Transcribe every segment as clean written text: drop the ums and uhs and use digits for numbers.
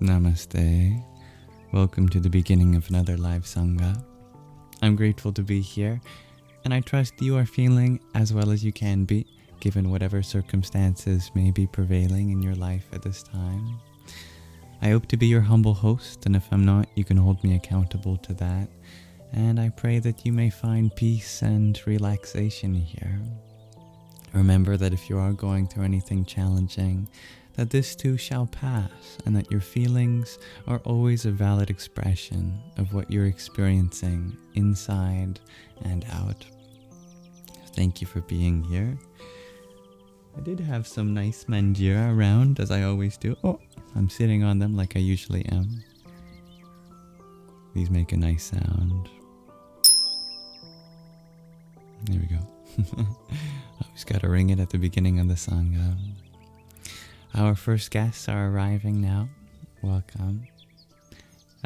Namaste. Welcome to the beginning of another live Sangha. I'm grateful to be here, and I trust you are feeling as well as you can be, given whatever circumstances may be prevailing in your life at this time. I hope to be your humble host, and if I'm not, you can hold me accountable to that. And I pray that you may find peace and relaxation here. Remember that if you are going through anything challenging, that this too shall pass, and that your feelings are always a valid expression of what you're experiencing inside and out. Thank you for being here. I did have some nice manjira around, as I always do. Oh, I'm sitting on them like I usually am. These make a nice sound. There we go. Always gotta ring it at the beginning of the Sangha. Our first guests are arriving now. Welcome.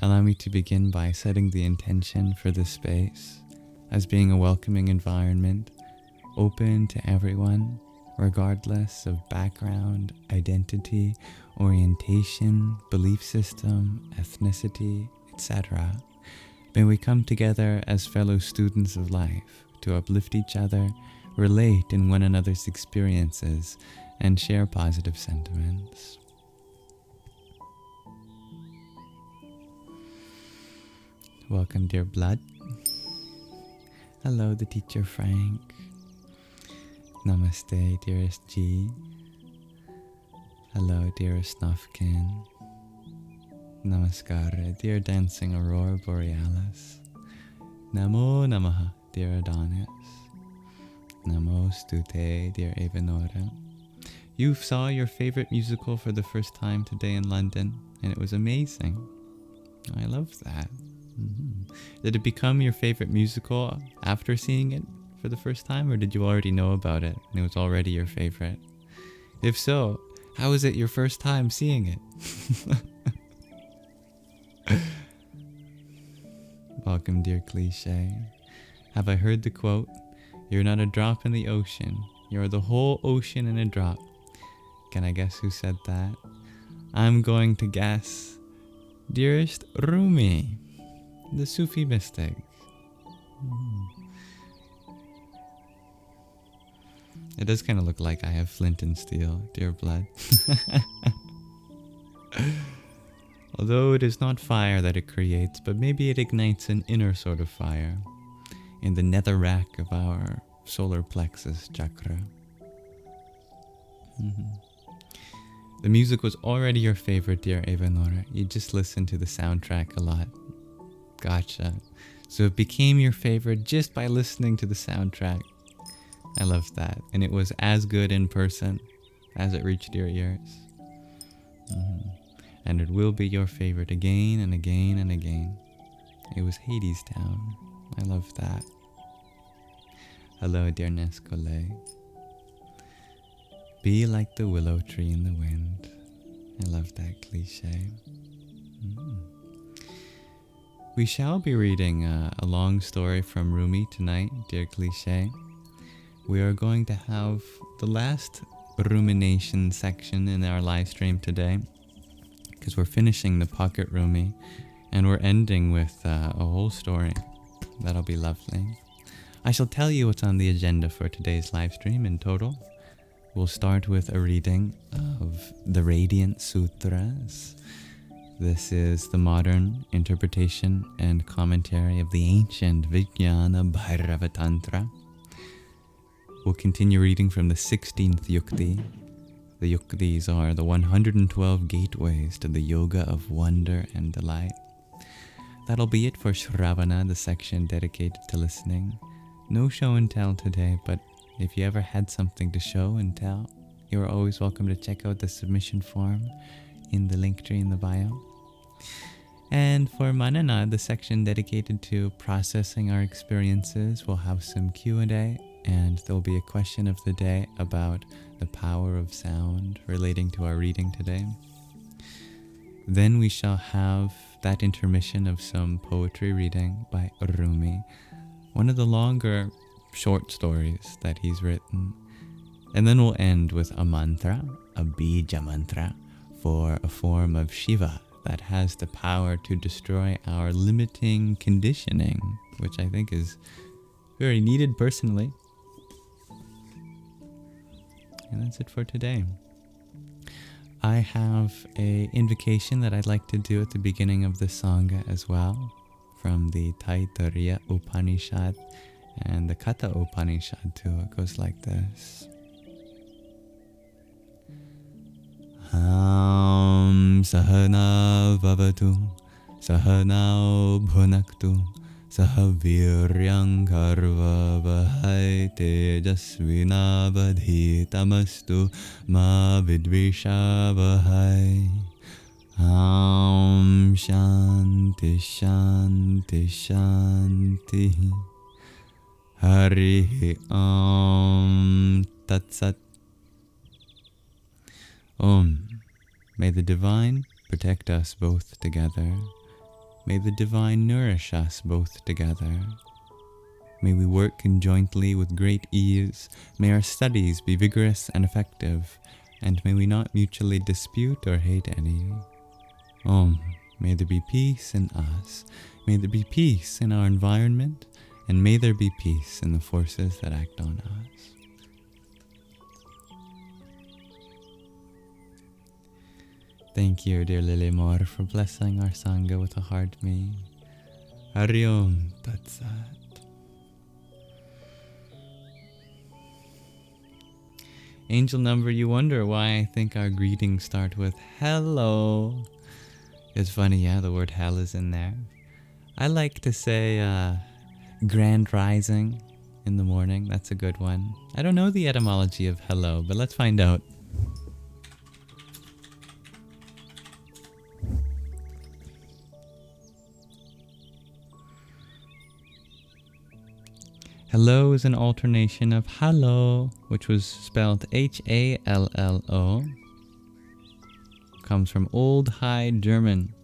Allow me to begin by setting the intention for this space as being a welcoming environment, open to everyone, regardless of background, identity, orientation, belief system, ethnicity, etc. May we come together as fellow students of life to uplift each other, relate in one another's experiences, and share positive sentiments. Welcome, dear blood. Hello, the teacher Frank. Namaste, dearest G. Hello, dearest Nufkin. Namaskar, dear dancing Aurora Borealis. Namo Namaha, dear Adonis. Namo Stute, dear Evanora. You saw your favorite musical for the first time today in London, and it was amazing. I love that. Did it become your favorite musical after seeing it for the first time, or did you already know about it and it was already your favorite? If so, how was it your first time seeing it? Welcome, dear Cliche. Have I heard the quote, "You're not a drop in the ocean, you're the whole ocean in a drop"? Can I guess who said that? I'm going to guess dearest Rumi, the Sufi mystic. It does kind of look like I have flint and steel, dear blood. Although it is not fire that it creates, but maybe it ignites an inner sort of fire in the netherrack of our solar plexus chakra. The music was already your favorite, dear Evanora. You just listened to the soundtrack a lot. Gotcha. So it became your favorite just by listening to the soundtrack. I love that. And it was as good in person as it reached your ears. And it will be your favorite again and again and again. It was Hades Town. I love that. Hello, dear Nescole. Be like the willow tree in the wind. I love that cliche. We shall be reading a long story from Rumi tonight, dear Cliche. We are going to have the last Rumination section in our live stream today, because we're finishing the pocket Rumi, and we're ending with a whole story. That'll be lovely. I shall tell you what's on the agenda for today's live stream in total. We'll start with a reading of the Radiant Sutras. This is the modern interpretation and commentary of the ancient Vijnana Bhairava Tantra. We'll continue reading from the 16th Yukti. The Yuktis are the 112 gateways to the Yoga of Wonder and Delight. That'll be it for Shravana, the section dedicated to listening. No show and tell today, but if you ever had something to show and tell, you're always welcome to check out the submission form in the link tree in the bio. And for Manana, the section dedicated to processing our experiences, we'll have some Q&A, and there'll be a question of the day about the power of sound relating to our reading today. Then we shall have that intermission of some poetry reading by Rumi, one of the longer short stories that he's written. And then we'll end with a mantra, a bija mantra, for a form of Shiva that has the power to destroy our limiting conditioning, which I think is very needed personally. And that's it for today. I have a invocation that I'd like to do at the beginning of the Sangha as well, from the Taittiriya Upanishad and the Katha Upanishad too. It goes like this. Sahana vavatu, sahana bhunaktu, sahaviryang karva vahai tejasvinavadhitamastu ma vidvisha vahai. Shanti shanti shanti. Harihi Tat Sat. May the Divine protect us both together. May the Divine nourish us both together. May we work conjointly with great ease. May our studies be vigorous and effective. And may we not mutually dispute or hate any. May there be peace in us. May there be peace in our environment. And may there be peace in the forces that act on us. Thank you, dear Lily Moore, for blessing our Sangha with a heart me. Hari Om Tat Sat. Angel number, you wonder why I think our greetings start with hello. It's funny, yeah, the word hell is in there. I like to say grand rising in the morning. That's a good one. I don't know the etymology of hello, but let's find out. Hello is an alternation of hallo, which was spelled H-A-L-L-O. Comes from Old High German,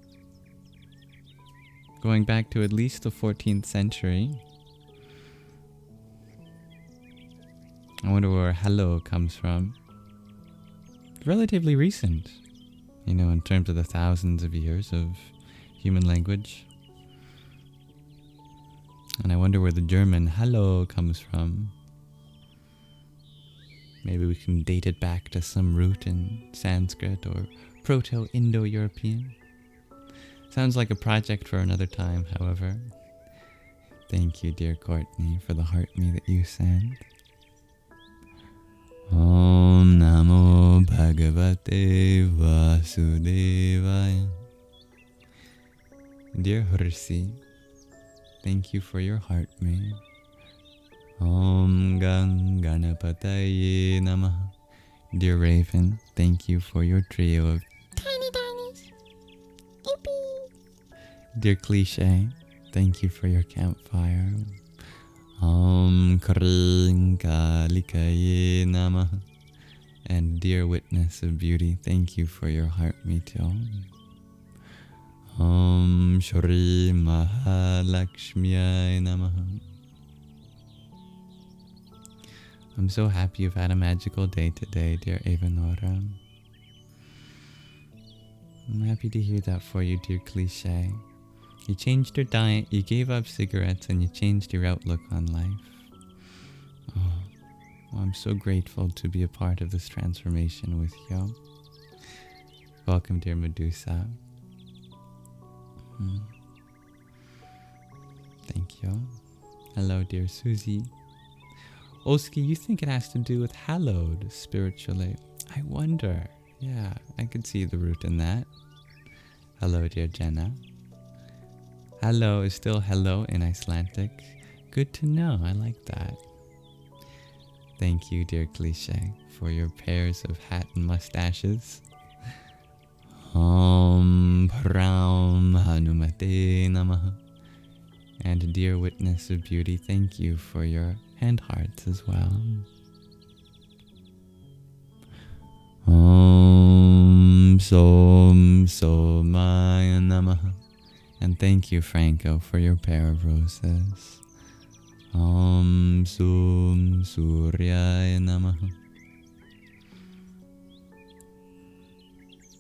going back to at least the 14th century. I wonder where hello comes from. Relatively recent, in terms of the thousands of years of human language. And I wonder where the German hello comes from. Maybe we can date it back to some root in Sanskrit or Proto-Indo-European. Sounds like a project for another time, however. Thank you, dear Courtney, for the heart me that you sent. Om Namo Bhagavate Vasudevaya. Dear Hursi, thank you for your heart me. Om Gang Ganapataye Namaha. Dear Raven, thank you for your trio of tiny tinies. Yippee. Dear Cliche, thank you for your campfire. Om Kring Kalikaye Namaha. And dear Witness of Beauty, thank you for your heart me too. Om Shri Mahalakshmiyai Namaha. I'm so happy you've had a magical day today, dear Evanora. I'm happy to hear that for you, dear Cliche. You changed your diet, you gave up cigarettes, and you changed your outlook on life. Oh, I'm so grateful to be a part of this transformation with you. Welcome, dear Medusa. Thank you. Hello, dear Susie. Oski, you think it has to do with hallowed spiritually? I wonder. Yeah, I could see the root in that. Hello, dear Jenna. Hello is still hello in Icelandic. Good to know. I like that. Thank you, dear Cliche, for your pairs of hat and mustaches. Om Pram Hanumate Namaha. And dear Witness of Beauty, thank you for your hand hearts as well. Om Som Somaya Namaha. And thank you, Franco, for your pair of roses. Om Sum Suryaya Namaha.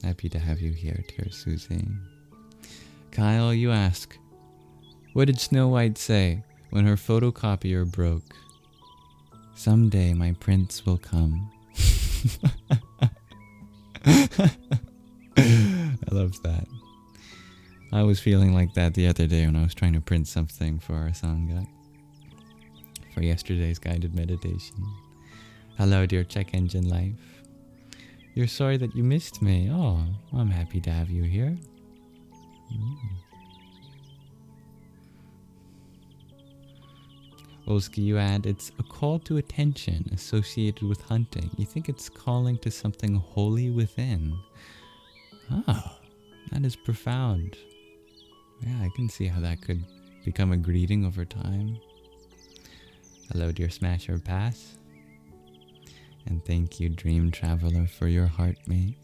Happy to have you here, dear Susie. Kyle, you ask, what did Snow White say when her photocopier broke? Someday my prince will come. I love that. I was feeling like that the other day when I was trying to print something for our Sangha, for yesterday's guided meditation. Hello, dear Check Engine Life. You're sorry that you missed me. Oh, I'm happy to have you here. Olski, you add, it's a call to attention associated with hunting. You think it's calling to something holy within. Oh, that is profound. Yeah, I can see how that could become a greeting over time. Hello, dear Smasher Pass. And thank you, Dream Traveler, for your heart mate.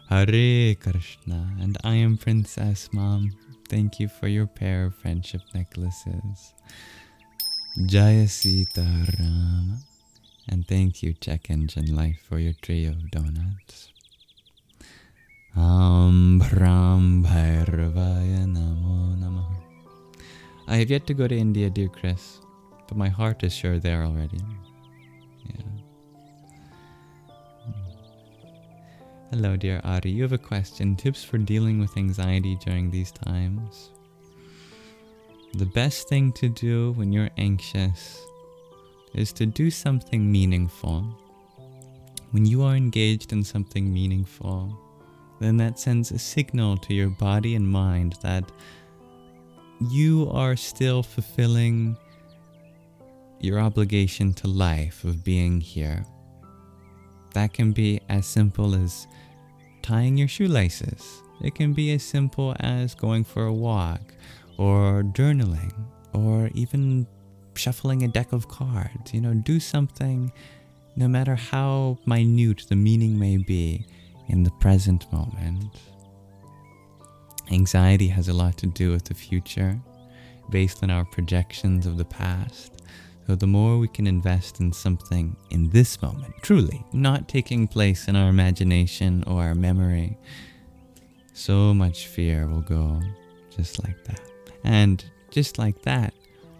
Hare Krishna. And I am Princess Mom. Thank you for your pair of friendship necklaces. Jaya Sita Rama. And thank you, Check Engine Life, for your trio of donuts. Bhram Bhairavaya Namo Namaha. I have yet to go to India, dear Chris, but my heart is sure there already. Hello, dear Ari. You have a question. Tips for dealing with anxiety during these times. The best thing to do when you're anxious is to do something meaningful. When you are engaged in something meaningful, then that sends a signal to your body and mind that you are still fulfilling your obligation to life of being here. That can be as simple as tying your shoelaces. It can be as simple as going for a walk, or journaling, or even shuffling a deck of cards. Do something, no matter how minute the meaning may be, in the present moment. Anxiety has a lot to do with the future, based on our projections of the past. So the more we can invest in something in this moment, truly, not taking place in our imagination or our memory, so much fear will go just like that. And just like that,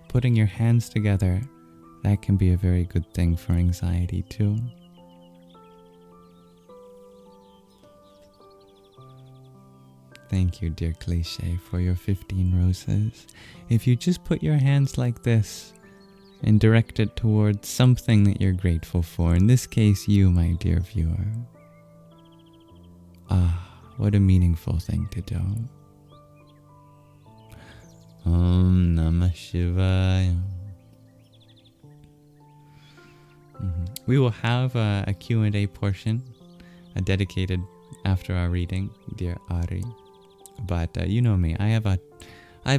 putting your hands together, that can be a very good thing for anxiety too. Thank you, dear Cliche, for your 15 roses. If you just put your hands like this and direct it towards something that you're grateful for, in this case, you, my dear viewer. What a meaningful thing to do. Om Namah Shivaya. We will have a Q&A portion dedicated after our reading, dear Ari. But you know me, I have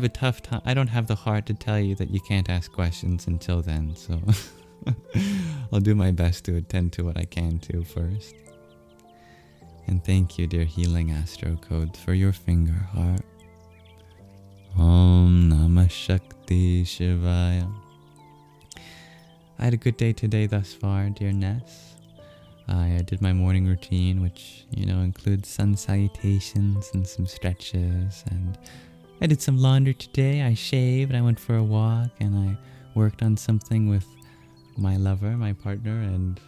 a tough time. I don't have the heart to tell you that you can't ask questions until then, so I'll do my best to attend to what I can to first. And thank you, dear Healing Astro Codes, for your finger heart. Om Namah Shakti Shivaya. I had a good day today thus far, dear Ness. I did my morning routine, which, includes sun salutations and some stretches. And I did some laundry today. I shaved, I went for a walk, and I worked on something with my lover, my partner, and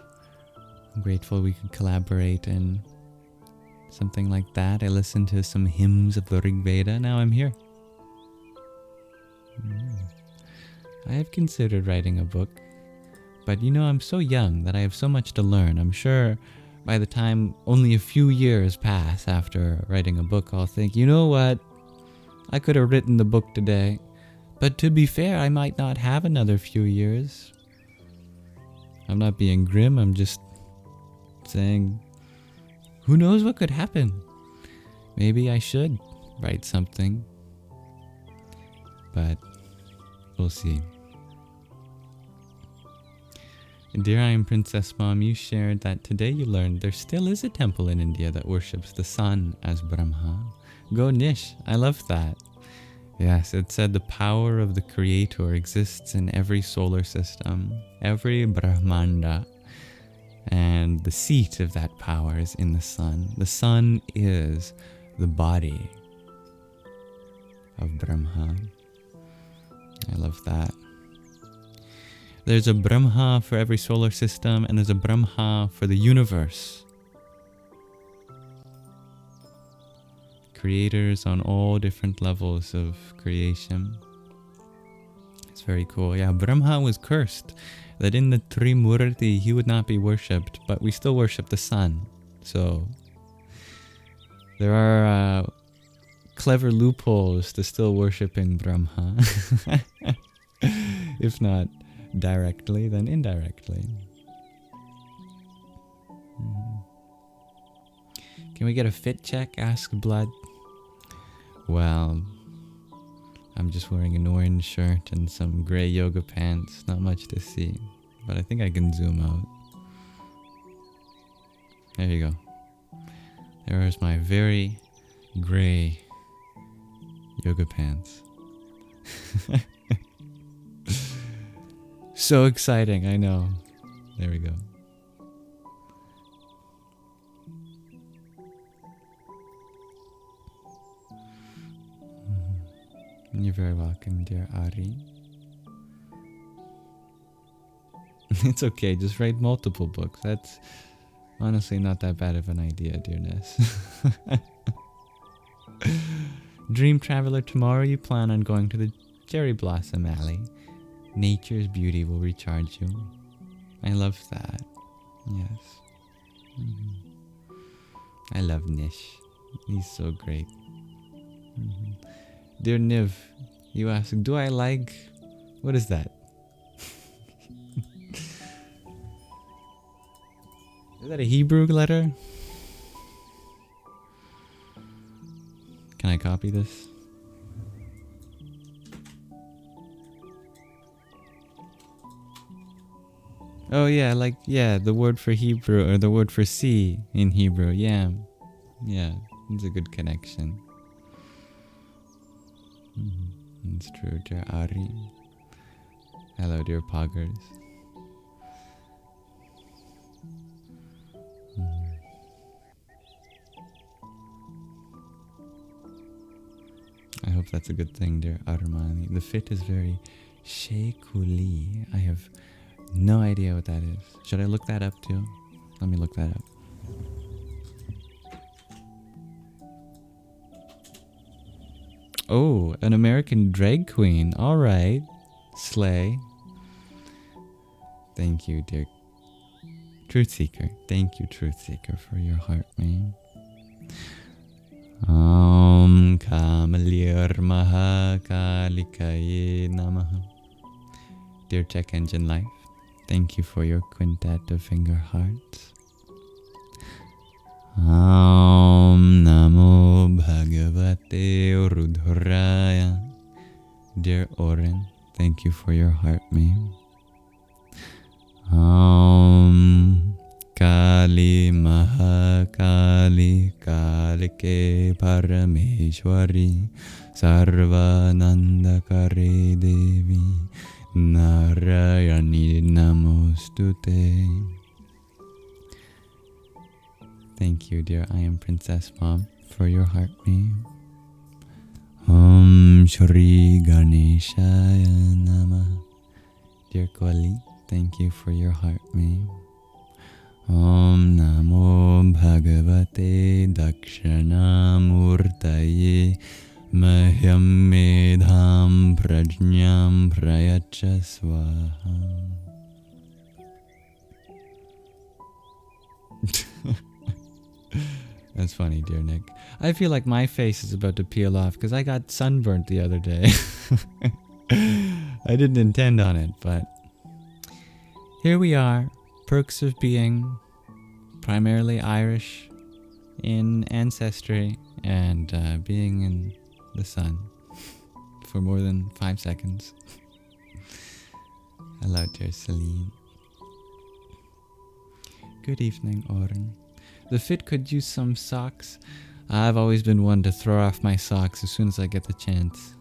I'm grateful we could collaborate in something like that. I listened to some hymns of the Rig Veda. Now I'm here. I have considered writing a book, but I'm so young that I have so much to learn. I'm sure by the time only a few years pass after writing a book, I'll think, you know what? I could have written the book today, but to be fair, I might not have another few years. I'm not being grim, I'm just saying, who knows what could happen? Maybe I should write something, but we'll see. Dear I am Princess Mom, you shared that today you learned there still is a temple in India that worships the sun as Brahma. Go Nish, I love that. Yes, it said the power of the Creator exists in every solar system, every Brahmanda. And the seat of that power is in the sun. The sun is the body of Brahma. I love that. There's a Brahma for every solar system, and there's a Brahma for the universe. Creators on all different levels of creation. It's very cool. Yeah, Brahma was cursed that in the Trimurti he would not be worshipped, but we still worship the sun. So there are clever loopholes to still worshipping Brahma. If not directly, then indirectly. Can we get a fit check? Ask Blood. Well, I'm just wearing an orange shirt and some gray yoga pants. Not much to see, but I think I can zoom out. There you go. There's my very gray yoga pants. So exciting, I know. There we go. You're very welcome, dear Ari. It's okay, just write multiple books. That's honestly not that bad of an idea, dearness. Dream Traveler, tomorrow you plan on going to the Cherry Blossom Alley. Nature's beauty will recharge you. I love that. Yes. I love Nish. He's so great. Dear Niv, you ask, do I like... What is that? Is that a Hebrew letter? Can I copy this? Oh yeah, like, yeah, the word for Hebrew, or the word for sea in Hebrew, yeah. Yeah, it's a good connection. It's true, dear Ari. Hello, dear Poggers. I hope that's a good thing, dear Armani. The fit is very shakuli. I have no idea what that is. Should I look that up too? Let me look that up. Oh, an American drag queen. All right. Slay. Thank you, dear Truth Seeker. Thank you, Truth Seeker, for your heart, man. Om Kamalir Mahakalikaye Namaha. Dear Check Engine Life, thank you for your quintet of finger hearts. Om Namo Bhagavate Rudhuraya. Dear Oren, thank you for your heart, ma'am. Om Kali Mahakali Kalike Parameshwari Sarvanandakare Devi Narayani Namostute. Thank you, dear I Am Princess Mom, for your heart, ma'am. Om Shri Ganeshaya Namah. Dear Kwali, thank you for your heart, ma'am. Om Namo Bhagavate Dakshanamurtaye Mahyam Medham Prajñam Prayacha Swaha. That's funny, dear Nick. I feel like my face is about to peel off because I got sunburnt the other day. I didn't intend on it, but here we are. Perks of being primarily Irish in ancestry and being in the sun for more than 5 seconds. Hello, dear Celine. Good evening, Oren. The fit could use some socks. I've always been one to throw off my socks as soon as I get the chance.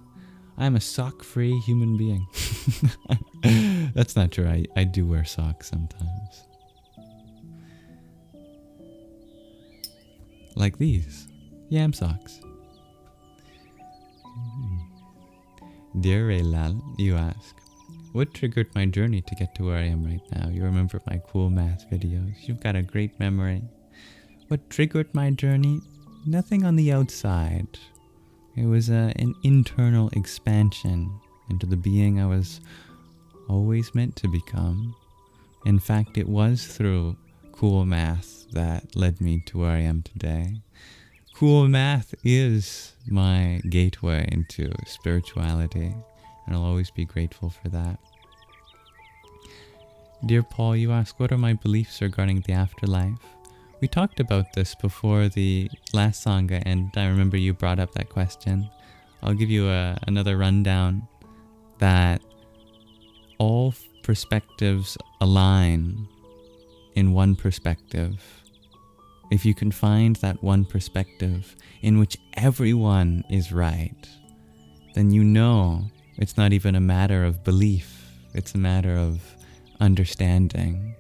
I'm a sock-free human being. That's not true. I do wear socks sometimes. like these. Yamsox. Dear Raylal, you ask, what triggered my journey to get to where I am right now? You remember my cool math videos. You've got a great memory. What triggered my journey? Nothing on the outside. It was an internal expansion into the being I was always meant to become. In fact, it was through cool math that led me to where I am today. Cool math is my gateway into spirituality, and I'll always be grateful for that. Dear Paul, you ask, what are my beliefs regarding the afterlife? We talked about this before the last Sangha, and I remember you brought up that question. I'll give you another rundown that all perspectives align in one perspective. If you can find that one perspective in which everyone is right, then you know it's not even a matter of belief, it's a matter of understanding.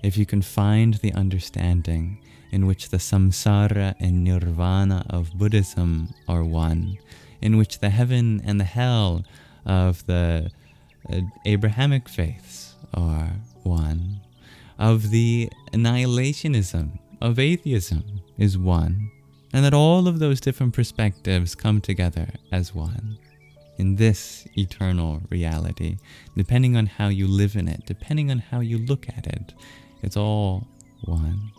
If you can find the understanding in which the samsara and nirvana of Buddhism are one, in which the heaven and the hell of the Abrahamic faiths are one, of the annihilationism of atheism is one, and that all of those different perspectives come together as one in this eternal reality, depending on how you live in it, depending on how you look at it, it's all one.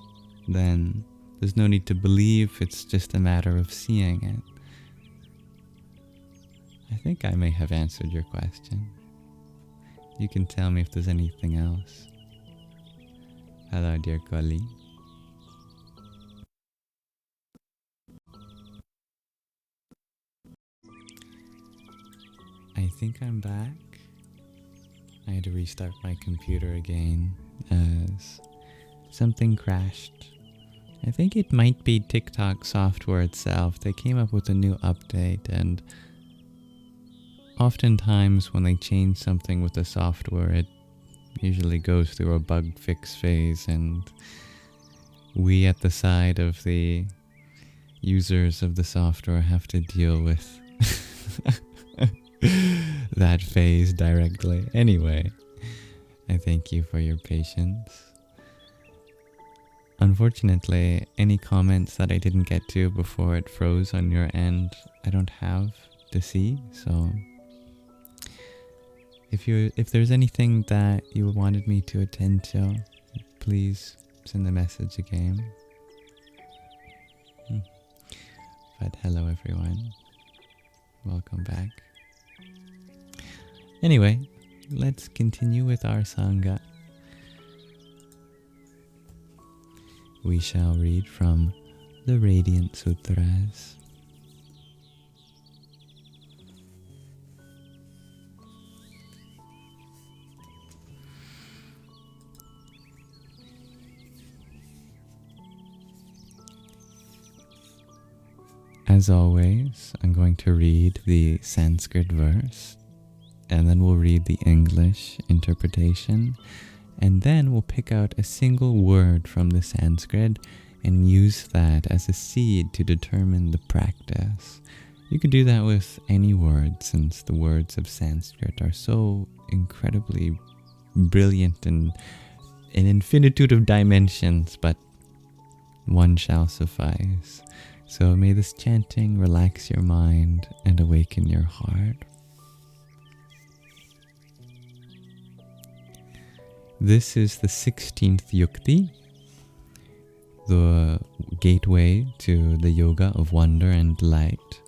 Then there's no need to believe, it's just a matter of seeing it. I think I may have answered your question. You can tell me if there's anything else. Hello, dear Kali. I think I'm back. I had to restart my computer again as something crashed. I think it might be TikTok software itself. They came up with a new update, and oftentimes when they change something with the software, it usually goes through a bug fix phase, and we at the side of the users of the software have to deal with that phase directly. Anyway, I thank you for your patience. Unfortunately, any comments that I didn't get to before it froze on your end, I don't have to see, so if there's anything that you wanted me to attend to, please send a message again. But hello everyone. Welcome back. Anyway, let's continue with our Sangha. We shall read from the Radiant Sutras. As always, I'm going to read the Sanskrit verse, and then we'll read the English interpretation, and then we'll pick out a single word from the Sanskrit and use that as a seed to determine the practice. You could do that with any word, since the words of Sanskrit are so incredibly brilliant and an infinitude of dimensions, but one shall suffice. So may this chanting relax your mind and awaken your heart. This is the 16th yukti, the gateway to the yoga of wonder and light,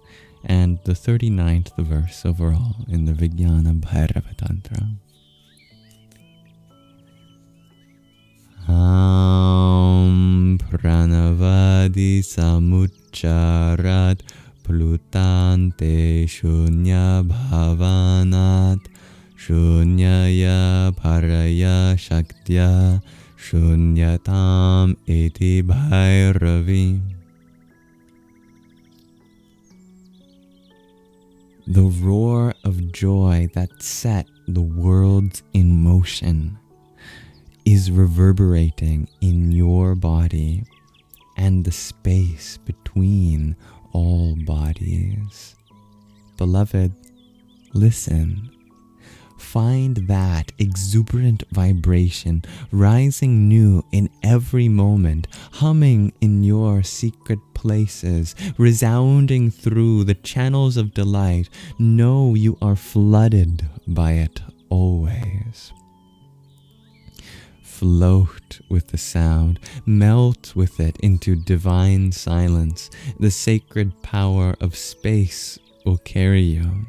and the 39th verse overall in the Vijnana Bhairava Tantra. Pranavadi samucharat plutante shunya bhavanat shunyaya paraya shaktya shunyatam iti bhairavi. The roar of joy that set the worlds in motion is reverberating in your body and the space between all bodies. Beloved, listen. Find that exuberant vibration rising new in every moment, humming in your secret places, resounding through the channels of delight. Know you are flooded by it always. Float with the sound, melt with it into divine silence. The sacred power of space will carry you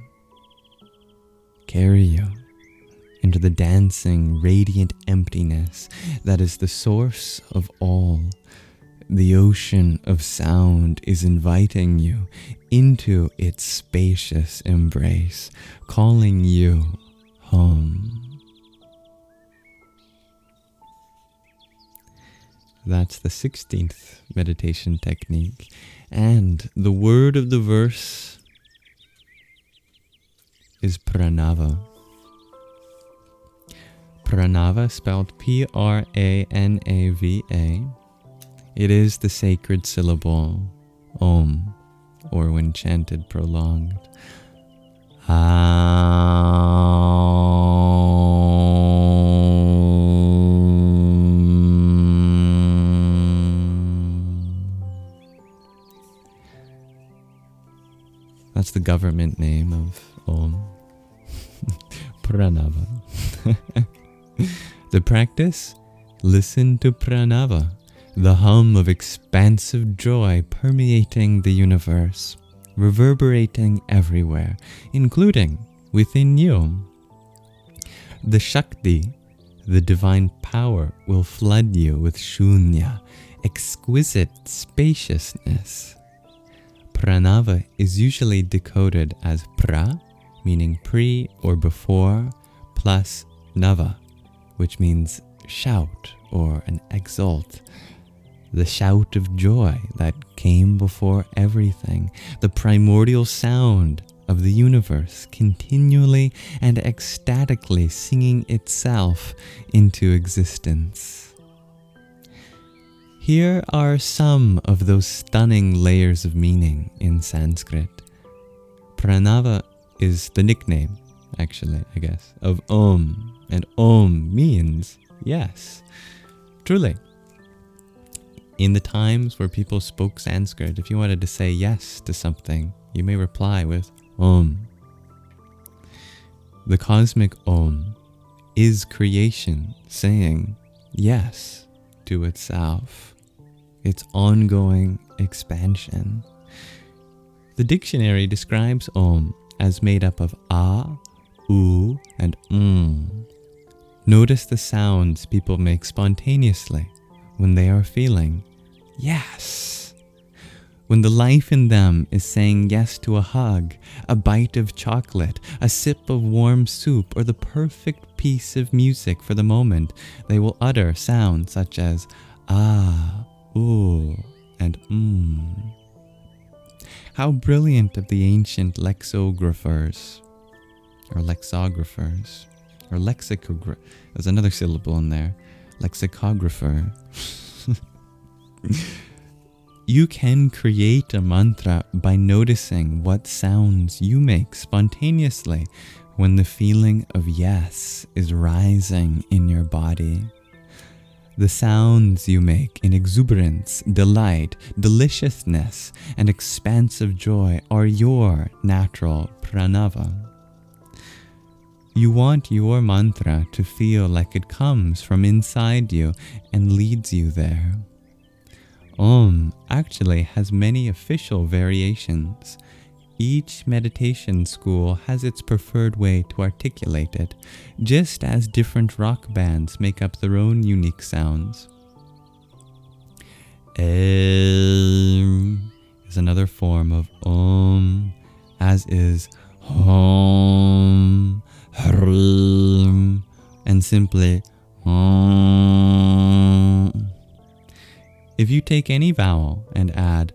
into the dancing, radiant emptiness that is the source of all. The ocean of sound is inviting you into its spacious embrace, calling you home. That's the 16th meditation technique. And the word of the verse is Pranāva. Pranāva, spelled P-R-A-N-A-V-A. It is the sacred syllable Om, or when chanted prolonged, That's the government name of Om. Pranāva. The practice? Listen to Pranāva, the hum of expansive joy permeating the universe, reverberating everywhere, including within you. The Shakti, the divine power, will flood you with shunya, exquisite spaciousness. Pranāva is usually decoded as pra, meaning pre or before, plus nava, which means shout or an exult. The shout of joy that came before everything, the primordial sound of the universe continually and ecstatically singing itself into existence. Here are some of those stunning layers of meaning in Sanskrit. Pranāva is the nickname, actually, I guess, of Om. And Om means yes. Truly, in the times where people spoke Sanskrit, if you wanted to say yes to something, you may reply with Om. The cosmic Om is creation saying yes to itself, its ongoing expansion. The dictionary describes Om as made up of A, U, and Notice the sounds people make spontaneously when they are feeling yes. When the life in them is saying yes to a hug, a bite of chocolate, a sip of warm soup, or the perfect piece of music for the moment, they will utter sounds such as ah, ooh, and How brilliant of the ancient lexicographers, or there's another syllable in there, lexicographer. You can create a mantra by noticing what sounds you make spontaneously when the feeling of yes is rising in your body. The sounds you make in exuberance, delight, deliciousness, and expansive joy are your natural Pranāva. You want your mantra to feel like it comes from inside you and leads you there. Om actually has many official variations. Each meditation school has its preferred way to articulate it, just as different rock bands make up their own unique sounds. Aum is another form of Om, as is Hom, Hrum, and simply Om. If you take any vowel and add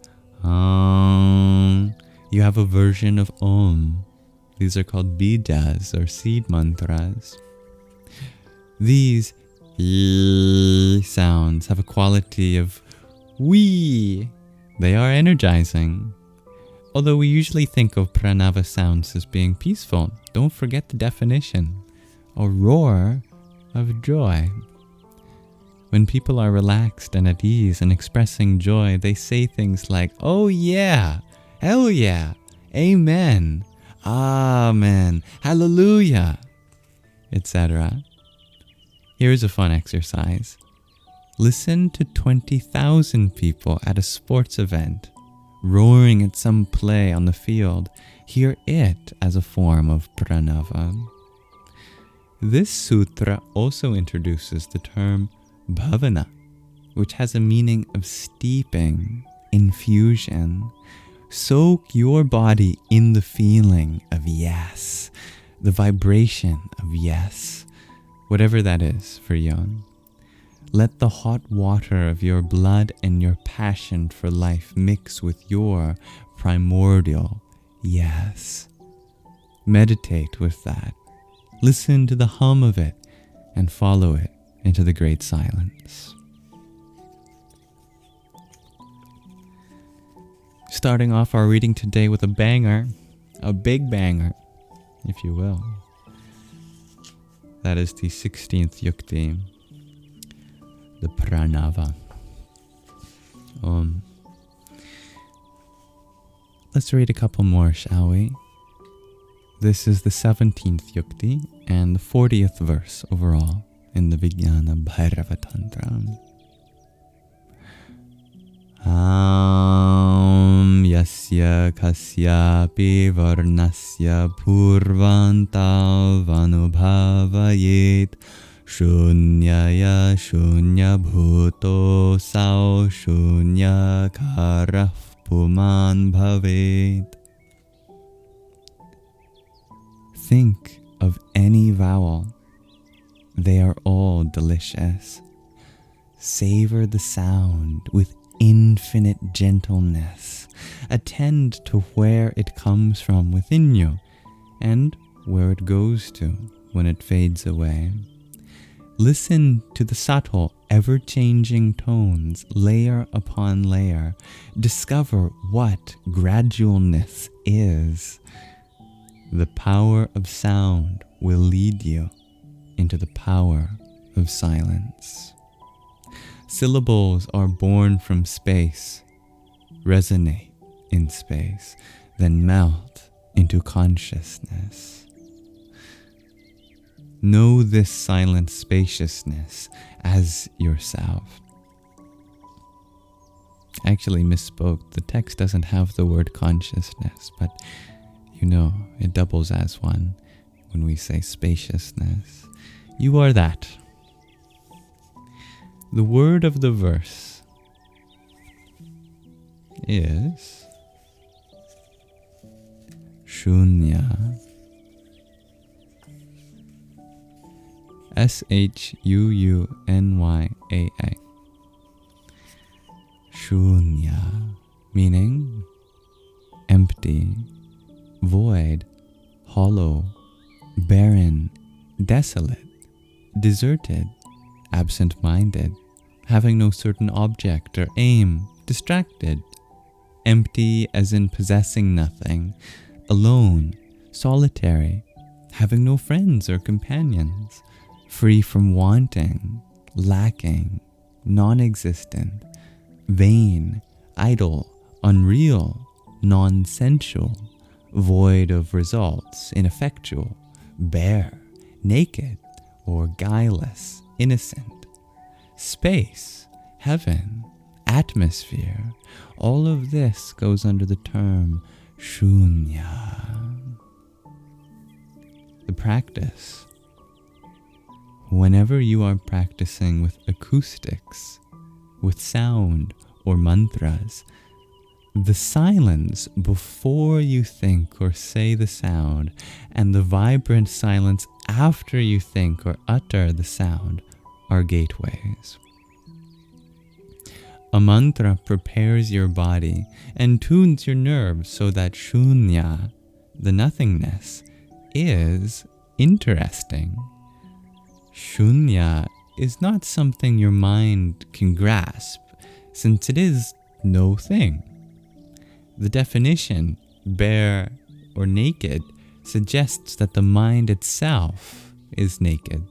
you have a version of Om. These are called bijas, or seed mantras. These sounds have a quality of They are energizing. Although we usually think of Pranāva sounds as being peaceful, don't forget the definition. A roar of joy. When people are relaxed and at ease and expressing joy, they say things like, oh yeah, hell yeah, amen, amen, hallelujah, etc. Here's a fun exercise. Listen to 20,000 people at a sports event, roaring at some play on the field. Hear it as a form of Pranāva. This sutra also introduces the term bhavana, which has a meaning of steeping, infusion. Soak your body in the feeling of yes, the vibration of yes, whatever that is for you. Let the hot water of your blood and your passion for life mix with your primordial yes. Meditate with that. Listen to the hum of it and follow it into the great silence. Starting off our reading today with a banger, a big banger, if you will. That is the 16th yukti, the Pranāva. Let's read a couple more, shall we? This is the 17th yukti and the 40th verse overall in the Vijnana Bhairava Tantra. Yasya kasyapi varnasya purvanta vanubhavayet shunyaya shunya bhuto sao shunya karah puman bhavet. Think of any vowel. They are all delicious. Savor the sound with infinite gentleness. Attend to where it comes from within you and where it goes to when it fades away. Listen to the subtle, ever-changing tones, layer upon layer. Discover what gradualness is. The power of sound will lead you into the power of silence. Syllables are born from space, resonate in space, then melt into consciousness. Know this silent spaciousness as yourself. I actually misspoke. The text doesn't have the word consciousness, but you know, it doubles as one when we say spaciousness. You are that. The word of the verse is Shunya. Shunya. Shunya, meaning empty, void, hollow, barren, desolate, deserted, absent-minded, having no certain object or aim, distracted, empty as in possessing nothing, alone, solitary, having no friends or companions, free from wanting, lacking, non-existent, vain, idle, unreal, non-sensual, void of results, ineffectual, bare, naked, or guileless, innocent. Space, heaven, atmosphere, all of this goes under the term Shunya. The practice. Whenever you are practicing with acoustics, with sound or mantras, the silence before you think or say the sound, and the vibrant silence after you think or utter the sound are gateways. A mantra prepares your body and tunes your nerves so that Shunya, the nothingness, is interesting. Shunya is not something your mind can grasp, since it is no thing. The definition, bare or naked, suggests that the mind itself is naked.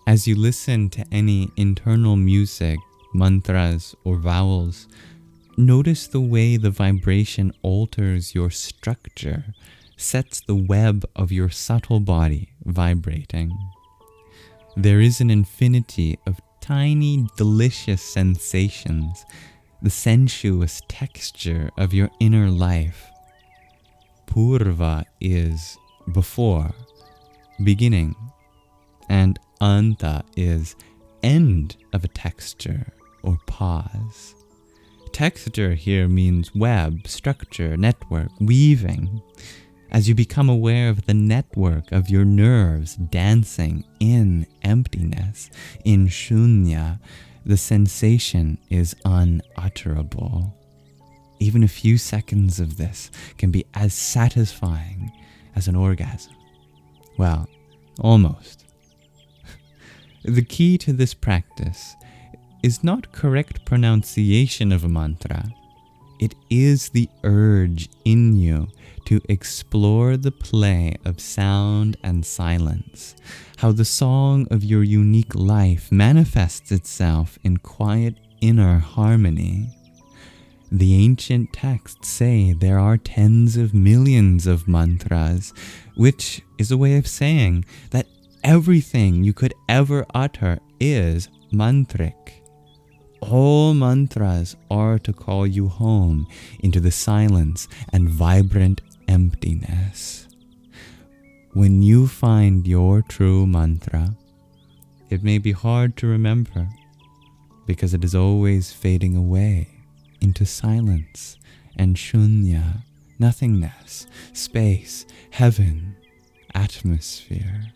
As you listen to any internal music, mantras, or vowels, notice the way the vibration alters your structure, sets the web of your subtle body vibrating. There is an infinity of tiny, delicious sensations, the sensuous texture of your inner life. Purva is before, beginning, and anta is end of a texture or pause. Texture here means web, structure, network, weaving. As you become aware of the network of your nerves dancing in emptiness, in shunya, the sensation is unutterable. Even a few seconds of this can be as satisfying as an orgasm. Well, almost. The key to this practice is not correct pronunciation of a mantra. It is the urge in you to explore the play of sound and silence, how the song of your unique life manifests itself in quiet inner harmony. The ancient texts say there are tens of millions of mantras, which is a way of saying that everything you could ever utter is mantric. All mantras are to call you home into the silence and vibrant emptiness. When you find your true mantra, it may be hard to remember because it is always fading away into silence and shunya, nothingness, space, heaven, atmosphere.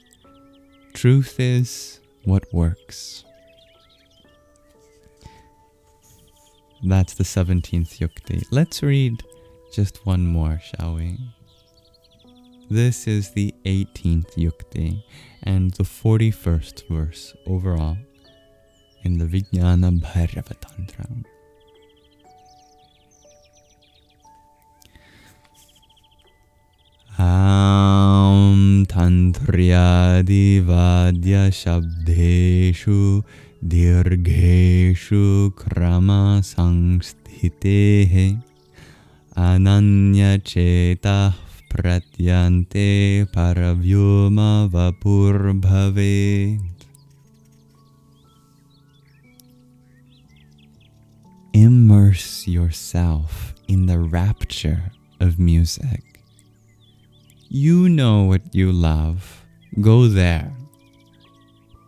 Truth is what works. That's the 17th yukti. Let's read just one more, shall we? This is the 18th yukti and the 41st verse overall in the Vijnana Bhairava Tantra. Tantriyadi vadya shabdeshu dirgheshu krama sangsthitehe ananya chetah pratyante paravyoma vapur bhavet. Immerse yourself in the rapture of music. You know what you love. Go there.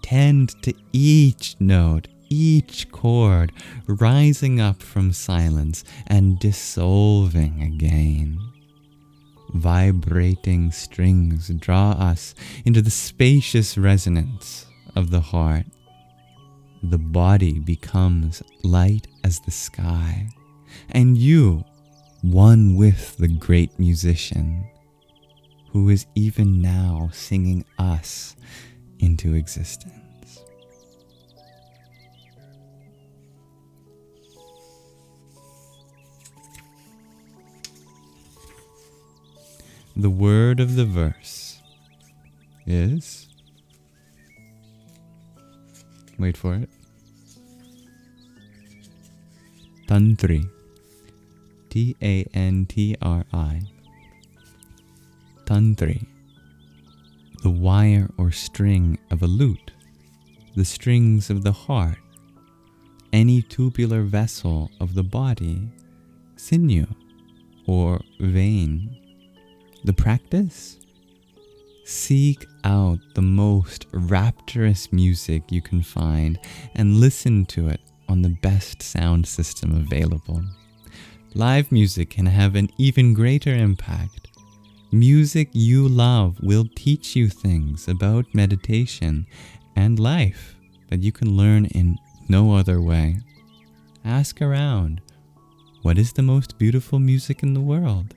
Tend to each note, each chord, rising up from silence and dissolving again. Vibrating strings draw us into the spacious resonance of the heart. The body becomes light as the sky, and you, one with the great musician, who is even now singing us into existence. The word of the verse is, wait for it, Tantri, Tantri. Tantri, the wire or string of a lute, the strings of the heart, any tubular vessel of the body, sinew or vein. The practice? Seek out the most rapturous music you can find and listen to it on the best sound system available. Live music can have an even greater impact. Music you love will teach you things about meditation and life that you can learn in no other way. Ask around, what is the most beautiful music in the world?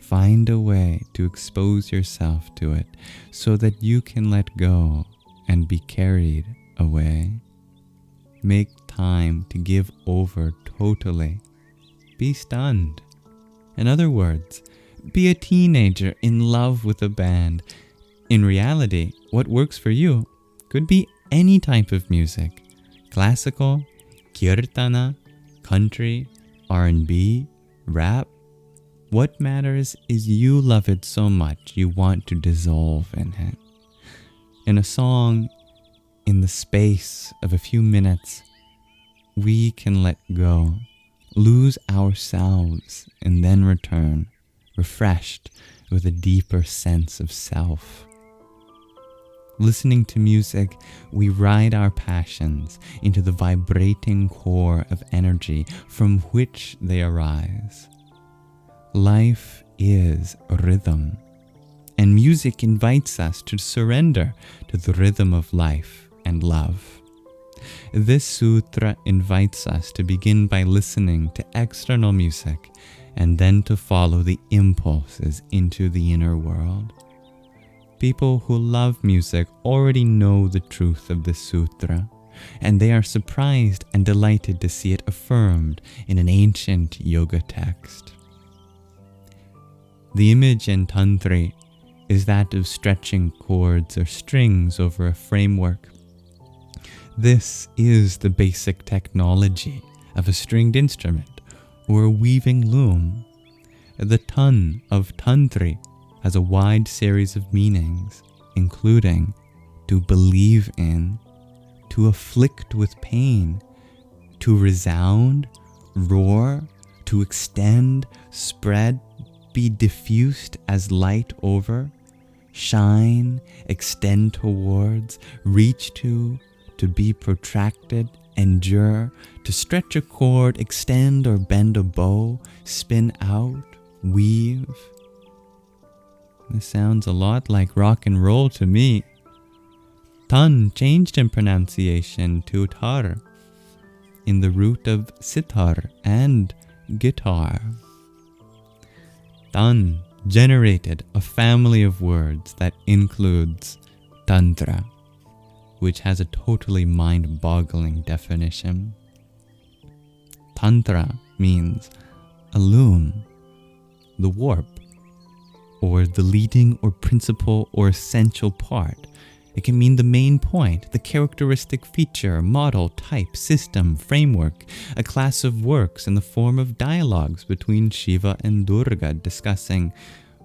Find a way to expose yourself to it so that you can let go and be carried away. Make time to give over totally. Be stunned. In other words, be a teenager in love with a band. In reality, what works for you could be any type of music. Classical, kirtana, country, R&B, rap. What matters is you love it so much you want to dissolve in it. In a song, in the space of a few minutes, we can let go, lose ourselves, and then return, refreshed with a deeper sense of self. Listening to music, we ride our passions into the vibrating core of energy from which they arise. Life is rhythm, and music invites us to surrender to the rhythm of life and love. This sutra invites us to begin by listening to external music and then to follow the impulses into the inner world. People who love music already know the truth of this sutra, and they are surprised and delighted to see it affirmed in an ancient yoga text. The image in Tantri is that of stretching cords or strings over a framework. This is the basic technology of a stringed instrument or a weaving loom. The Tan of Tantri has a wide series of meanings, including to believe in, to afflict with pain, to resound, roar, to extend, spread, be diffused as light over, shine, extend towards, reach to be protracted, endure, to stretch a cord, extend or bend a bow, spin out, weave. This sounds a lot like rock and roll to me. Tan changed in pronunciation to tar, in the root of sitar and guitar. Tan generated a family of words that includes Tantra, which has a totally mind-boggling definition. Tantra means a loom, the warp, or the leading or principal or essential part. It can mean the main point, the characteristic feature, model, type, system, framework, a class of works in the form of dialogues between Shiva and Durga discussing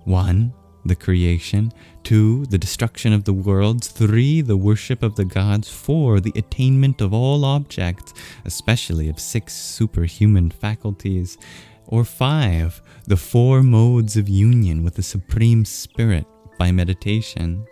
1. The creation, 2. The destruction of the worlds, 3. The worship of the gods, 4. The attainment of all objects, especially of 6 superhuman faculties, or 5. The 4 modes of union with the Supreme Spirit by meditation.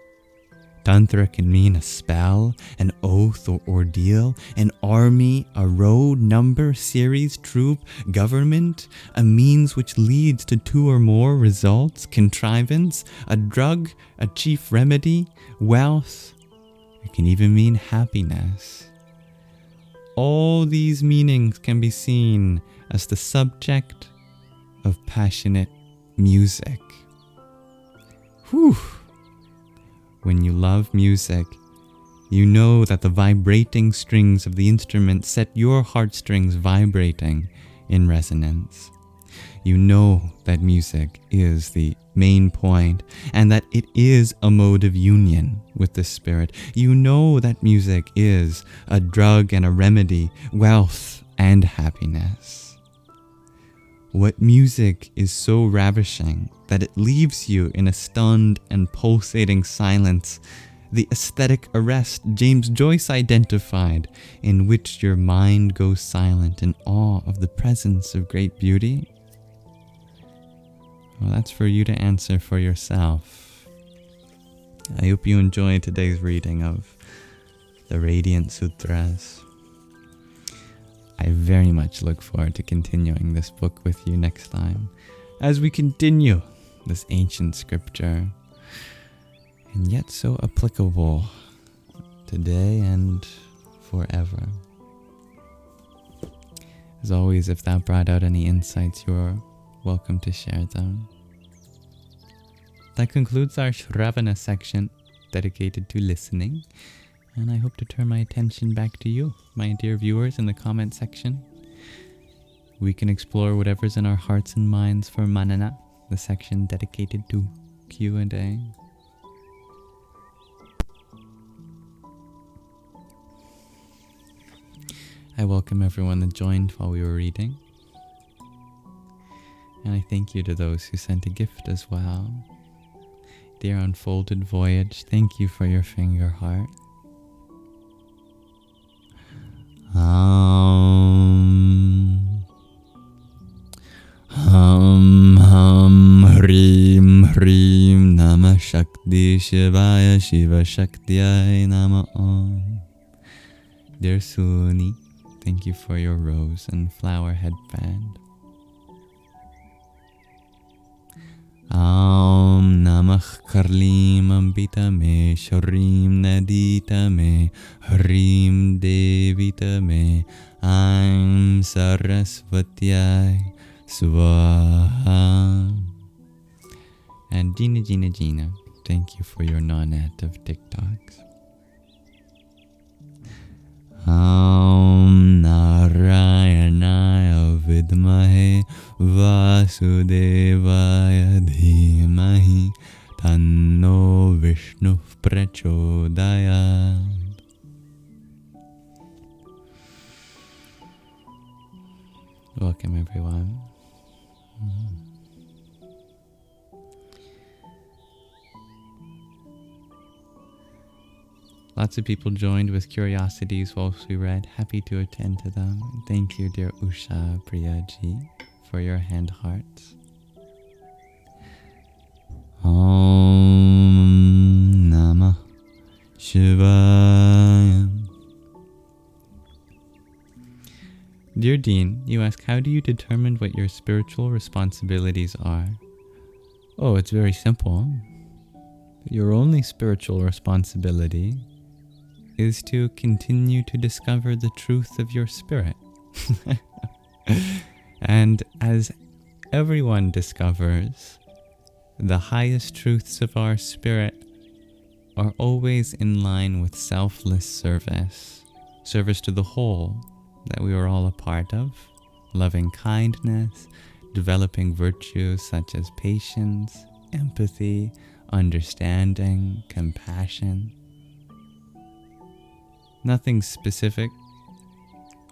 Tantra can mean a spell, an oath or ordeal, an army, a road, number, series, troop, government, a means which leads to 2 or more results, contrivance, a drug, a chief remedy, wealth. It can even mean happiness. All these meanings can be seen as the subject of passionate music. Whew! When you love music, you know that the vibrating strings of the instrument set your heartstrings vibrating in resonance. You know that music is the main point and that it is a mode of union with the spirit. You know that music is a drug and a remedy, wealth and happiness. What music is so ravishing that it leaves you in a stunned and pulsating silence, the aesthetic arrest James Joyce identified, in which your mind goes silent in awe of the presence of great beauty? Well, that's for you to answer for yourself. I hope you enjoyed today's reading of the Radiant Sutras. I very much look forward to continuing this book with you next time as we continue this ancient scripture, and yet so applicable today and forever. As always, if that brought out any insights, you're welcome to share them. That concludes our Shravana section dedicated to listening. And I hope to turn my attention back to you, my dear viewers, in the comment section. We can explore whatever's in our hearts and minds for Manana, the section dedicated to Q&A. I welcome everyone that joined while we were reading. And I thank you to those who sent a gift as well. Dear Unfolded Voyage, thank you for your finger heart. Hrim Hrim Namah Shakti Shivaya Shiva Shaktiyai Nama Om. Dear Suni, thank you for your rose and flower headband. Om Namah Karlim Ambita Me Sharim Nadita Me Hrim Devita Me Aim Sarasvatyai Swaha. And Gina, thank you for your non-active TikToks. Om Narayanaya Vidmahe Vasudevaya Dhimahi Tanno Vishnu Prachodayat. Welcome everyone. Lots of people joined with curiosities whilst we read. Happy to attend to them. Thank you, dear Usha Priyaji, for your hand hearts. Om Namah Shivaya. Dear Dean, you ask, how do you determine what your spiritual responsibilities are? Oh, it's very simple. Your only spiritual responsibility is to continue to discover the truth of your spirit. And as everyone discovers, the highest truths of our spirit are always in line with selfless service to the whole that we are all a part of, loving kindness, developing virtues such as patience, empathy, understanding, compassion. Nothing specific,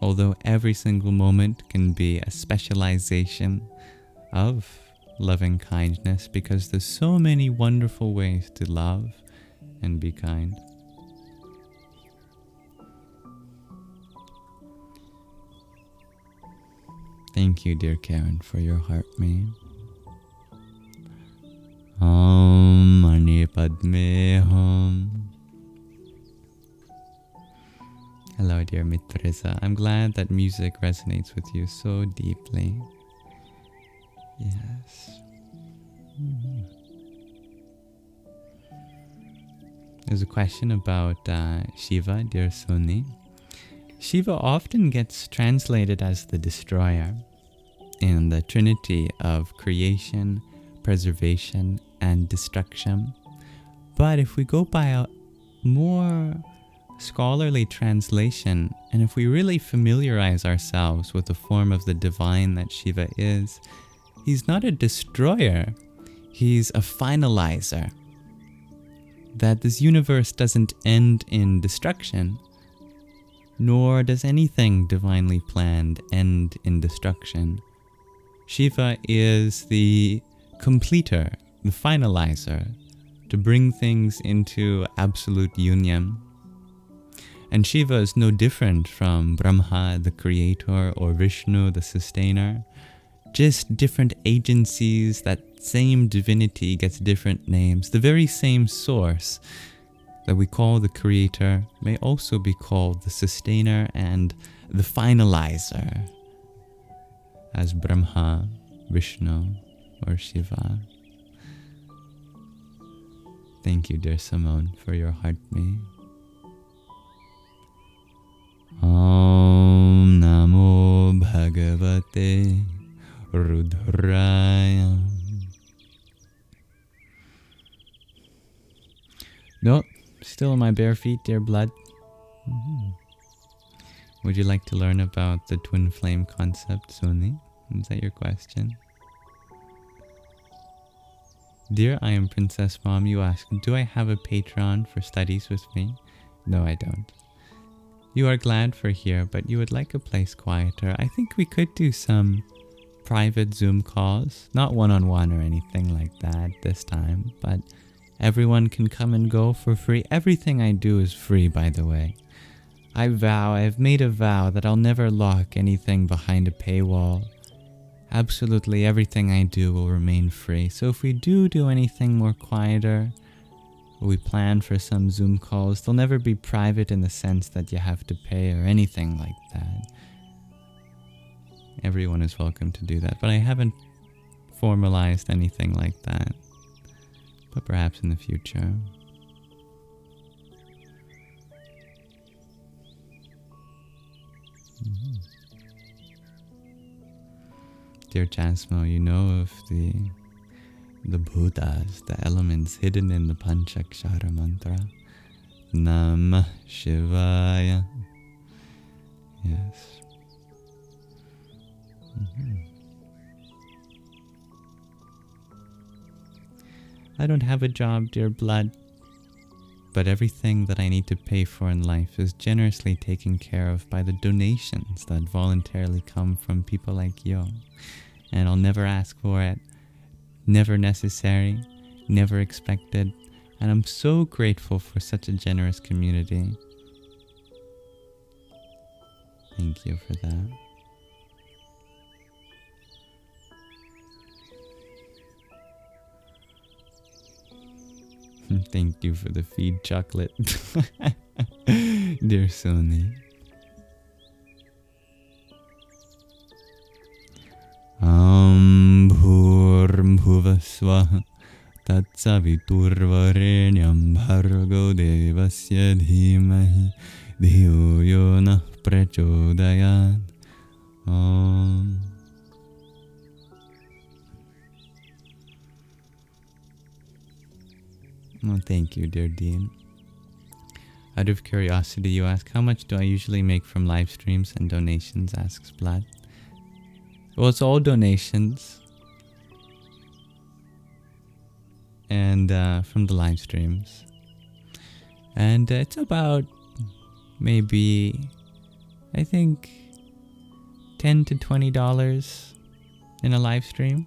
although every single moment can be a specialization of loving kindness, because there's so many wonderful ways to love and be kind. Thank you, dear Karen, for your heart meme. Om Mani Padme Hum. Hello, dear Mitrisa. I'm glad that music resonates with you so deeply. Yes. There's a question about Shiva, dear Suni. Shiva often gets translated as the destroyer in the trinity of creation, preservation, and destruction. But if we go by a more scholarly translation, and if we really familiarize ourselves with the form of the divine that Shiva is, he's not a destroyer, he's a finalizer. That this universe doesn't end in destruction, nor does anything divinely planned end in destruction. Shiva is the completer, the finalizer, to bring things into absolute union. And Shiva is no different from Brahma, the creator, or Vishnu, the sustainer. Just different agencies. That same divinity gets different names. The very same source that we call the creator may also be called the sustainer and the finalizer as Brahma, Vishnu, or Shiva. Thank you, dear Simone, for your heart me. Om Namo Bhagavate Rudraya. No, still on my bare feet, dear blood. Mhm. Would you like to learn about the twin flame concept, Suni? Is that your question? Dear I Am Princess Mom, you ask, do I have a Patreon for studies with me? No, I don't. You are glad for here, but you would like a place quieter. I think we could do some private Zoom calls, not one-on-one or anything like that this time, but everyone can come and go for free. Everything I do is free, by the way. I've made a vow that I'll never lock anything behind a paywall. Absolutely everything I do will remain free. So if we do anything more quieter, we plan for some Zoom calls, they'll never be private in the sense that you have to pay or anything like that. Everyone is welcome to do that, but I haven't formalized anything like that. But perhaps in the future. Mm-hmm. Dear Jasmo, you know of the Bhutas, the elements hidden in the Panchakshara mantra. Namah Shivaya. Yes. Mm-hmm. I don't have a job, dear blood, but everything that I need to pay for in life is generously taken care of by the donations that voluntarily come from people like you. And I'll never ask for it, never necessary, never expected, and I'm so grateful for such a generous community. Thank you for that. Thank you for the feed chocolate, dear Sony. Bhuvasvaha tatsaviturvarenyam bhargo devasya dhimahi dhiyo yona prachodayat. Oh, thank you, dear Dean. Out of curiosity, you ask, how much do I usually make from live streams and donations, asks Vlad. Well, it's all donations. And from the live streams. And it's about maybe, I think, $10 to $20 in a live stream.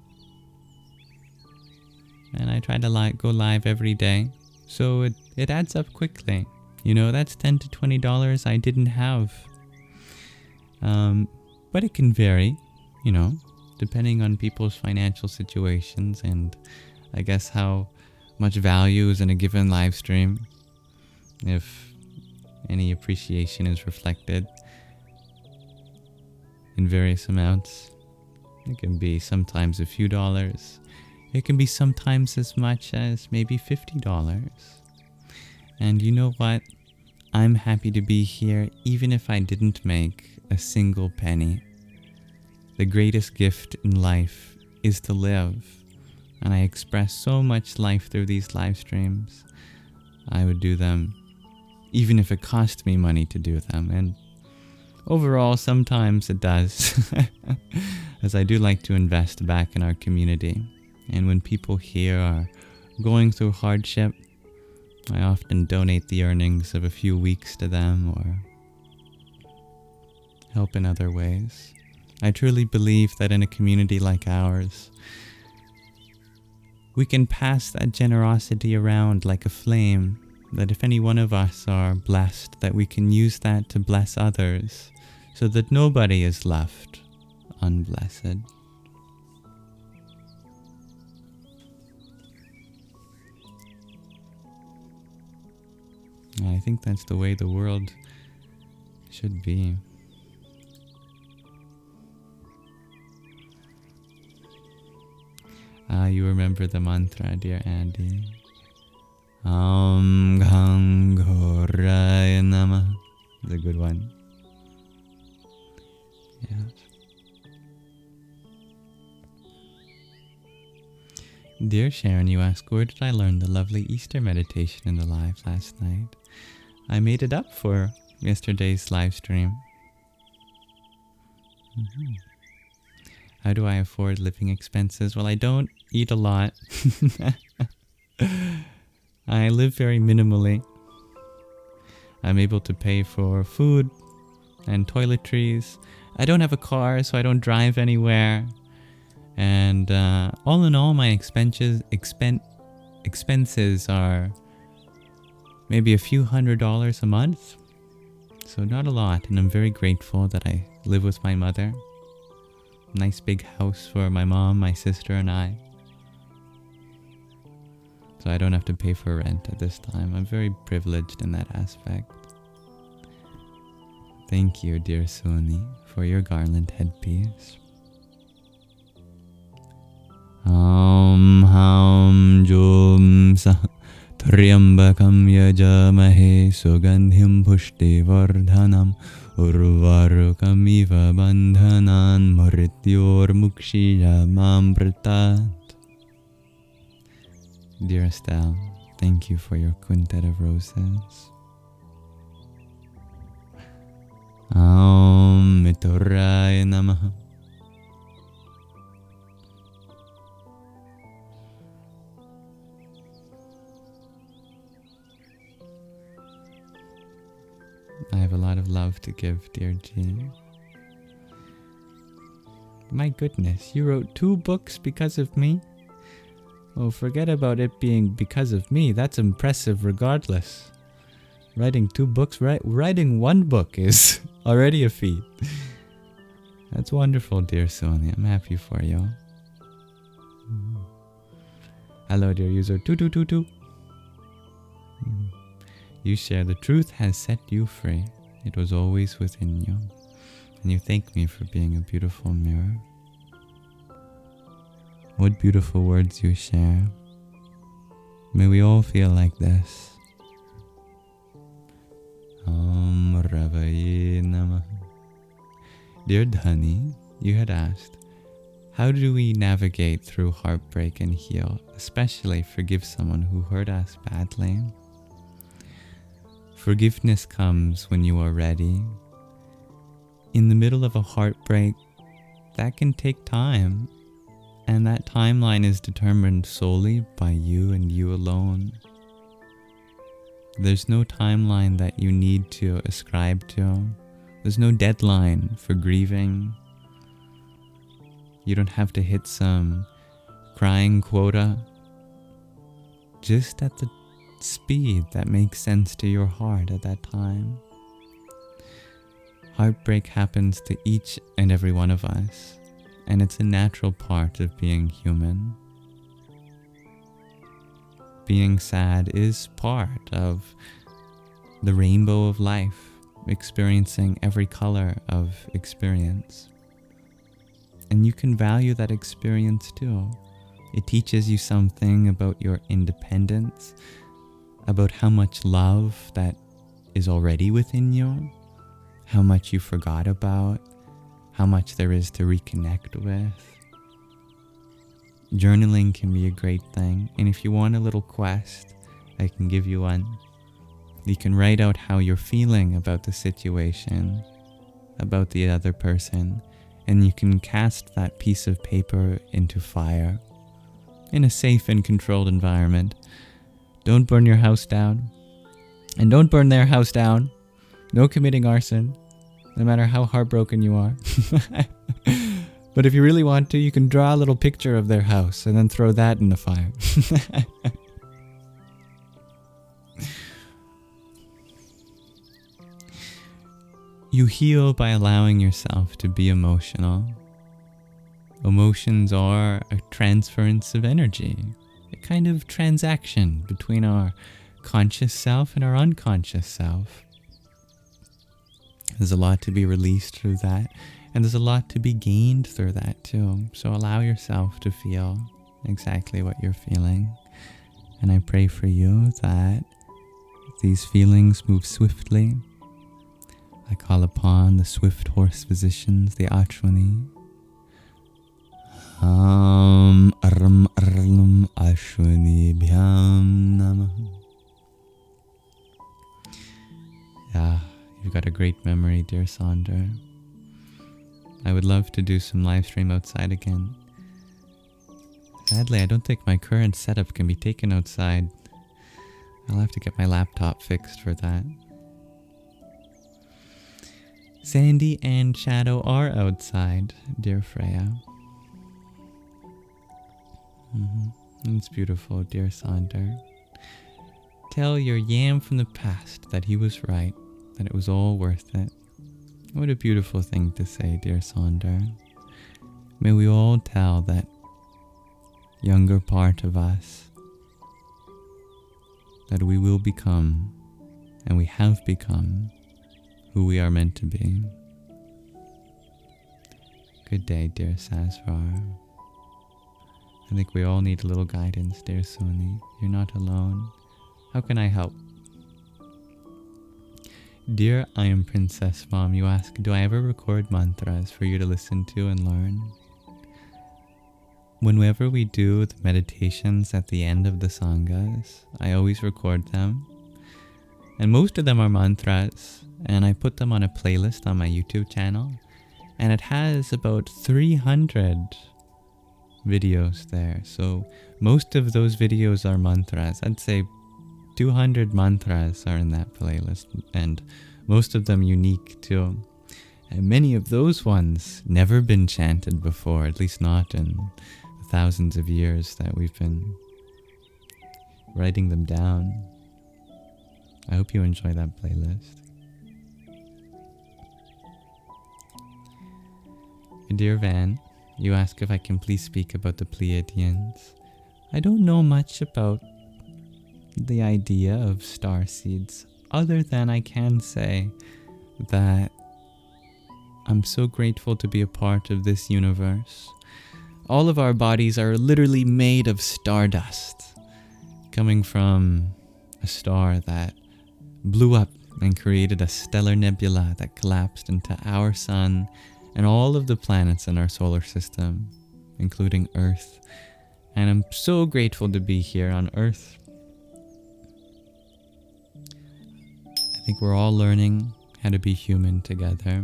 And I try to go live every day. So it adds up quickly. You know, that's $10 to $20 I didn't have. But it can vary, you know, depending on people's financial situations and I guess how much value is in a given live stream. If any appreciation is reflected in various amounts. It can be sometimes a few dollars. It can be sometimes as much as maybe $50. And you know what? I'm happy to be here even if I didn't make a single penny. The greatest gift in life is to live. And I express so much life through these live streams. I would do them even if it cost me money to do them. And overall, sometimes it does. As I do like to invest back in our community. And when people here are going through hardship, I often donate the earnings of a few weeks to them or help in other ways. I truly believe that in a community like ours, we can pass that generosity around like a flame, that if any one of us are blessed, that we can use that to bless others, so that nobody is left unblessed. I think that's the way the world should be. You remember the mantra, dear Andy. Gangoraya Namah. It's a good one. Yeah. Dear Sharon, you ask, where did I learn the lovely Easter meditation in the live last night? I made it up for yesterday's live stream. How do I afford living expenses? Well, I don't eat a lot. I live very minimally. I'm able to pay for food and toiletries. I don't have a car, so I don't drive anywhere. And all in all, my expenses are maybe a few $100s a month. So not a lot, and I'm very grateful that I live with my mother. Nice big house for my mom, my sister, and I. So I don't have to pay for rent at this time. I'm very privileged in that aspect. Thank you, dear Suni, for your garland headpiece. Ham Jum Sa Triambakam Yajamahe Sugandhim Pushti Vardhanam Urvarukam Iva Bandhanan Marityor Mukshiya Mampratat. Dear Estelle, thank you for your quintet of roses. Om Mituraya Namaha. I have a lot of love to give, dear G. My goodness, you wrote 2 books because of me? Oh, forget about it being because of me. That's impressive regardless. Writing 2 books, writing 1 book is already a feat. That's wonderful, dear Sonia. I'm happy for you. Hello, dear user 2222. You share the truth has set you free. It was always within you. And you thank me for being a beautiful mirror. What beautiful words you share. May we all feel like this. Om Ravaye Namaha. Dear Dhani, you had asked, how do we navigate through heartbreak and heal, especially forgive someone who hurt us badly? Forgiveness comes when you are ready. In the middle of a heartbreak, that can take time, and that timeline is determined solely by you and you alone. There's no timeline that you need to ascribe to. There's no deadline for grieving. You don't have to hit some crying quota. Just at the speed that makes sense to your heart at that time. Heartbreak happens to each and every one of us, and it's a natural part of being human. Being sad is part of the rainbow of life, experiencing every color of experience. And you can value that experience too. It teaches you something about your independence, about how much love that is already within you, how much you forgot about, how much there is to reconnect with. Journaling can be a great thing, and if you want a little quest, I can give you one. You can write out how you're feeling about the situation, about the other person, and you can cast that piece of paper into fire in a safe and controlled environment. Don't burn your house down, and don't burn their house down. No committing arson, no matter how heartbroken you are. But if you really want to, you can draw a little picture of their house and then throw that in the fire. You heal by allowing yourself to be emotional. Emotions are a transference of energy, a kind of transaction between our conscious self and our unconscious self. There's a lot to be released through that, and there's a lot to be gained through that too. So allow yourself to feel exactly what you're feeling. And I pray for you that these feelings move swiftly. I call upon the swift horse physicians, the Ashwani. Aram Arlam Ashwani Bhyam Namah. Yeah, you've you've got a great memory, dear Sandra. I would love to do some live stream outside again. Sadly, I don't think my current setup can be taken outside. I'll have to get my laptop fixed for that. Sandy and Shadow are outside, dear Freya. It's beautiful, dear Sander. Tell your yam from the past that he was right, that it was all worth it. What a beautiful thing to say, dear Sander. May we all tell that younger part of us that we will become, and we have become, who we are meant to be. Good day, dear Sasvar. I think we all need a little guidance, dear Suni. You're not alone. How can I help? Dear I Am Princess Mom, you ask, do I ever record mantras for you to listen to and learn? Whenever we do the meditations at the end of the Sanghas, I always record them. And most of them are mantras, and I put them on a playlist on my YouTube channel. And it has about 300 videos there. So most of those videos are mantras. I'd say 200 mantras are in that playlist, and most of them unique too. And many of those ones never been chanted before, at least not in the thousands of years that we've been writing them down. I hope you enjoy that playlist. Dear Van, you ask if I can please speak about the Pleiadians. I don't know much about the idea of star seeds, other than I can say that I'm so grateful to be a part of this universe. All of our bodies are literally made of stardust, coming from a star that blew up and created a stellar nebula that collapsed into our sun and all of the planets in our solar system, including Earth. And I'm so grateful to be here on Earth. I think we're all learning how to be human together.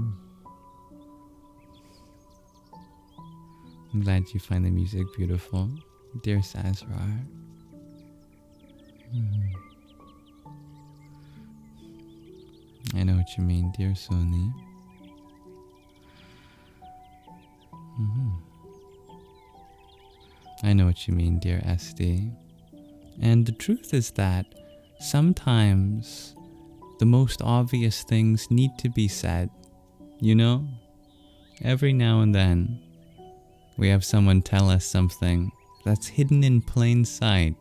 I'm glad you find the music beautiful, dear Sazrar. I know what you mean, dear Sony. I know what you mean, dear SD. And the truth is that sometimes the most obvious things need to be said. You know? Every now and then, we have someone tell us something that's hidden in plain sight,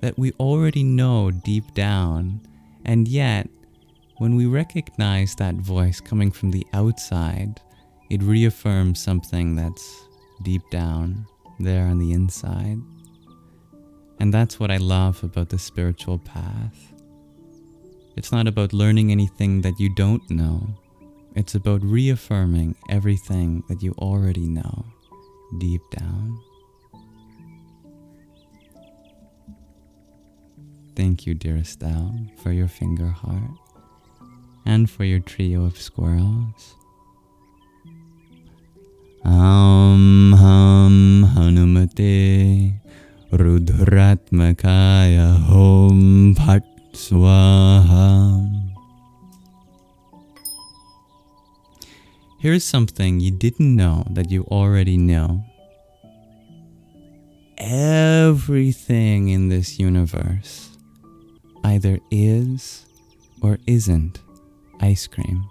that we already know deep down, and yet, when we recognize that voice coming from the outside, it reaffirms something that's deep down there on the inside. And that's what I love about the spiritual path. It's not about learning anything that you don't know. It's about reaffirming everything that you already know deep down. Thank you, dear Estelle, for your finger heart and for your trio of squirrels. Ham Hanumate Rudratmakaya Hom Bhat Swaha. Here's something you didn't know that you already know. Everything in this universe either is or isn't ice cream.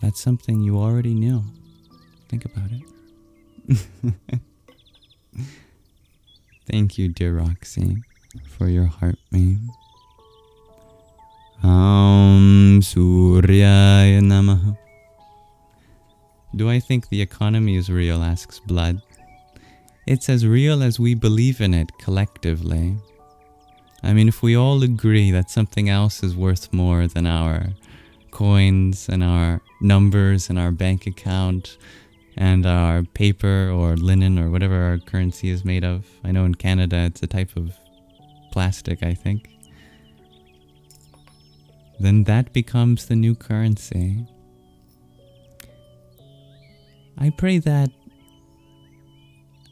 That's something you already knew. Think about it. Thank you, dear Roxy, for your heart meme. Suryaya Namaha. Do I think the economy is real, asks Blood. It's as real as we believe in it collectively. I mean, if we all agree that something else is worth more than our coins and our numbers and our bank account and our paper or linen or whatever our currency is made of. I know in Canada it's a type of plastic, I think. then that becomes the new currency. I pray that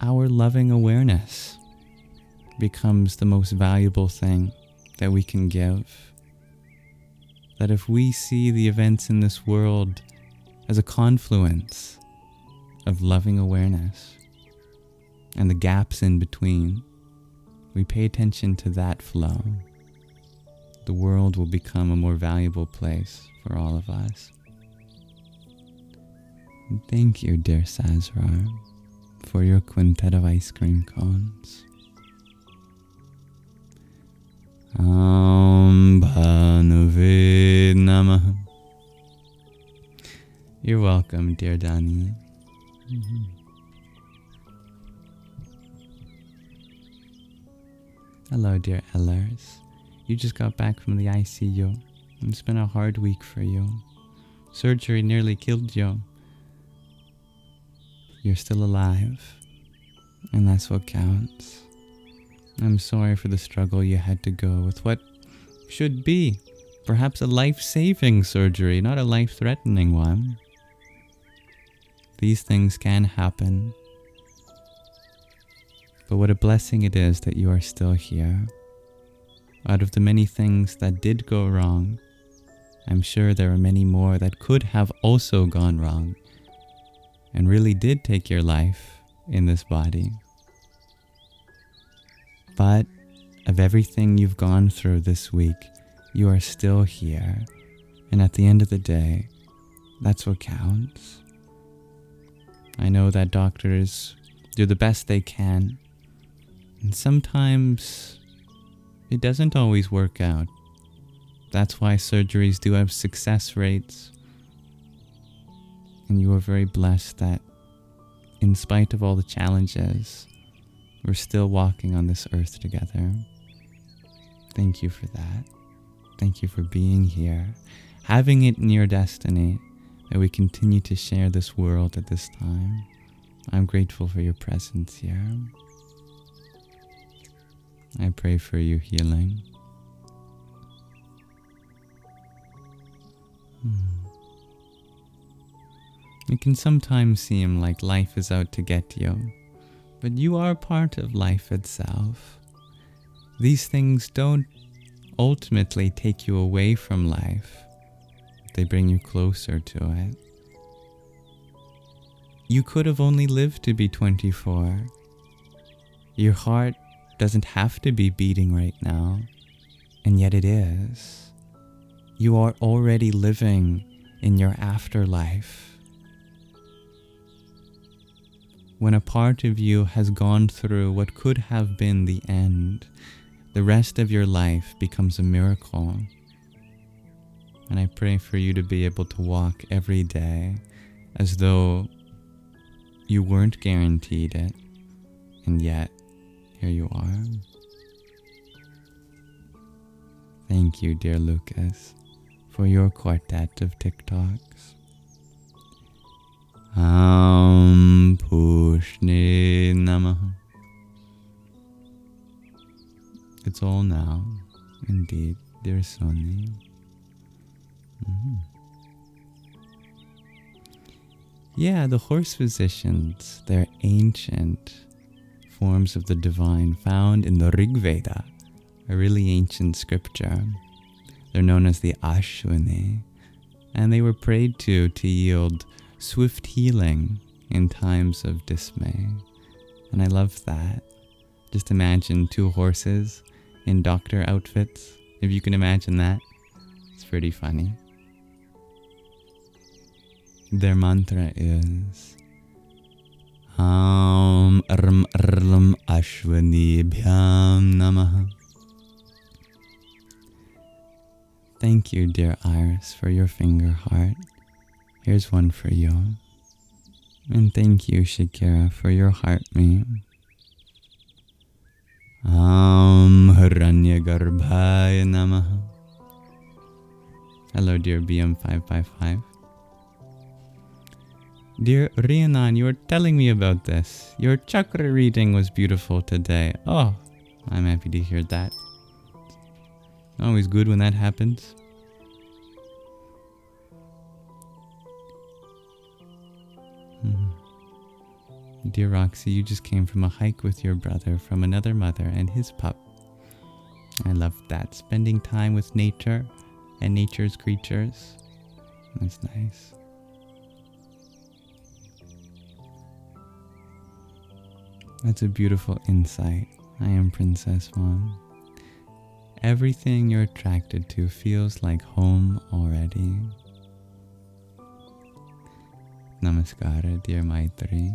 our loving awareness becomes the most valuable thing that we can give. That if we see the events in this world as a confluence of loving awareness and the gaps in between, we pay attention to that flow, the world will become a more valuable place for all of us. And thank you, dear Sazrar, for your quintet of ice cream cones. Bhanuve Namaha. You're welcome, dear Dani. Hello, dear Ellers. You just got back from the ICU. It's been a hard week for you. Surgery nearly killed you. You're still alive, and that's what counts. I'm sorry for the struggle you had to go with what should be perhaps a life-saving surgery, not a life-threatening one. These things can happen, but what a blessing it is that you are still here. Out of the many things that did go wrong, I'm sure there are many more that could have also gone wrong and really did take your life in this body. But of everything you've gone through this week, you are still here. And at the end of the day, that's what counts. I know that doctors do the best they can. And sometimes it doesn't always work out. That's why surgeries do have success rates. And you are very blessed that in spite of all the challenges, we're still walking on this earth together. Thank you for that. Thank you for being here, having it in your destiny that we continue to share this world at this time. I'm grateful for your presence here. I pray for your healing. It can sometimes seem like life is out to get you, but you are part of life itself. These things don't ultimately take you away from life. They bring you closer to it. You could have only lived to be 24. Your heart doesn't have to be beating right now, and yet it is. You are already living in your afterlife. When a part of you has gone through what could have been the end, the rest of your life becomes a miracle. And I pray for you to be able to walk every day as though you weren't guaranteed it, and yet here you are. Thank you, dear Lucas, for your quartet of TikToks. Pushne Namaha. It's all now, indeed, dear Soni. Yeah, the horse physicians, they're ancient forms of the divine found in the Rig Veda, a really ancient scripture. They're known as the Ashwini, and they were prayed to yield swift healing in times of dismay. And I love that. Just imagine two horses in doctor outfits, if you can imagine that. It's pretty funny. Their mantra is Ham Arm Arlam Ashwani Bhyam Namaha. Thank you, dear Iris, for your finger heart. Here's one for you. And thank you, Shakira, for your heart meme. Haranya Garbhaya Namaha. Hello, dear BM555. Dear Rianan, you were telling me about this. Your chakra reading was beautiful today. Oh, I'm happy to hear that. Always good when that happens. Dear Roxy, you just came from a hike with your brother from another mother and his pup. I love that. Spending time with nature and nature's creatures. That's nice. That's a beautiful insight. I am Princess One. Everything you're attracted to feels like home already. Namaskara, dear Maitri.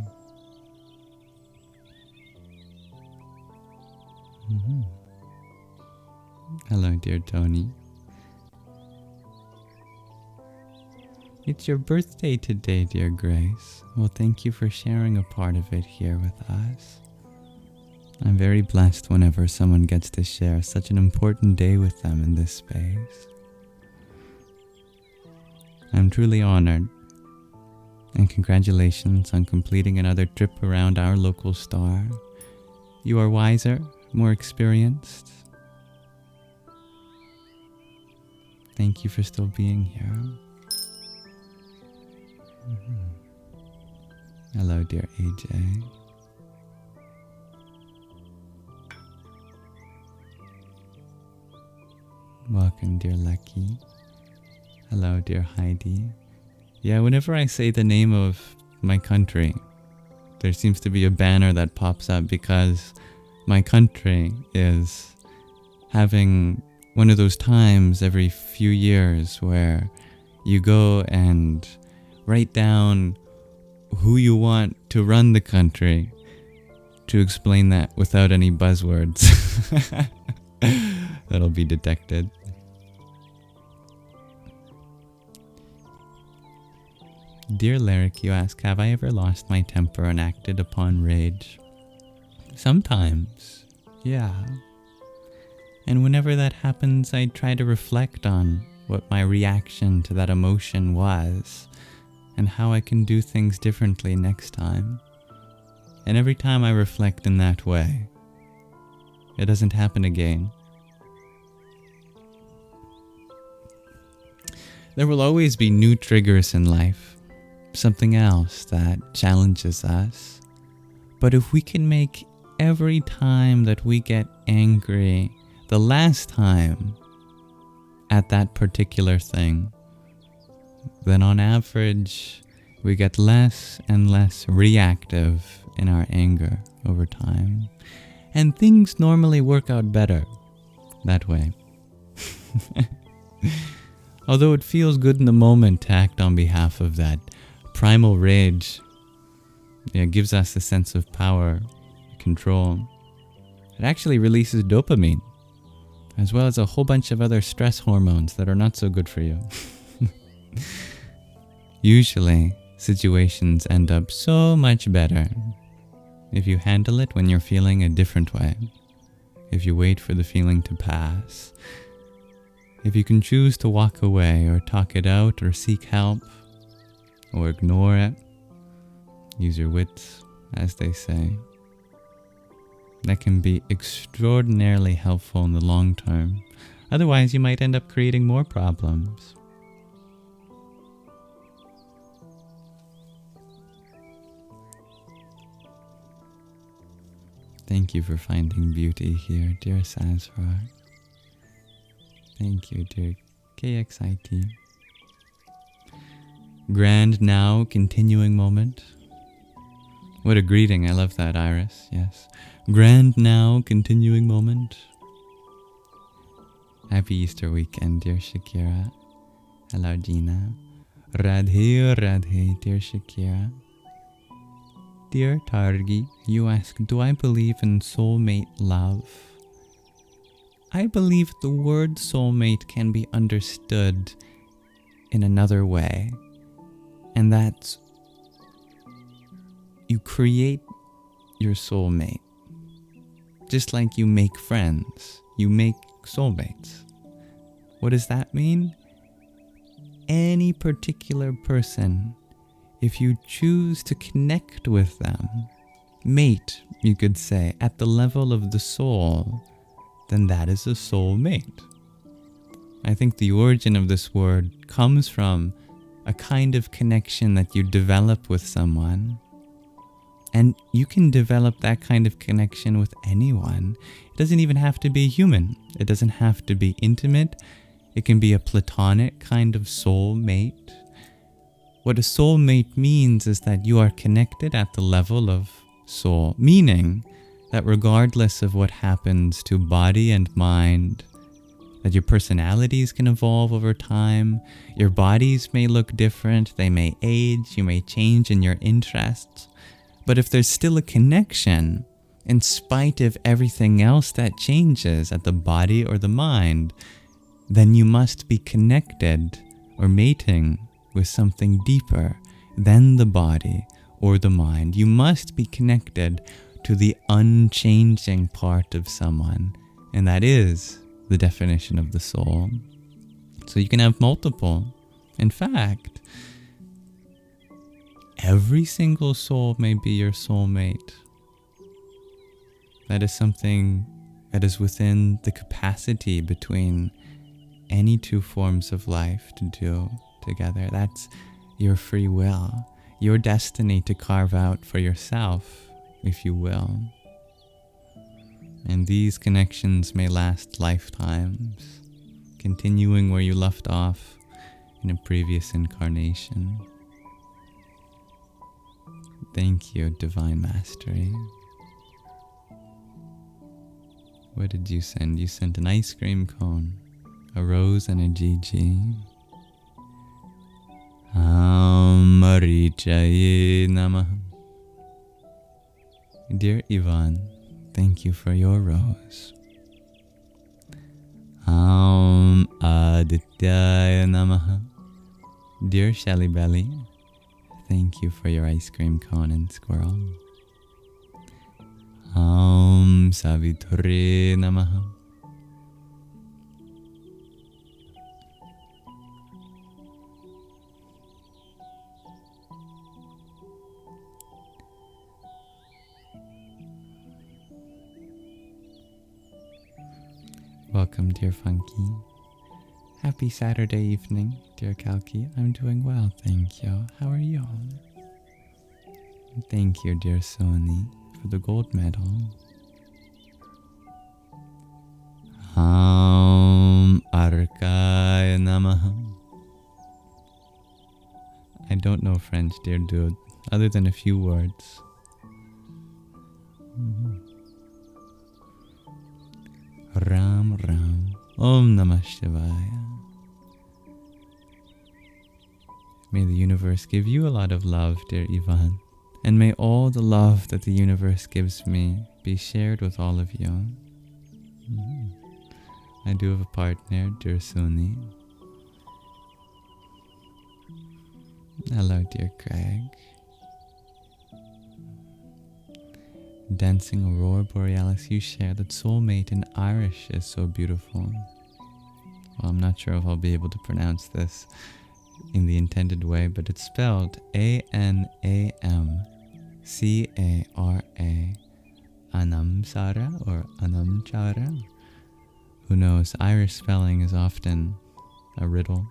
Hello, dear Tony. It's your birthday today, dear Grace. Well, thank you for sharing a part of it here with us. I'm very blessed whenever someone gets to share such an important day with them in this space. I'm truly honored. And congratulations on completing another trip around our local star. You are wiser, more experienced. Thank you for still being here. Hello, dear AJ. Welcome, dear Lucky. Hello, dear Heidi. Yeah, whenever I say the name of my country, there seems to be a banner that pops up because my country is having one of those times every few years where you go and write down who you want to run the country to explain that without any buzzwords. That'll be detected. Dear Lyric, you ask, have I ever lost my temper and acted upon rage? Sometimes, yeah. And whenever that happens, I try to reflect on what my reaction to that emotion was and how I can do things differently next time. And every time I reflect in that way, it doesn't happen again. There will always be new triggers in life, something else that challenges us. But if we can make every time that we get angry the last time at that particular thing, then on average, we get less and less reactive in our anger over time. And things normally work out better that way. Although it feels good in the moment to act on behalf of that primal rage, it gives us a sense of power, control. It actually releases dopamine, as well as a whole bunch of other stress hormones that are not so good for you. Usually, situations end up so much better if you handle it when you're feeling a different way, if you wait for the feeling to pass, if you can choose to walk away or talk it out or seek help or ignore it, use your wits, as they say. That can be extraordinarily helpful in the long term. Otherwise, you might end up creating more problems. Thank you for finding beauty here, dear Sazra. Thank you, dear KXIT. Grand now, continuing moment. What a greeting. I love that, Iris. Yes. Grand now, continuing moment. Happy Easter weekend, dear Shakira. Hello, Gina. Radhe, Radhe, dear Shakira. Dear Targi, you ask, do I believe in soulmate love? I believe the word soulmate can be understood in another way. And that's, you create your soulmate. Just like you make friends, you make soulmates. What does that mean? Any particular person, if you choose to connect with them, mate, you could say, at the level of the soul, then that is a soulmate. I think the origin of this word comes from a kind of connection that you develop with someone And you can develop that kind of connection with anyone. It doesn't even have to be human. It doesn't have to be intimate. It can be a platonic kind of soulmate. What a soulmate means is that you are connected at the level of soul, meaning that regardless of what happens to body and mind, that your personalities can evolve over time, your bodies may look different, they may age, you may change in your interests, but if there's still a connection, in spite of everything else that changes at the body or the mind, then you must be connected or mating with something deeper than the body or the mind. You must be connected to the unchanging part of someone, and that is the definition of the soul. So you can have multiple. In fact, every single soul may be your soulmate. That is something that is within the capacity between any two forms of life to do together. That's your free will, your destiny to carve out for yourself, if you will. And these connections may last lifetimes, continuing where you left off in a previous incarnation. Thank you, Divine Mastery. What did you send? You sent an ice cream cone, a rose, and a GG. Marichaye Namaha. Dear Ivan, thank you for your rose. Adityaya Namaha. Dear Shelly Belly, thank you for your ice cream cone and squirrel. Savitri Namaha. Welcome, dear Funky. Happy Saturday evening, dear Kalki. I'm doing well, thank you. How are you? Thank you, dear Sony, for the gold medal. Arkaya Namaha. I don't know French, dear dude, other than a few words. Ram Ram. Om Namah Shivaya. May the universe give you a lot of love, dear Ivan. And may all the love that the universe gives me be shared with all of you. I do have a partner, dear Suni. Hello, dear Craig. Dancing Aurora Borealis, you share that soulmate in Irish is so beautiful. Well, I'm not sure if I'll be able to pronounce this in the intended way, but it's spelled Anamcara, Anamsara or Anamchara. Who knows? Irish spelling is often a riddle.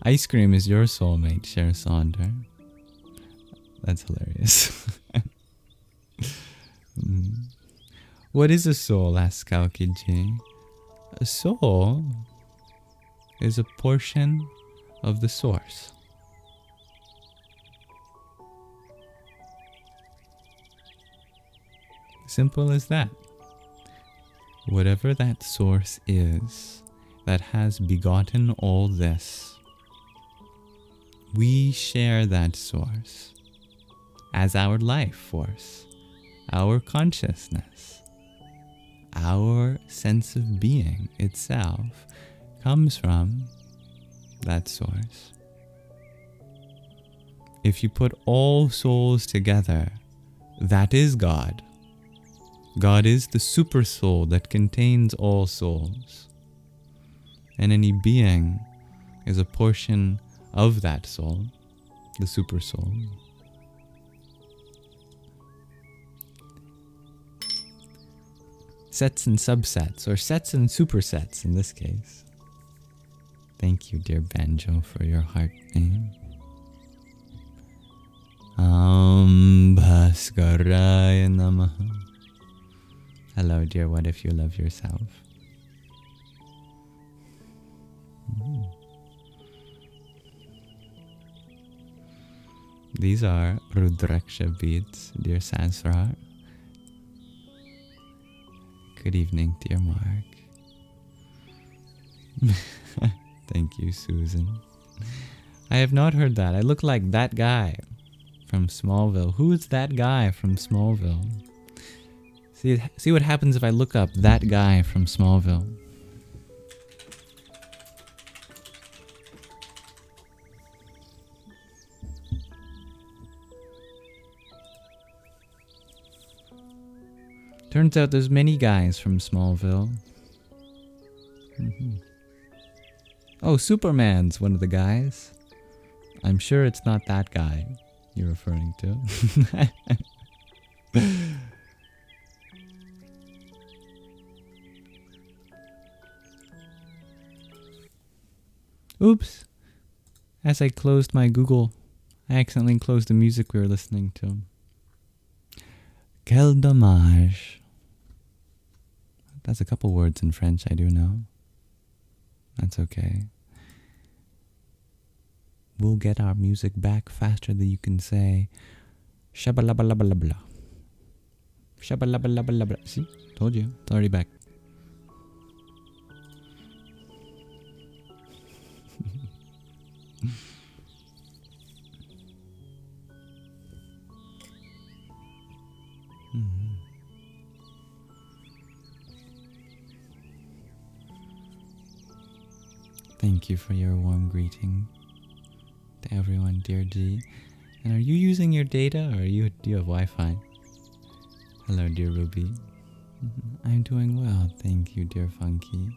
Ice cream is your soulmate, Cher Sonder. That's hilarious. What is a soul? Asks Kalkiji. A soul is a portion of the source. Simple as that. Whatever that source is that has begotten all this, we share that source as our life force, our consciousness, our sense of being itself comes from that source. If you put all souls together, that is God. God is the super soul that contains all souls. And any being is a portion of that soul, the super soul. Sets and subsets, or sets and supersets in this case. Thank you, dear Banjo, for your heart name. Bhaskaraya Namaha. Hello, dear. What if you love yourself? These are Rudraksha beads, dear Sasra. Good evening, dear Mark. Thank you, Susan. I have not heard that. I look like that guy from Smallville. Who is that guy from Smallville? See what happens if I look up that guy from Smallville. Turns out there's many guys from Smallville. Oh, Superman's one of the guys. I'm sure it's not that guy you're referring to. Oops. As I closed my Google, I accidentally closed the music we were listening to. Quel dommage. That's a couple words in French I do know. That's okay. We'll get our music back faster than you can say shabalabalabala. Shabalabalabala. See? Told you. It's already back. Thank you for your warm greeting to everyone, dear G. And are you using your data or do you have Wi-Fi? Hello, dear Ruby. I'm doing well, thank you, dear Funky.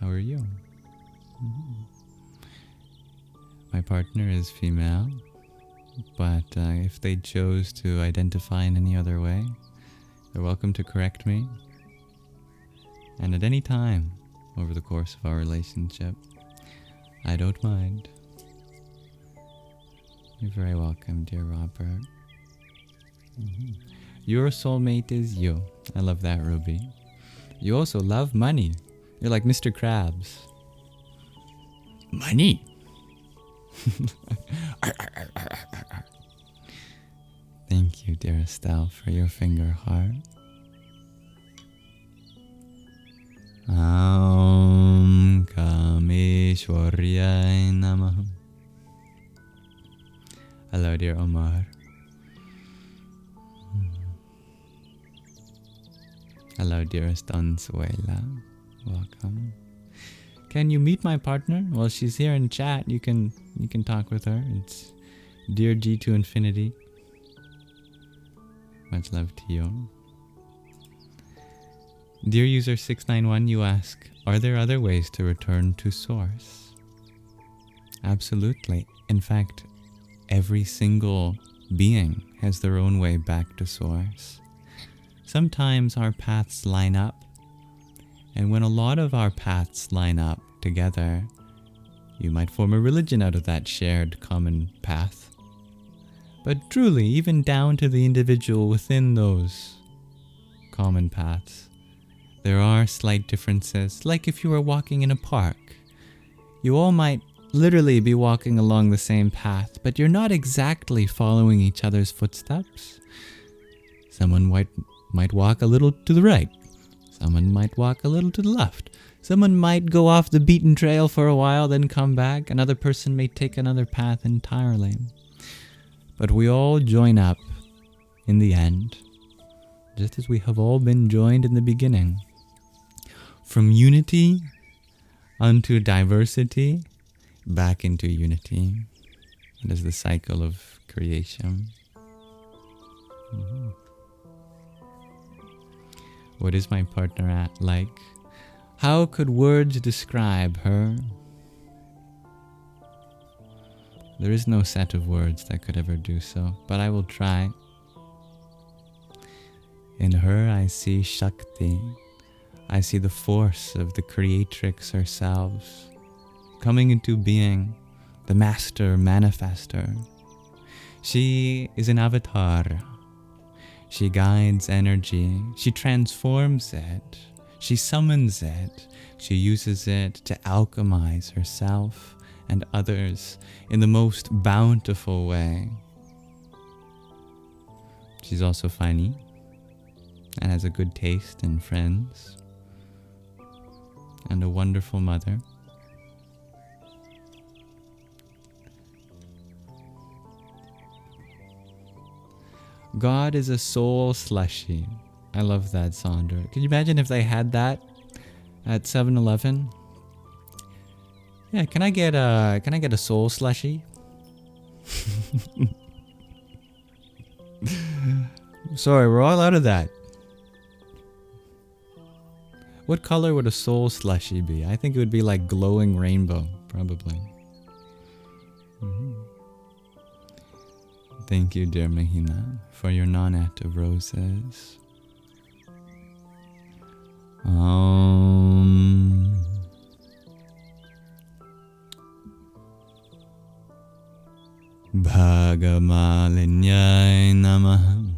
How are you? My partner is female, but if they chose to identify in any other way, they're welcome to correct me. And at any time over the course of our relationship, I don't mind. You're very welcome, dear Robert. Your soulmate is you. I love that, Ruby. You also love money. You're like Mr. Krabs. Money! Thank you, dear Estelle, for your finger heart. Aum Kameshwarya Namaha. Hello, dear Omar. Hello, dearest Ansuela. Welcome. Can you meet my partner? Well, she's here in chat. You can talk with her. It's dear G to infinity. Much love to you. Dear user 691, you ask, are there other ways to return to source? Absolutely. In fact, every single being has their own way back to source. Sometimes our paths line up, and when a lot of our paths line up together, you might form a religion out of that shared common path. But truly, even down to the individual within those common paths, there are slight differences, like if you were walking in a park. You all might literally be walking along the same path, but you're not exactly following each other's footsteps. Someone might walk a little to the right. Someone might walk a little to the left. Someone might go off the beaten trail for a while, then come back. Another person may take another path entirely. But we all join up in the end, just as we have all been joined in the beginning. From unity unto diversity, back into unity. It is the cycle of creation. What is my partner like? How could words describe her? There is no set of words that could ever do so, but I will try. In her I see Shakti. I see the force of the creatrix herself, coming into being, the master manifester. She is an avatar. She guides energy. She transforms it. She summons it. She uses it to alchemize herself and others in the most bountiful way. She's also funny and has a good taste in friends and a wonderful mother. God is a soul slushy. I love that, Sandra. Can you imagine if they had that at 7-Eleven? Yeah, can I get a soul slushy? Sorry, we're all out of that. What color would a soul slushy be? I think it would be like glowing rainbow, probably. Thank you, dear Mahina, for your nonet of roses. Bhagamalinyai Namaha.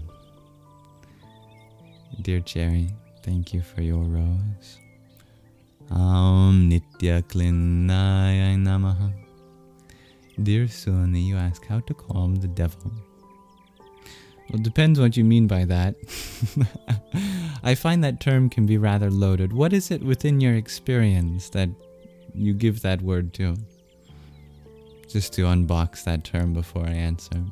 Dear Cherry, thank you for your rose. Nitya Klinaya Namaha. Dear Suni, you ask how to calm the devil. Well, it depends what you mean by that. I find that term can be rather loaded. What is it within your experience that you give that word to? Just to unbox that term before I answer.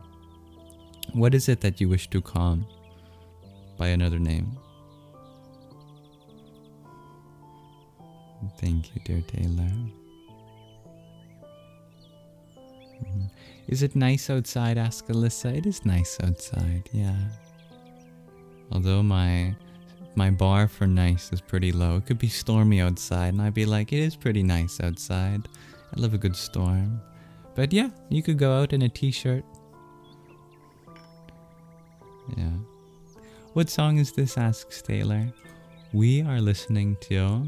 What is it that you wish to calm by another name? Thank you, dear Taylor. Is it nice outside? Ask Alyssa. It is nice outside, yeah. Although my bar for nice is pretty low. It could be stormy outside and I'd be like, it is pretty nice outside. I love a good storm. But yeah, you could go out in a t-shirt. Yeah. What song is this? Asks Taylor. We are listening to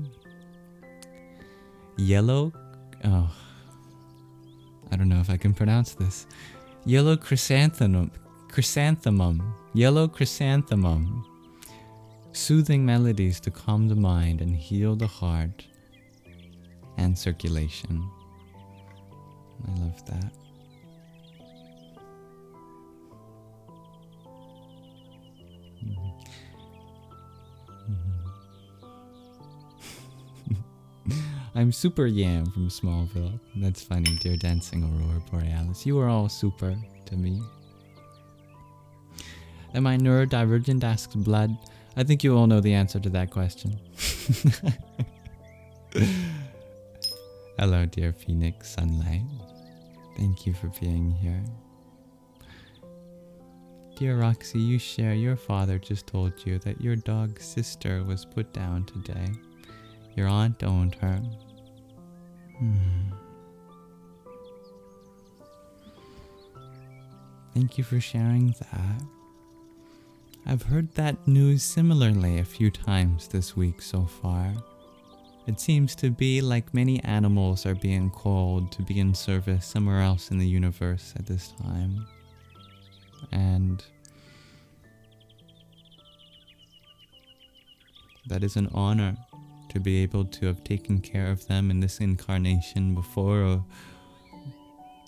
Yellow... Oh, I don't know if I can pronounce this. Yellow Chrysanthemum. Yellow Chrysanthemum. Soothing melodies to calm the mind and heal the heart and circulation. I love that. I'm Super Yam from Smallville. That's funny, dear Dancing Aurora Borealis. You are all super to me. Am I neurodivergent? Asks Blood. I think you all know the answer to that question. Hello, dear Phoenix Sunlight. Thank you for being here. Dear Roxy, you share your father just told you that your dog's sister was put down today. Your aunt owned her. Thank you for sharing that. I've heard that news similarly a few times this week so far. It seems to be like many animals are being called to be in service somewhere else in the universe at this time. And that is an honor to be able to have taken care of them in this incarnation before or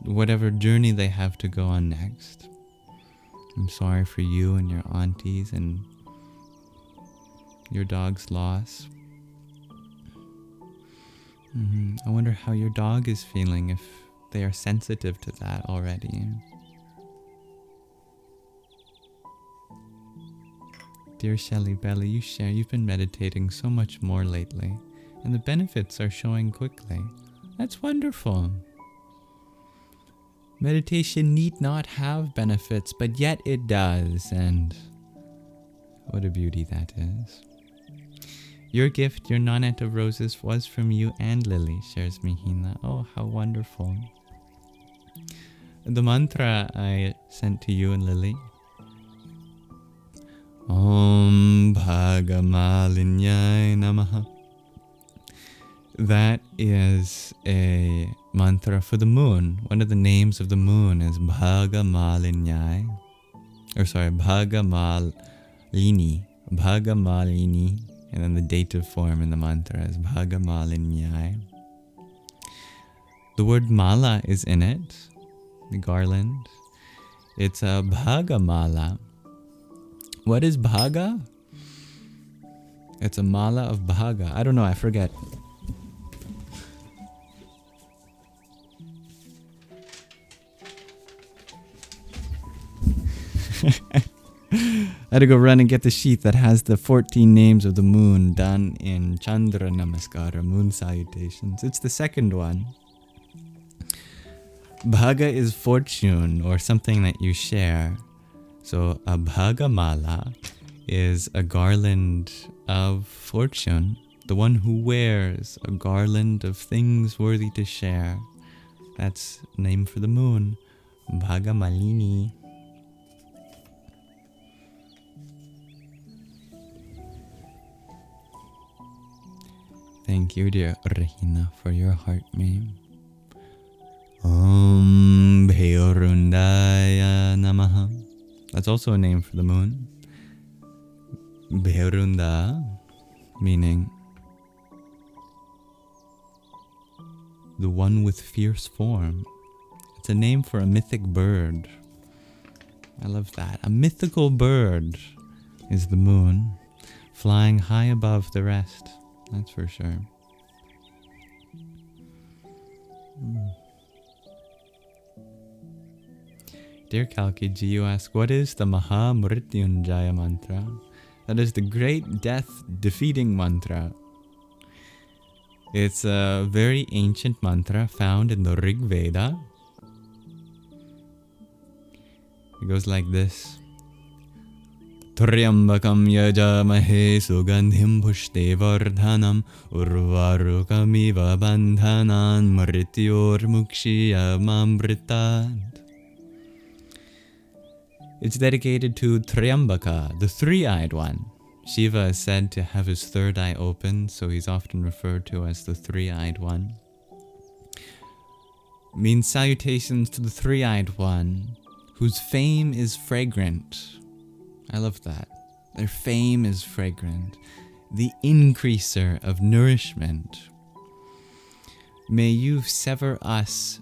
whatever journey they have to go on next. I'm sorry for you and your aunties and your dog's loss. I wonder how your dog is feeling, if they are sensitive to that already. Dear Shelly Belly, you share you've been meditating so much more lately, and the benefits are showing quickly. That's wonderful. Meditation need not have benefits, but yet it does, and what a beauty that is. Your gift, your nonet of roses, was from you and Lily, shares Mihina. Oh, how wonderful. The mantra I sent to you and Lily. Om Bhagamalinyai Namaha. That is a mantra for the moon. One of the names of the moon is Bhagamalinyai. Bhagamalini. And then the dative form in the mantra is Bhagamalinyai. The word mala is in it, the garland. It's a Bhagamala. What is Bhaga? It's a mala of Bhaga. I don't know, I forget. I had to go run and get the sheet that has the 14 names of the moon done in Chandra Namaskara, moon salutations. It's the second one. Bhaga is fortune or something that you share. So a Bhagamala is a garland of fortune, the one who wears a garland of things worthy to share. That's name for the moon, Bhagamalini. Thank you, dear Rahina, for your heart name. Om Bheorundaya Namaha. That's also a name for the moon. Bheorunda, meaning the one with fierce form. It's a name for a mythic bird. I love that. A mythical bird is the moon, flying high above the rest. That's for sure. Dear Kalkiji, you ask, what is the Maha Mrityunjaya mantra? That is the great death defeating mantra. It's a very ancient mantra found in the Rig Veda. It goes like this. Tryambakam yajamahe sugandhim pushte vardhanam urvarukamiva bandhanan mrityor mukshiyamamritat. It's dedicated to Tryambaka, the three-eyed one. Shiva is said to have his third eye open, so he's often referred to as the three-eyed one. Means salutations to the three-eyed one, whose fame is fragrant. I love that. Their fame is fragrant. The increaser of nourishment. May you sever us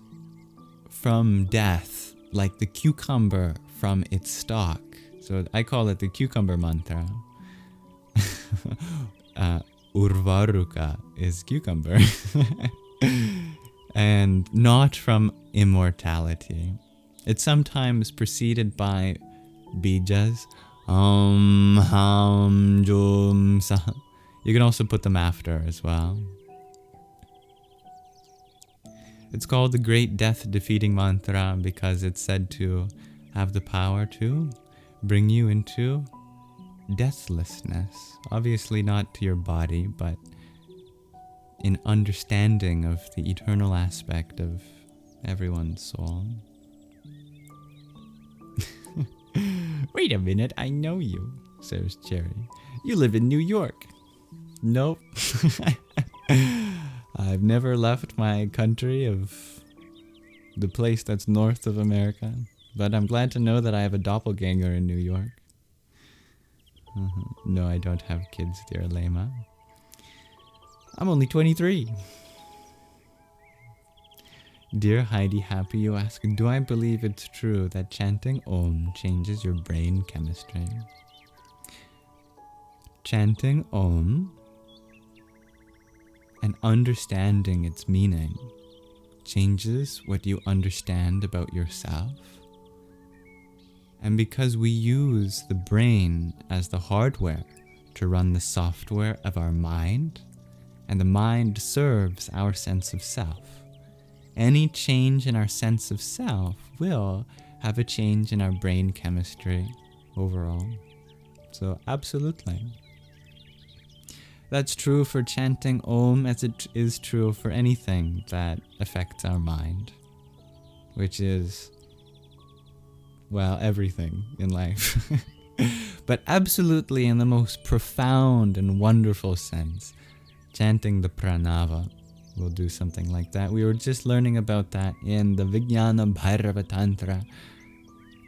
from death like the cucumber from its stalk. So I call it the cucumber mantra. Urvaruka is cucumber. And not from immortality. It's sometimes preceded by bijas. Ham, jum, sa. You can also put them after as well. It's called the Great Death Defeating Mantra because it's said to have the power to bring you into deathlessness. Obviously not to your body, but in understanding of the eternal aspect of everyone's soul. Wait a minute, I know you, says Cherry. You live in New York. Nope. I've never left my country of the place that's north of America, but I'm glad to know that I have a doppelganger in New York. No, I don't have kids, dear Lema. I'm only 23. Dear Heidi Happy, you ask, do I believe it's true that chanting Om changes your brain chemistry? Chanting Om and understanding its meaning changes what you understand about yourself. And because we use the brain as the hardware to run the software of our mind, and the mind serves our sense of self, any change in our sense of self will have a change in our brain chemistry overall. So absolutely. That's true for chanting Om as it is true for anything that affects our mind, which is, well, everything in life. But absolutely in the most profound and wonderful sense, chanting the Pranāva, we'll do something like that. We were just learning about that in the Vijnana Bhairava Tantra,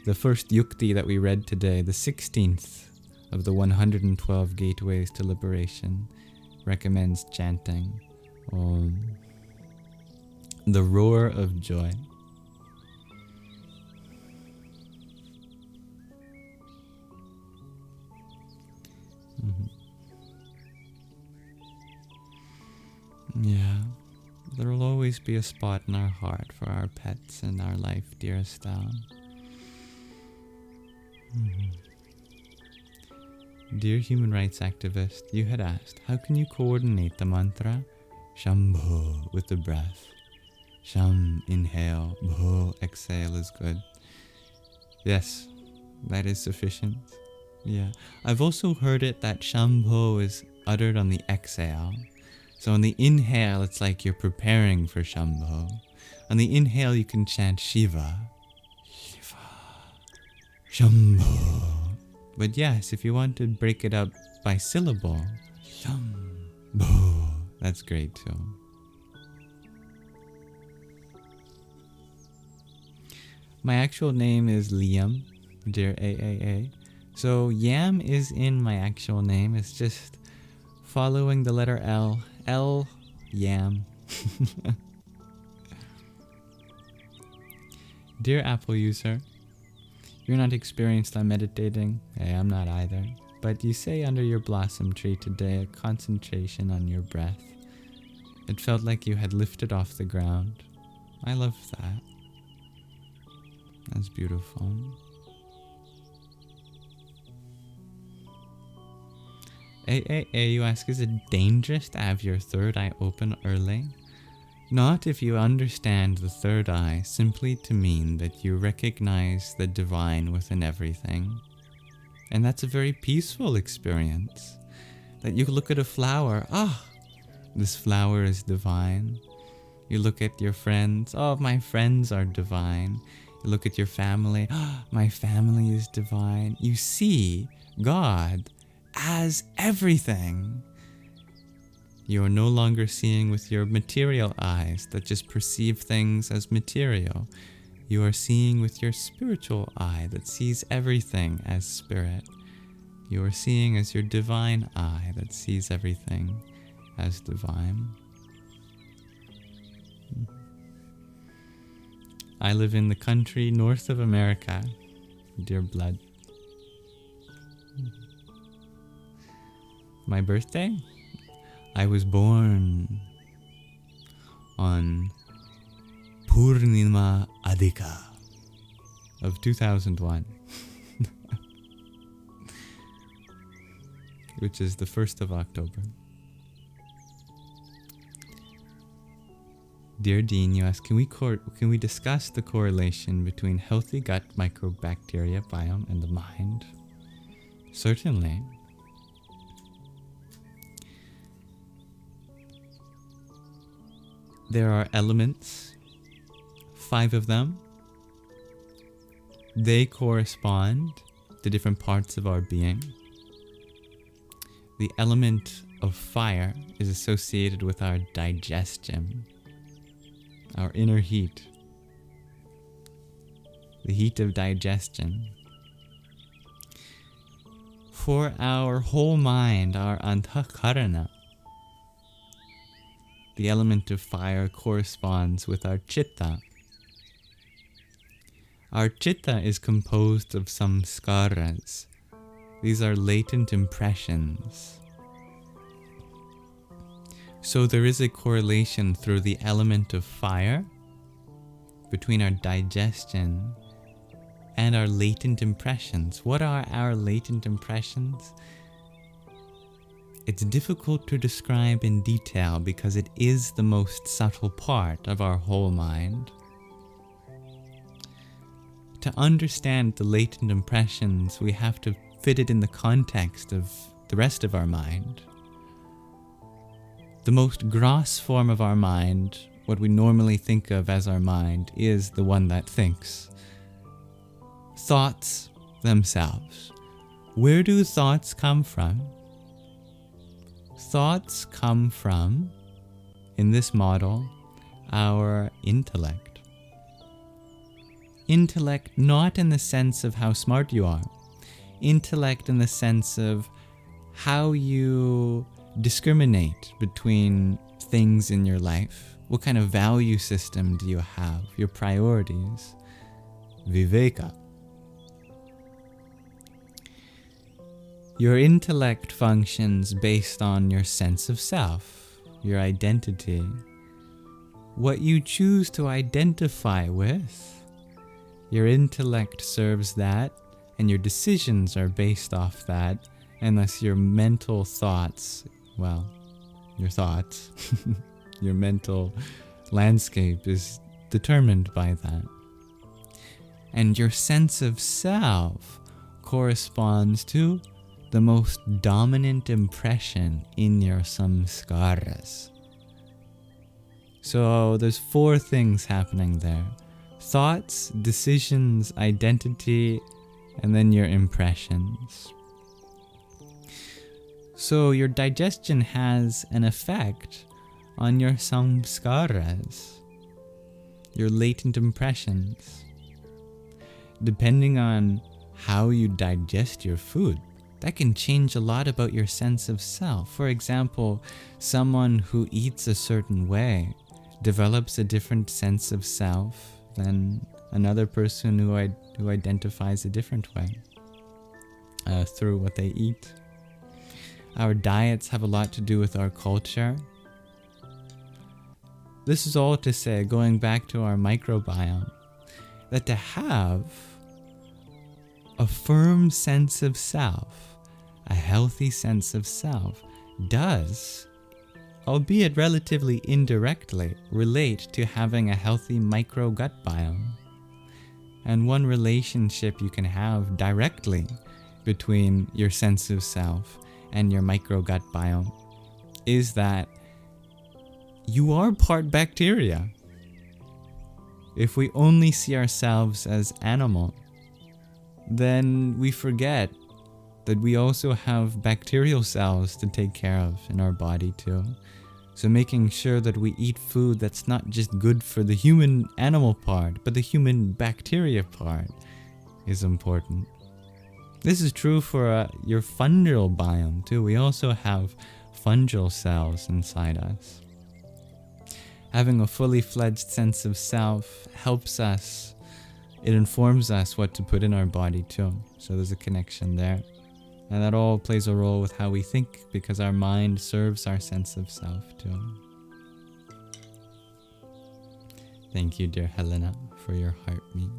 the first yukti that we read today, the 16th of the 112 gateways to liberation, recommends chanting the roar of joy. Yeah, there will always be a spot in our heart for our pets and our life dearest down. Dear human rights activist, you had asked, how can you coordinate the mantra Shambho with the breath? Sham, inhale, Bho, exhale is good. Yes, that is sufficient. Yeah, I've also heard it that Shambho is uttered on the exhale. So on the inhale, it's like you're preparing for Shambho. On the inhale, you can chant Shiva, Shiva, Shambho. But yes, if you want to break it up by syllable, Shambho, that's great too. My actual name is Liam, dear AAA. So Yam is in my actual name. It's just following the letter L. L, Yam. Dear Apple user, you're not experienced on meditating. Hey, I'm not either. But you say under your blossom tree today a concentration on your breath. It felt like you had lifted off the ground. I love that. That's beautiful. AAA, you ask, is it dangerous to have your third eye open early? Not if you understand the third eye simply to mean that you recognize the divine within everything. And that's a very peaceful experience. That you look at a flower, this flower is divine. You look at your friends, my friends are divine. You look at your family, my family is divine. You see God as everything. You are no longer seeing with your material eyes that just perceive things as material. You are seeing with your spiritual eye that sees everything as spirit. You are seeing as your divine eye that sees everything as divine. I live in the country north of America, dear blood. My birthday? I was born on Purnima Adhika of 2001, which is the 1st of October. Dear Dean, you ask, can we discuss the correlation between healthy gut microbacteria biome and the mind? Certainly. There are elements, 5 of them. They correspond to different parts of our being. The element of fire is associated with our digestion, our inner heat, the heat of digestion. For our whole mind, our antakarana, the element of fire corresponds with our chitta. Our chitta is composed of samskaras. These are latent impressions. So there is a correlation through the element of fire between our digestion and our latent impressions. What are our latent impressions? It's difficult to describe in detail because it is the most subtle part of our whole mind. To understand the latent impressions, we have to fit it in the context of the rest of our mind. The most gross form of our mind, what we normally think of as our mind, is the one that thinks. Thoughts themselves. Where do thoughts come from? Thoughts come from in this model, our intellect. Intellect not in the sense of how smart you are. Intellect in the sense of how you discriminate between things in your life. What kind of value system do you have? Your priorities. Viveka. Your intellect functions based on your sense of self, your identity, what you choose to identify with. Your intellect serves that, and your decisions are based off that, and thus your mental thoughts, well, your thoughts, your mental landscape is determined by that. And your sense of self corresponds to the most dominant impression in your samskaras. So there's 4 things happening there. Thoughts, decisions, identity, and then your impressions. So your digestion has an effect on your samskaras, your latent impressions. Depending on how you digest your food, that can change a lot about your sense of self. For example, someone who eats a certain way develops a different sense of self than another person who identifies a different way through what they eat. Our diets have a lot to do with our culture. This is all to say, going back to our microbiome, that to have a firm sense of self, a healthy sense of self, does, albeit relatively indirectly, relate to having a healthy micro-gut biome. And one relationship you can have directly between your sense of self and your micro-gut biome is that you are part bacteria. If we only see ourselves as animal, then we forget that we also have bacterial cells to take care of in our body too. So making sure that we eat food that's not just good for the human animal part, but the human bacteria part is important. This is true for your fungal biome too. We also have fungal cells inside us. Having a fully fledged sense of self helps us. It informs us what to put in our body too. So there's a connection there. And that all plays a role with how we think, because our mind serves our sense of self too. Thank you, dear Helena, for your heartbeat.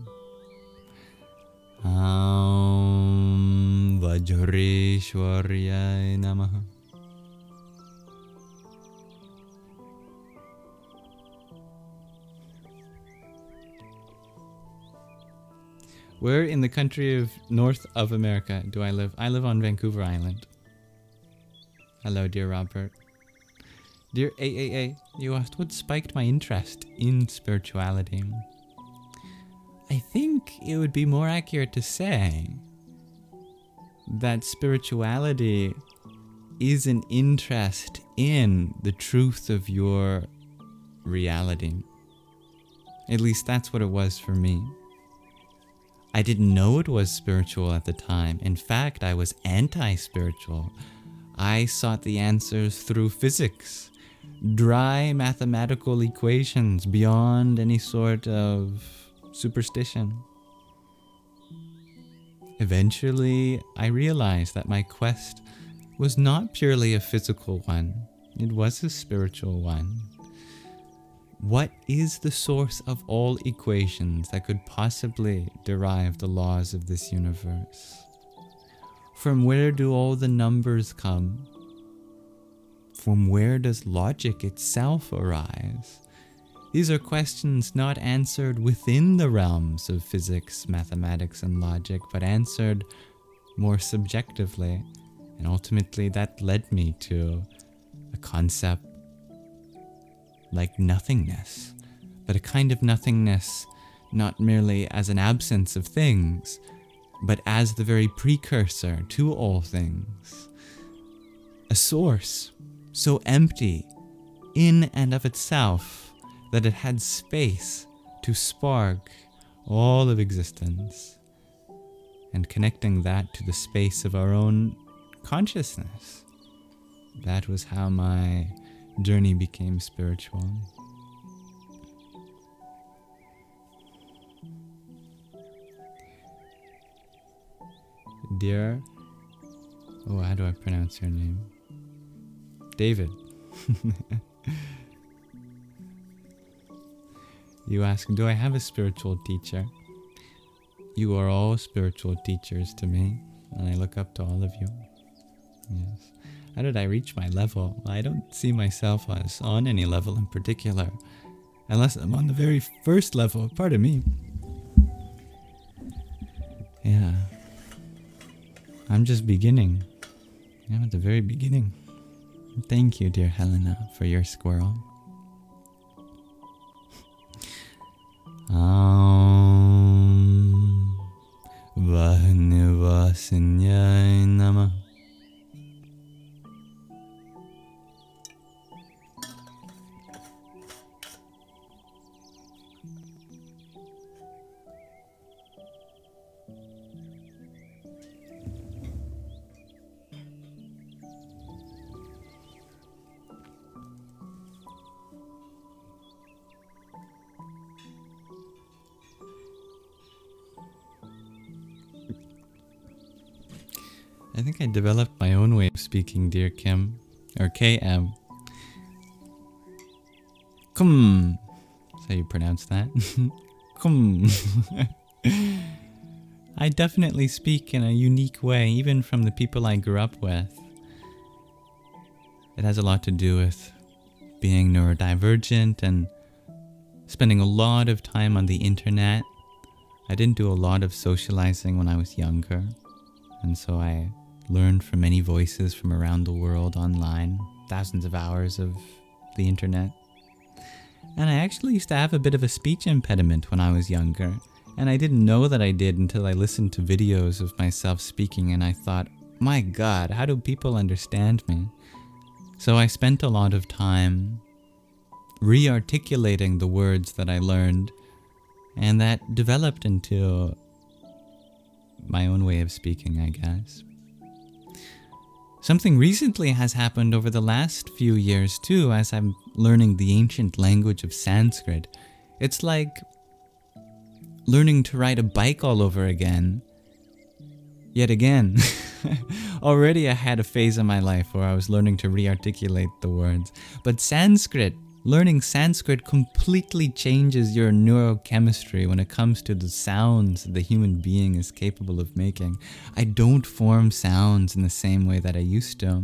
Vajreshwaryai Namaha. Where in the country of North of America do I live? I live on Vancouver Island. Hello, dear Robert. Dear AAA, you asked what spiked my interest in spirituality. I think it would be more accurate to say that spirituality is an interest in the truth of your reality. At least that's what it was for me. I didn't know it was spiritual at the time. In fact, I was anti-spiritual. I sought the answers through physics, dry mathematical equations beyond any sort of superstition. Eventually, I realized that my quest was not purely a physical one. It was a spiritual one. What is the source of all equations that could possibly derive the laws of this universe? From where do all the numbers come? From where does logic itself arise? These are questions not answered within the realms of physics, mathematics, and logic, but answered more subjectively. And ultimately that led me to a concept like nothingness, but a kind of nothingness not merely as an absence of things, but as the very precursor to all things. A source so empty, in and of itself, that it had space to spark all of existence, and connecting that to the space of our own consciousness. That was how my journey became spiritual. Dear, how do I pronounce your name? David. You ask, do I have a spiritual teacher? You are all spiritual teachers to me, and I look up to all of you. Yes. How did I reach my level? I don't see myself as on any level in particular, unless I'm on the very first level, pardon me. Yeah. I'm just beginning. I'm at the very beginning. Thank you, dear Helena, for your squirrel. Vahnivasinyai Namah. I think I developed my own way of speaking, dear Kim, or KM. Kum. That's how you pronounce that. Kum. I definitely speak in a unique way, even from the people I grew up with. It has a lot to do with being neurodivergent and spending a lot of time on the internet. I didn't do a lot of socializing when I was younger, and so I learned from many voices from around the world online, thousands of hours of the internet. And I actually used to have a bit of a speech impediment when I was younger, and I didn't know that I did until I listened to videos of myself speaking, and I thought, my God, how do people understand me? So I spent a lot of time re-articulating the words that I learned, and that developed into my own way of speaking, I guess. Something recently has happened over the last few years too, as I'm learning the ancient language of Sanskrit. It's like learning to ride a bike all over again. Yet again. Already I had a phase in my life where I was learning to re-articulate the words. But Sanskrit, learning Sanskrit completely changes your neurochemistry when it comes to the sounds the human being is capable of making. I don't form sounds in the same way that I used to.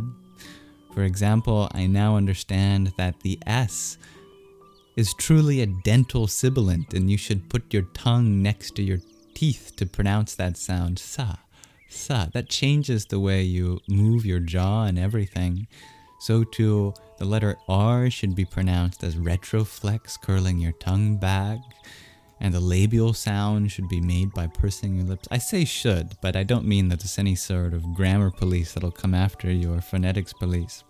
For example, I now understand that the S is truly a dental sibilant, and you should put your tongue next to your teeth to pronounce that sound. Sa, sa. That changes the way you move your jaw and everything. So too, the letter R should be pronounced as retroflex, curling your tongue back, and the labial sound should be made by pursing your lips. I say should, but I don't mean that there's any sort of grammar police that'll come after you or phonetics police.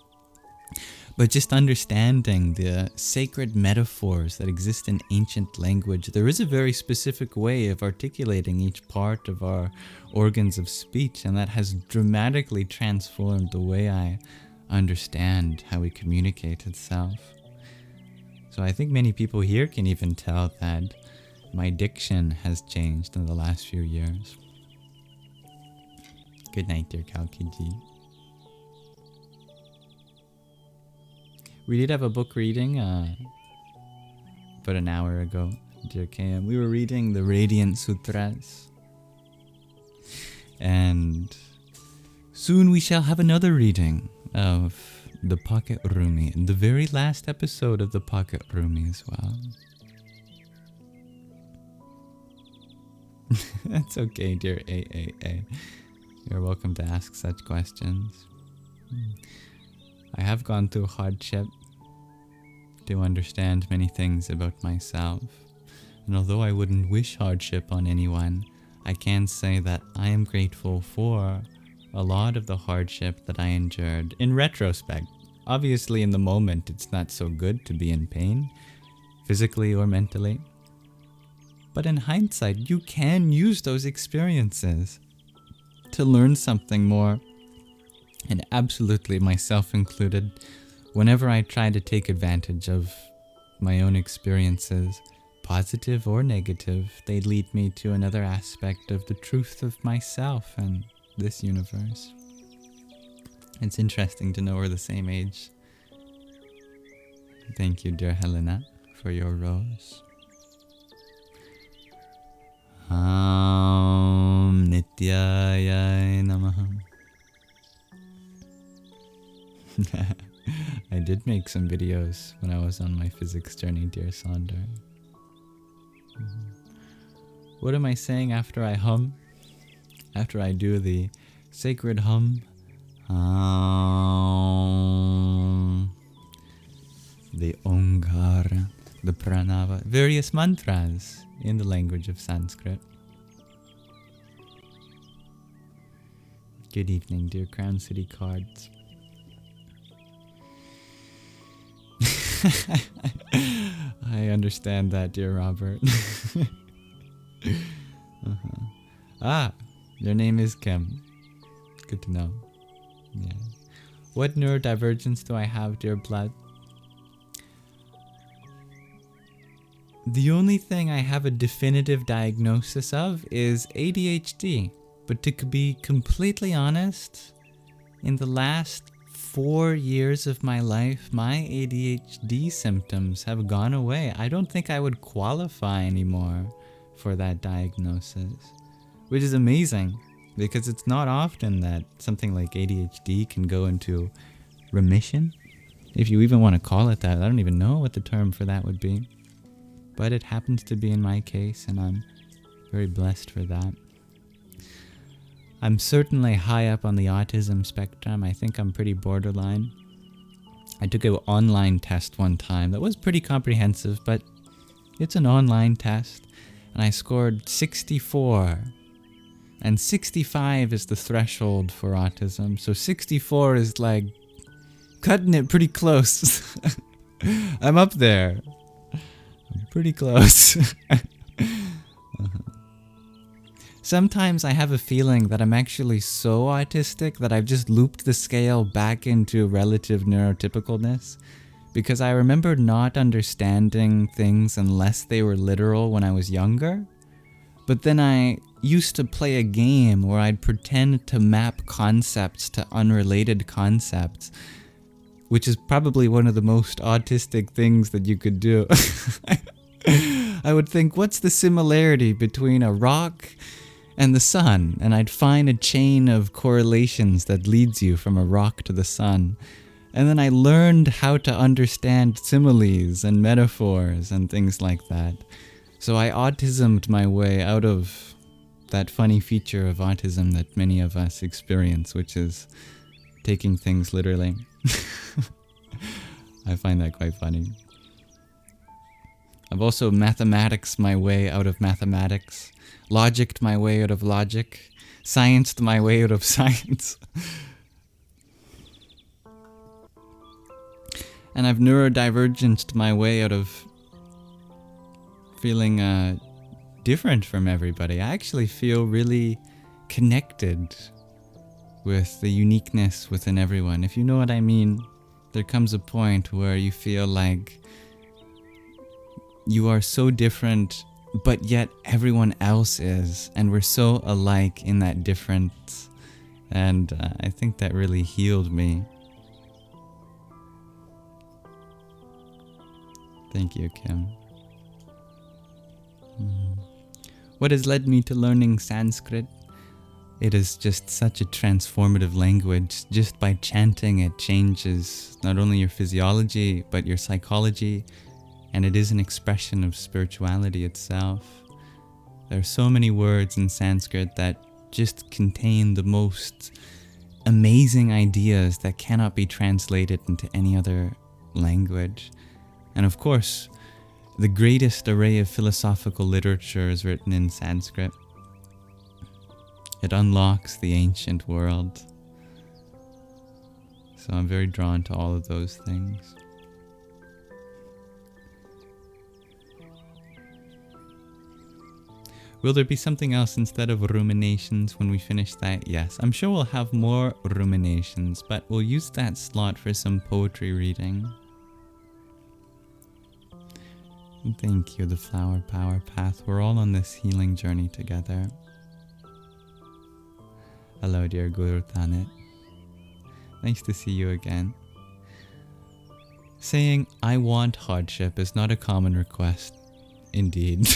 But just understanding the sacred metaphors that exist in ancient language, there is a very specific way of articulating each part of our organs of speech, and that has dramatically transformed the way I understand how we communicate itself. So I think many people here can even tell that my diction has changed in the last few years. Good night, dear Kalkiji. We did have a book reading about an hour ago, dear KM. We were reading the Radiant Sutras. And soon we shall have another reading of the Pocket Rumi, the very last episode of the Pocket Rumi as well. That's okay, dear AAA. You're welcome to ask such questions. I have gone through hardship to understand many things about myself. And although I wouldn't wish hardship on anyone, I can say that I am grateful for a lot of the hardship that I endured in retrospect. Obviously, in the moment, it's not so good to be in pain, physically or mentally. But in hindsight, you can use those experiences to learn something more. And absolutely, myself included, whenever I try to take advantage of my own experiences, positive or negative, they lead me to another aspect of the truth of myself and this universe. It's interesting to know we're the same age. Thank you, dear Helena, for your rose. Nityaya Namaha. I did make some videos when I was on my physics journey, dear Sonder. What am I saying after I hum? After I do the sacred hum? The Onkara, the Pranāva, various mantras in the language of Sanskrit. Good evening, dear Crown City cards. I understand that, dear Robert. Ah, your name is Kim. Good to know. Yeah. What neurodivergence do I have, dear Blood? The only thing I have a definitive diagnosis of is ADHD. But to be completely honest, in the last 4 years of my life, my ADHD symptoms have gone away. I don't think I would qualify anymore for that diagnosis, which is amazing because it's not often that something like ADHD can go into remission, if you even want to call it that. I don't even know what the term for that would be, but it happens to be in my case, and I'm very blessed for that. I'm certainly high up on the autism spectrum. I think I'm pretty borderline. I took an online test one time that was pretty comprehensive, but it's an online test, and I scored 64. And 65 is the threshold for autism, so 64 is like cutting it pretty close. I'm up there. I'm pretty close. Sometimes I have a feeling that I'm actually so autistic that I've just looped the scale back into relative neurotypicalness, because I remember not understanding things unless they were literal when I was younger. But then I used to play a game where I'd pretend to map concepts to unrelated concepts, which is probably one of the most autistic things that you could do. I would think, what's the similarity between a rock and the sun? And I'd find a chain of correlations that leads you from a rock to the sun. And then I learned how to understand similes and metaphors and things like that. So I autismed my way out of that funny feature of autism that many of us experience, which is taking things literally. I find that quite funny. I've also mathematics my way out of mathematics, logicked my way out of logic, scienced my way out of science. And I've neurodivergenced my way out of feeling different from everybody. I actually feel really connected with the uniqueness within everyone. If you know what I mean, there comes a point where you feel like you are so different, but yet everyone else is, and we're so alike in that difference. And I think that really healed me. Thank you, Kim. What has led me to learning Sanskrit? It is just such a transformative language. Just by chanting, it changes not only your physiology, but your psychology, and it is an expression of spirituality itself. There are so many words in Sanskrit that just contain the most amazing ideas that cannot be translated into any other language. And of course, the greatest array of philosophical literature is written in Sanskrit. It unlocks the ancient world. So I'm very drawn to all of those things. Will there be something else instead of ruminations when we finish that? Yes, I'm sure we'll have more ruminations, but we'll use that slot for some poetry reading. Thank you, the Flower Power Path. We're all on this healing journey together. Hello, dear Guru Tanit. Nice to see you again. Saying, I want hardship is not a common request. Indeed.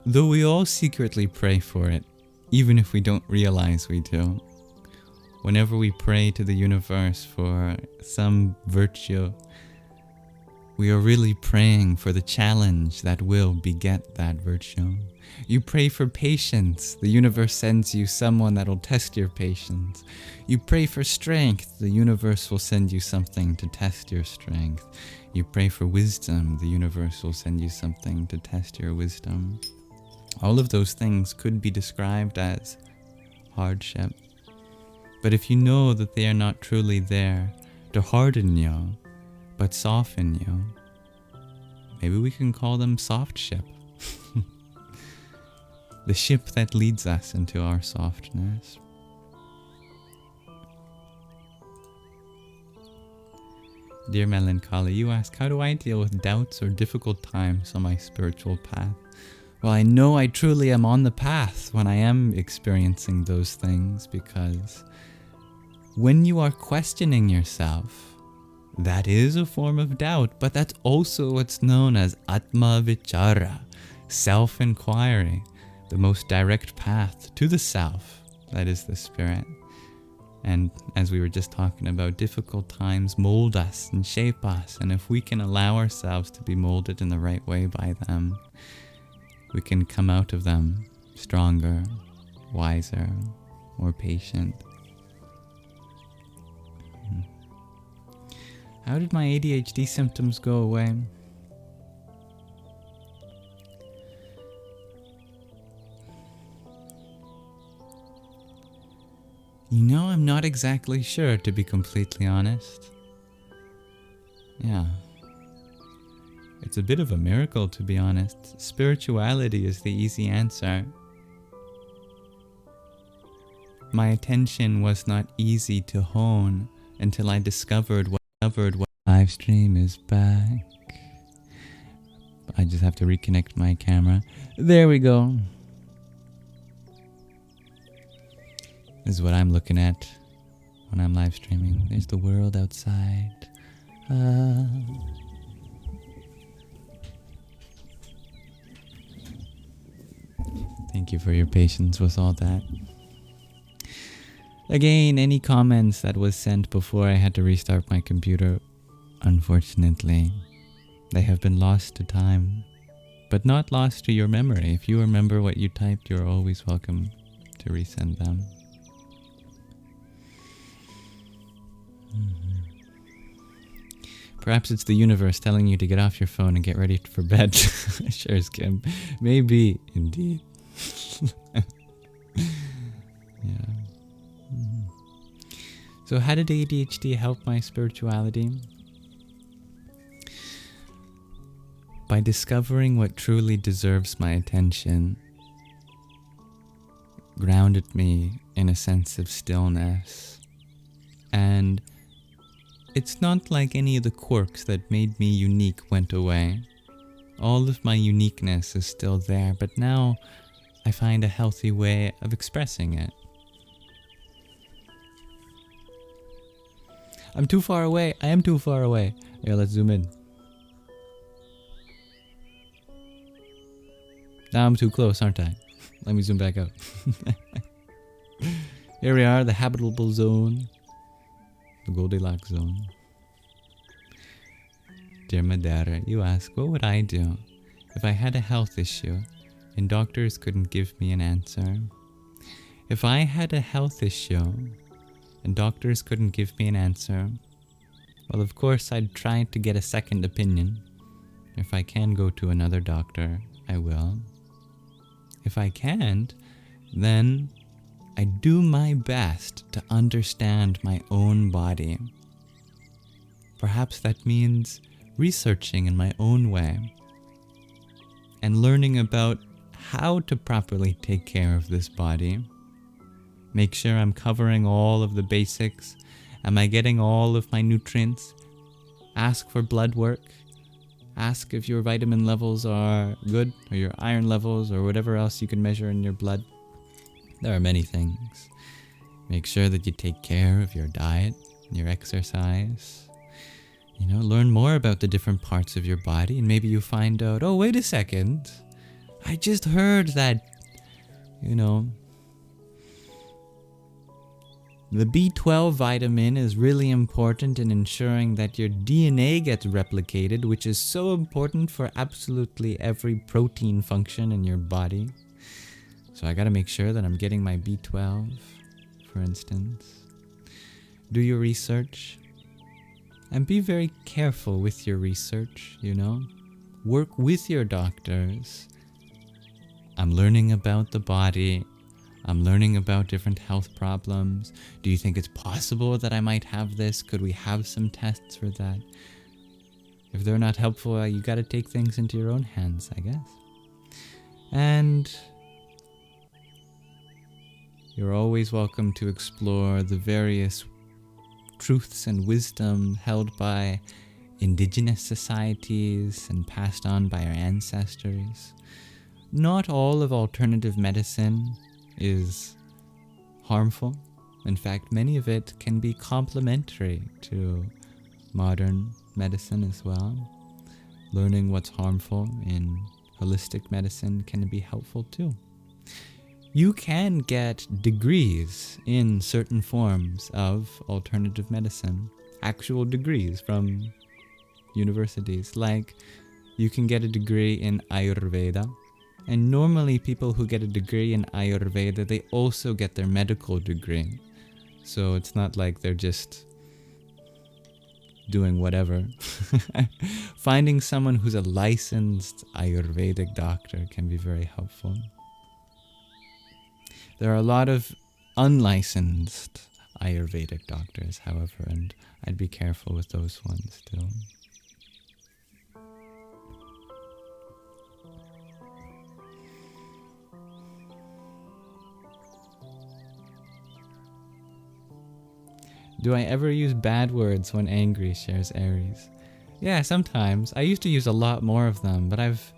Though we all secretly pray for it, even if we don't realize we do. Whenever we pray to the universe for some virtue, we are really praying for the challenge that will beget that virtue. You pray for patience, the universe sends you someone that will test your patience. You pray for strength, the universe will send you something to test your strength. You pray for wisdom, the universe will send you something to test your wisdom. All of those things could be described as hardship. But if you know that they are not truly there to harden you, but soften you, maybe we can call them soft ship. The ship that leads us into our softness. Dear Melancholy, you ask, how do I deal with doubts or difficult times on my spiritual path? Well, I know I truly am on the path when I am experiencing those things, because when you are questioning yourself, that is a form of doubt, but that's also what's known as Atma Vichara, self-inquiry, the most direct path to the self, that is the spirit. And as we were just talking about, difficult times mold us and shape us, and if we can allow ourselves to be molded in the right way by them, we can come out of them stronger, wiser, more patient. How did my ADHD symptoms go away? You know, I'm not exactly sure, to be completely honest. Yeah. It's a bit of a miracle, to be honest. Spirituality is the easy answer. My attention was not easy to hone until I discovered what Livestream is back. I just have to reconnect my camera. There we go. This is what I'm looking at when I'm live streaming. There's the world outside. Thank you for your patience with all that. Again, any comments that was sent before I had to restart my computer, unfortunately, they have been lost to time, but not lost to your memory. If you remember what you typed, you're always welcome to resend them. Perhaps it's the universe telling you to get off your phone and get ready for bed. Sure, Kim. Maybe, indeed. Yeah. So how did ADHD help my spirituality? By discovering what truly deserves my attention, grounded me in a sense of stillness. And it's not like any of the quirks that made me unique went away. All of my uniqueness is still there, but now I find a healthy way of expressing it. I'm too far away. I am too far away. Here, let's zoom in. Now I'm too close, aren't I? Let me zoom back out. Here we are, the habitable zone. The Goldilocks zone. Dear Madeira, you ask, what would I do if I had a health issue and doctors couldn't give me an answer? If I had a health issue and doctors couldn't give me an answer, well, of course, I'd try to get a second opinion. If I can go to another doctor, I will. If I can't, then I do my best to understand my own body. Perhaps that means researching in my own way and learning about how to properly take care of this body. Make sure I'm covering all of the basics. Am I getting all of my nutrients? Ask for blood work. Ask if your vitamin levels are good, or your iron levels, or whatever else you can measure in your blood. There are many things. Make sure that you take care of your diet, your exercise. Learn more about the different parts of your body, and maybe you find out, oh, wait a second. I just heard that, the B12 vitamin is really important in ensuring that your DNA gets replicated, which is so important for absolutely every protein function in your body. So I gotta make sure that I'm getting my B12, for instance. Do your research. And be very careful with your research, Work with your doctors. I'm learning about the body. I'm learning about different health problems. Do you think it's possible that I might have this? Could we have some tests for that? If they're not helpful, you gotta take things into your own hands, I guess. And you're always welcome to explore the various truths and wisdom held by indigenous societies and passed on by our ancestors. Not all of alternative medicine is harmful. In fact, many of it can be complementary to modern medicine as well. Learning what's harmful in holistic medicine can be helpful too. You can get degrees in certain forms of alternative medicine, actual degrees from universities. Like, you can get a degree in Ayurveda. And normally people who get a degree in Ayurveda, they also get their medical degree. So it's not like they're just doing whatever. Finding someone who's a licensed Ayurvedic doctor can be very helpful. There are a lot of unlicensed Ayurvedic doctors, however, and I'd be careful with those ones too. Do I ever use bad words when angry, shares Aries? Yeah, sometimes. I used to use a lot more of them, but I've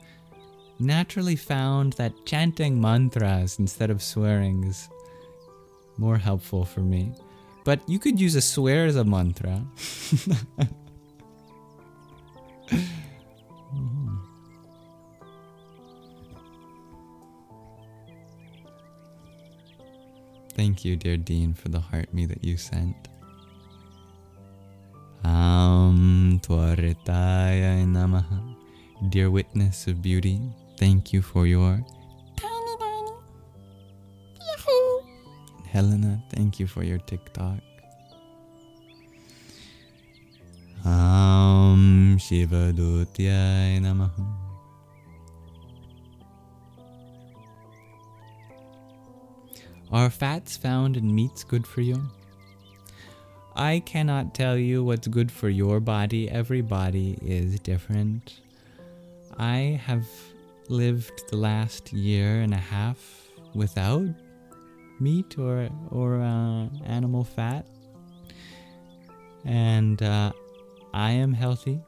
naturally found that chanting mantras instead of swearing is more helpful for me. But you could use a swear as a mantra. Thank you, dear Dean, for the heart me that you sent. Twaritaya Namaha. Dear witness of beauty, thank you for your tiny tiny. Yahoo! Helena, thank you for your TikTok. Shiva Dutyaya Namaha. Are fats found in meats good for you? I cannot tell you what's good for your body. Every body is different. I have lived the last year and a half without meat or animal fat, and I am healthy.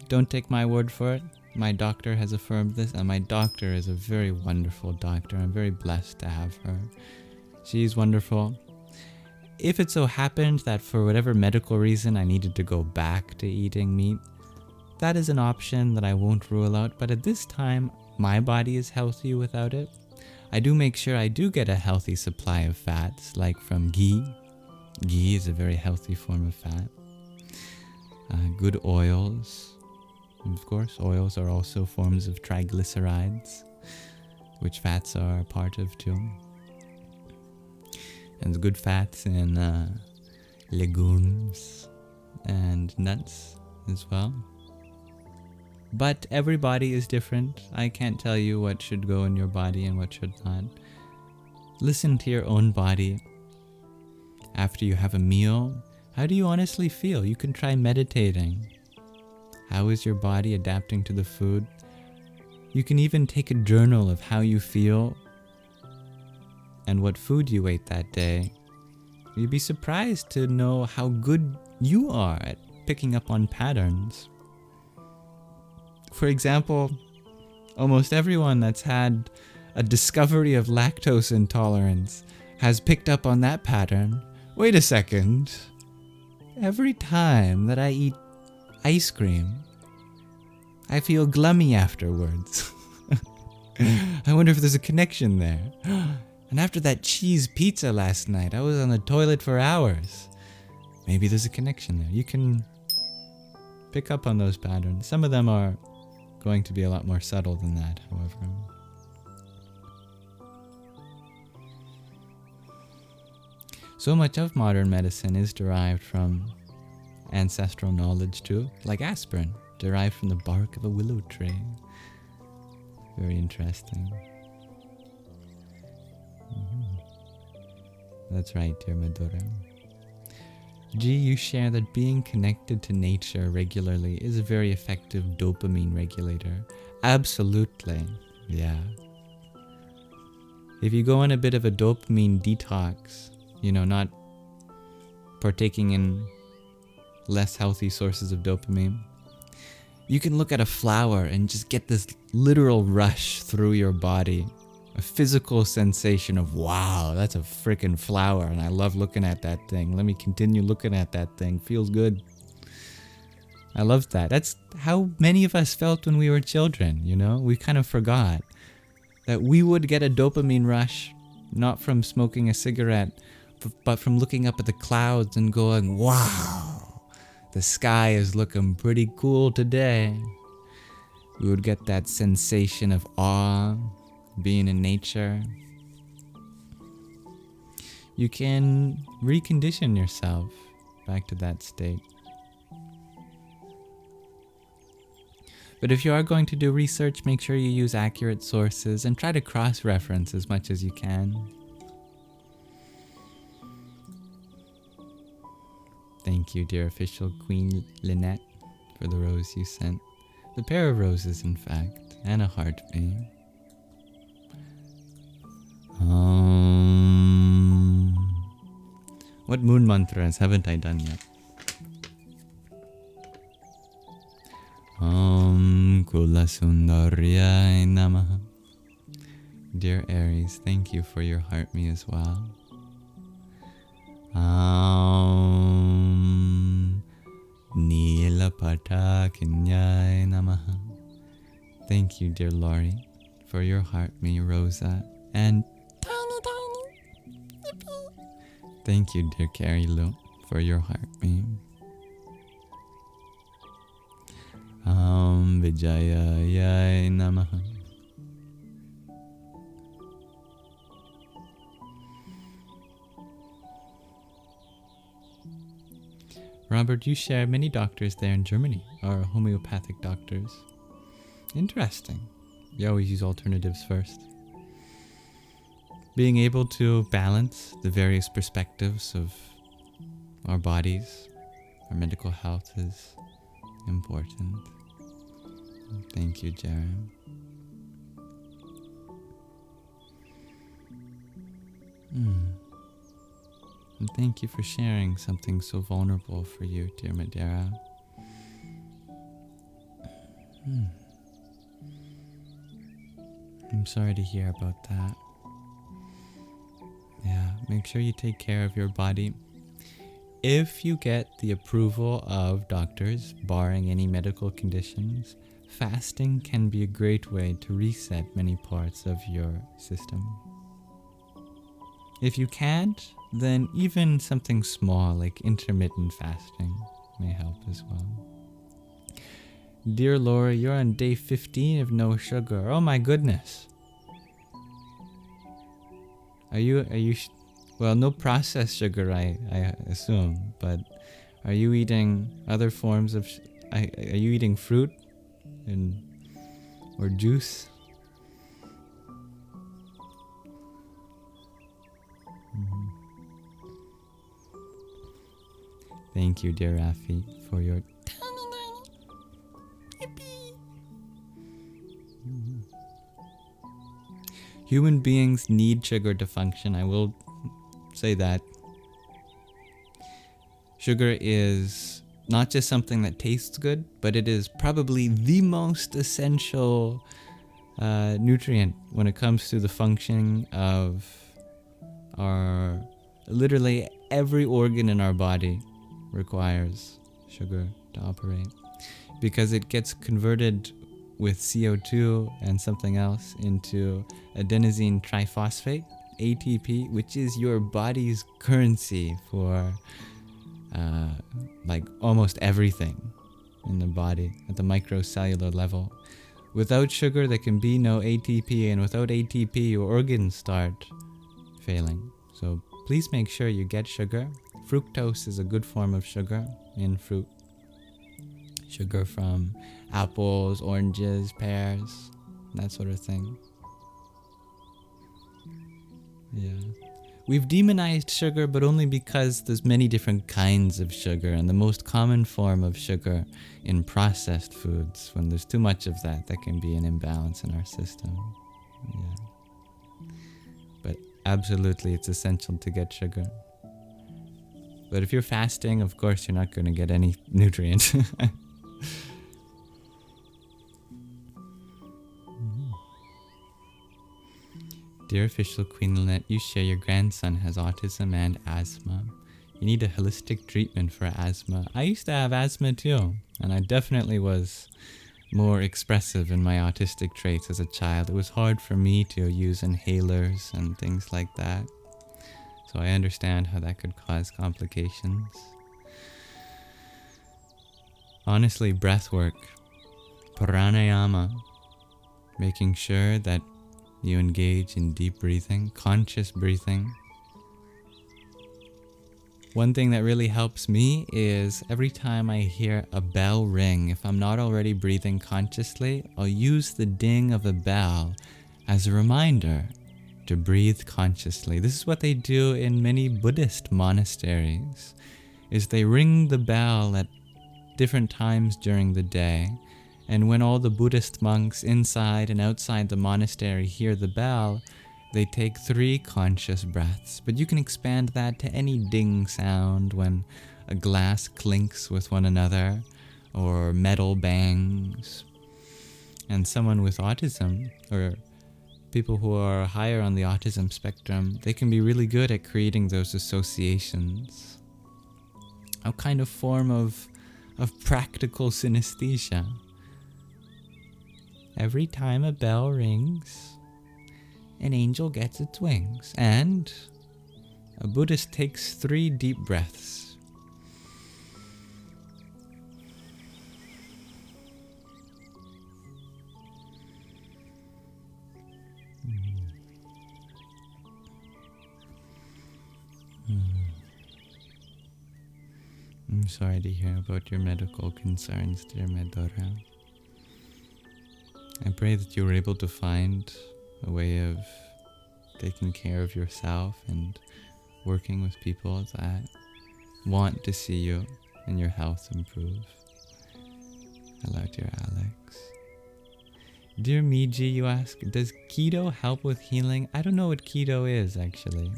Don't take my word for it. My doctor has affirmed this, and my doctor is a very wonderful doctor. I'm very blessed to have her. She's wonderful. If it so happened that for whatever medical reason I needed to go back to eating meat, that is an option that I won't rule out, but at this time, my body is healthy without it. I do make sure I do get a healthy supply of fats, like from ghee. Ghee is a very healthy form of fat. Good oils. Of course, oils are also forms of triglycerides, which fats are a part of too. And good fats in legumes and nuts as well. But every body is different. I can't tell you what should go in your body and what should not. Listen to your own body. After you have a meal, how do you honestly feel? You can try meditating. How is your body adapting to the food? You can even take a journal of how you feel and what food you ate that day. You'd be surprised to know how good you are at picking up on patterns. For example, almost everyone that's had a discovery of lactose intolerance has picked up on that pattern. Wait a second. Every time that I eat ice cream, I feel glummy afterwards. I wonder if there's a connection there. And after that cheese pizza last night, I was on the toilet for hours. Maybe there's a connection there. You can pick up on those patterns. Some of them are going to be a lot more subtle than that, however. So much of modern medicine is derived from ancestral knowledge too, like aspirin, derived from the bark of a willow tree. Very interesting. That's right, dear Madura. G, you share that being connected to nature regularly is a very effective dopamine regulator. Absolutely, yeah. If you go on a bit of a dopamine detox, not partaking in less healthy sources of dopamine, you can look at a flower and just get this literal rush through your body. A physical sensation of, wow, that's a freaking flower, and I love looking at that thing. Let me continue looking at that thing. Feels good. I love that. That's how many of us felt when we were children, We kind of forgot that we would get a dopamine rush, not from smoking a cigarette, but from looking up at the clouds and going, wow, the sky is looking pretty cool today. We would get that sensation of awe, being in nature. You can recondition yourself back to that state. But if you are going to do research, make sure you use accurate sources and try to cross-reference as much as you can. Thank you, dear official Queen Lynette, for the rose you sent. The pair of roses, in fact, and a heart beam. What moon mantras haven't I done yet? Kula Sundaryai Namaha. Dear Aries, thank you for your heart me as well. Nila Patakinyai Namaha. Thank you, dear Laurie, for your heart me, Rosa, and thank you, dear Carrie Lou, for your heart me. Vijayaya Namaha. Robert, you share many doctors there in Germany are homeopathic doctors. Interesting. You always use alternatives first. Being able to balance the various perspectives of our bodies, our medical health is important. Thank you, Jared. And thank you for sharing something so vulnerable for you, dear Madeira. I'm sorry to hear about that. Yeah, make sure you take care of your body. If you get the approval of doctors, barring any medical conditions, fasting can be a great way to reset many parts of your system. If you can't, then even something small like intermittent fasting may help as well. Dear Laura, you're on day 15 of no sugar. Oh my goodness. Are you well, no processed sugar, I assume, but are you eating other forms of, are you eating fruit or juice? Thank you, dear Rafi, for your Human beings need sugar to function. I will say that. Sugar is not just something that tastes good, but it is probably the most essential nutrient when it comes to the functioning of our... Literally every organ in our body requires sugar to operate, because it gets converted with CO2 and something else into adenosine triphosphate, ATP, which is your body's currency for like almost everything in the body at the microcellular level. Without sugar, there can be no ATP, and without ATP, your organs start failing. So please make sure you get sugar. Fructose is a good form of sugar in fruit. Sugar from apples, oranges, pears, that sort of thing. Yeah. We've demonized sugar, but only because there's many different kinds of sugar, and the most common form of sugar in processed foods, when there's too much of that can be an imbalance in our system. Yeah. But absolutely, it's essential to get sugar. But if you're fasting, of course, you're not going to get any nutrients. Dear official Queen Lynette, you share your grandson has autism and asthma. You need a holistic treatment for asthma. I used to have asthma too, and I definitely was more expressive in my autistic traits as a child. It was hard for me to use inhalers and things like that. So I understand how that could cause complications. Honestly, breath work, pranayama, making sure that you engage in deep breathing, conscious breathing. One thing that really helps me is every time I hear a bell ring, if I'm not already breathing consciously, I'll use the ding of a bell as a reminder to breathe consciously. This is what they do in many Buddhist monasteries, is they ring the bell at different times during the day. And when all the Buddhist monks inside and outside the monastery hear the bell, they take 3 conscious breaths. But you can expand that to any ding sound when a glass clinks with one another or metal bangs. And someone with autism, or people who are higher on the autism spectrum, they can be really good at creating those associations. A kind of form of practical synesthesia. Every time a bell rings, an angel gets its wings, and a Buddhist takes 3 deep breaths. I'm sorry to hear about your medical concerns, dear Medora. I pray that you were able to find a way of taking care of yourself and working with people that want to see you and your health improve. Hello, dear Alex. Dear Miji, you ask, does keto help with healing? I don't know what keto is, actually.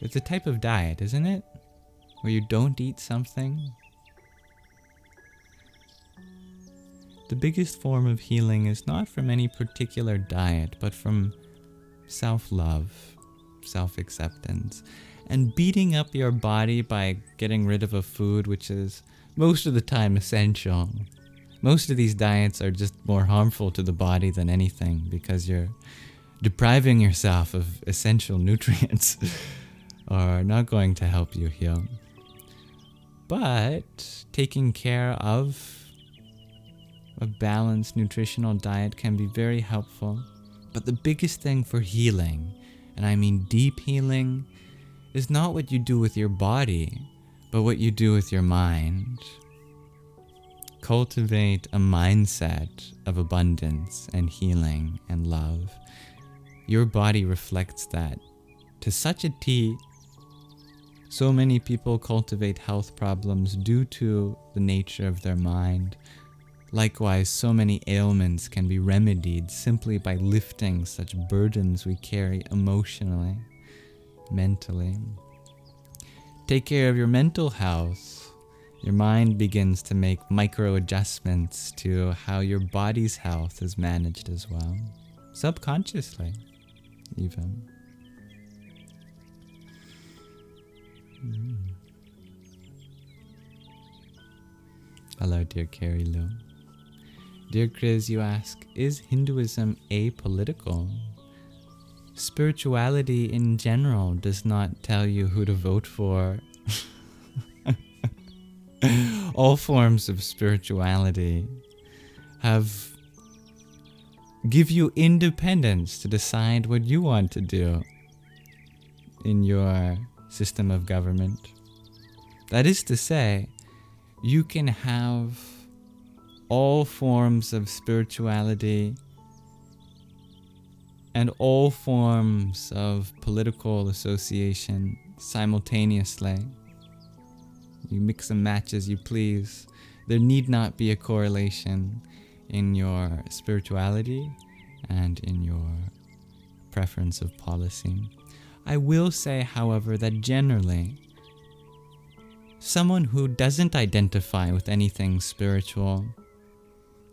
It's a type of diet, isn't it? Where you don't eat something. The biggest form of healing is not from any particular diet, but from self-love, self-acceptance, and beating up your body by getting rid of a food which is most of the time essential. Most of these diets are just more harmful to the body than anything, because you're depriving yourself of essential nutrients are not going to help you heal. But taking care of a balanced nutritional diet can be very helpful. But the biggest thing for healing, and I mean deep healing, is not what you do with your body, but what you do with your mind. Cultivate a mindset of abundance and healing and love. Your body reflects that to such a T So many people cultivate health problems due to the nature of their mind. Likewise, so many ailments can be remedied simply by lifting such burdens we carry emotionally, mentally. Take care of your mental health. Your mind begins to make micro adjustments to how your body's health is managed as well, subconsciously even. Hello, dear Carrie Lou. Dear Chris, you ask, is Hinduism apolitical? Spirituality in general does not tell you who to vote for. All forms of spirituality give you independence to decide what you want to do in your system of government. That is to say, you can have all forms of spirituality and all forms of political association simultaneously. You mix and match as you please. There need not be a correlation in your spirituality and in your preference of policy. I will say, however, that generally, someone who doesn't identify with anything spiritual,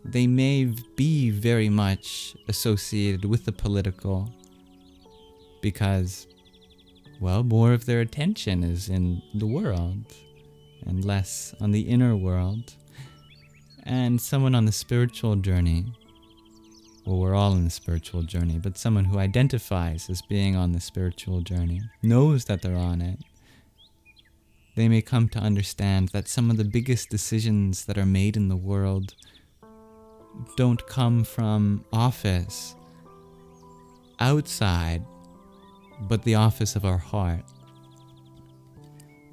they may be very much associated with the political because, well, more of their attention is in the world and less on the inner world. And someone on the spiritual journey, well, we're all on the spiritual journey, but someone who identifies as being on the spiritual journey, knows that they're on it, they may come to understand that some of the biggest decisions that are made in the world don't come from office outside, but the office of our heart.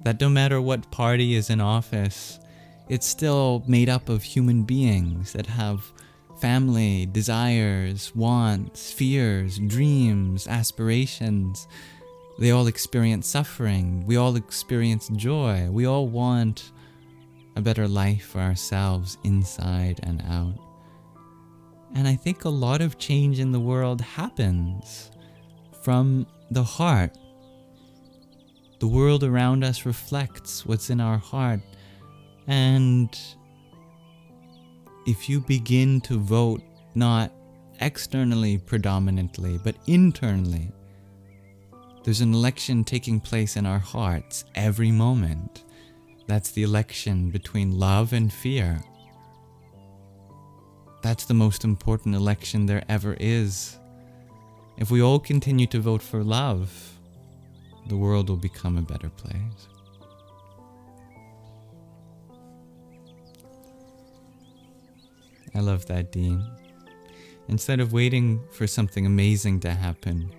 That no matter what party is in office, it's still made up of human beings that have family, desires, wants, fears, dreams, aspirations. They all experience suffering. We all experience joy. We all want a better life for ourselves inside and out. And I think a lot of change in the world happens from the heart. The world around us reflects what's in our heart. And if you begin to vote not externally predominantly, but internally, there's an election taking place in our hearts every moment. That's the election between love and fear. That's the most important election there ever is. If we all continue to vote for love, the world will become a better place. I love that, Dean. Instead of waiting for something amazing to happen,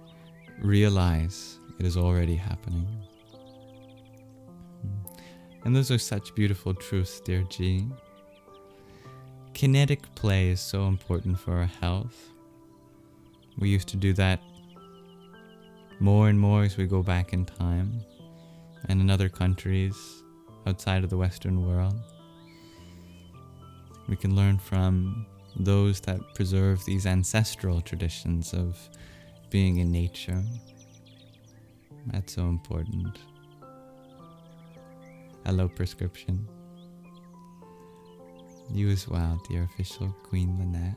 realize it is already happening. And those are such beautiful truths, dear G. Kinetic play is so important for our health. We used to do that more and more as we go back in time and in other countries outside of the Western world. We can learn from those that preserve these ancestral traditions of being in nature. That's so important. Hello, prescription. You as well, dear official Queen Lynette.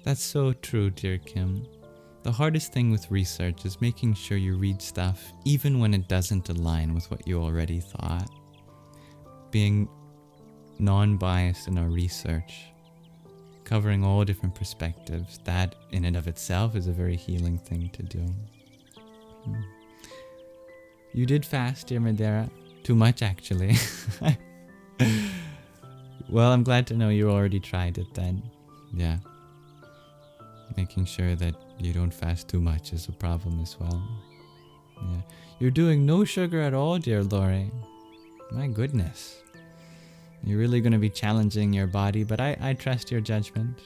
That's so true, dear Kim. The hardest thing with research is making sure you read stuff even when it doesn't align with what you already thought. Being non-biased in our research, covering all different perspectives, that in and of itself is a very healing thing to do. You did fast, dear Madeira. Too much, actually. Well, I'm glad to know you already tried it then. Yeah. Making sure that you don't fast too much is a problem as well. Yeah. You're doing no sugar at all, dear Lori. My goodness. You're really going to be challenging your body, but I trust your judgment.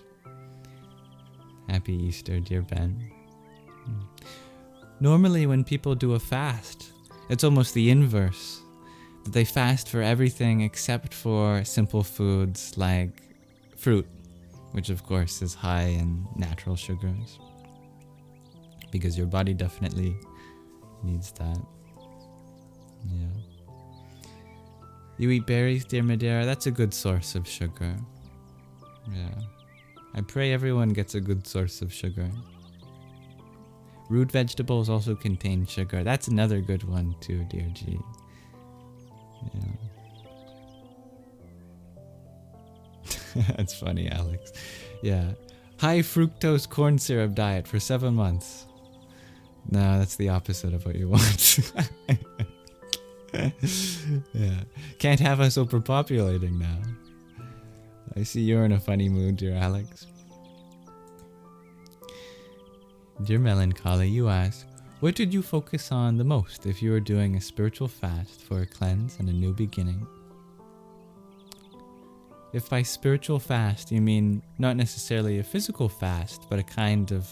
Happy Easter, dear Ben. Normally when people do a fast, it's almost the inverse. They fast for everything except for simple foods like fruit, which of course is high in natural sugars, because your body definitely needs that. Yeah. You eat berries, dear Madeira? That's a good source of sugar. Yeah. I pray everyone gets a good source of sugar. Root vegetables also contain sugar. That's another good one too, dear G. Yeah. That's funny, Alex. Yeah. High fructose corn syrup diet for 7 months. No, that's the opposite of what you want. Yeah. Can't have us overpopulating now. I see you're in a funny mood, dear Alex. Dear Melancholy, you ask, what did you focus on the most if you were doing a spiritual fast for a cleanse and a new beginning? If by spiritual fast you mean not necessarily a physical fast, but a kind of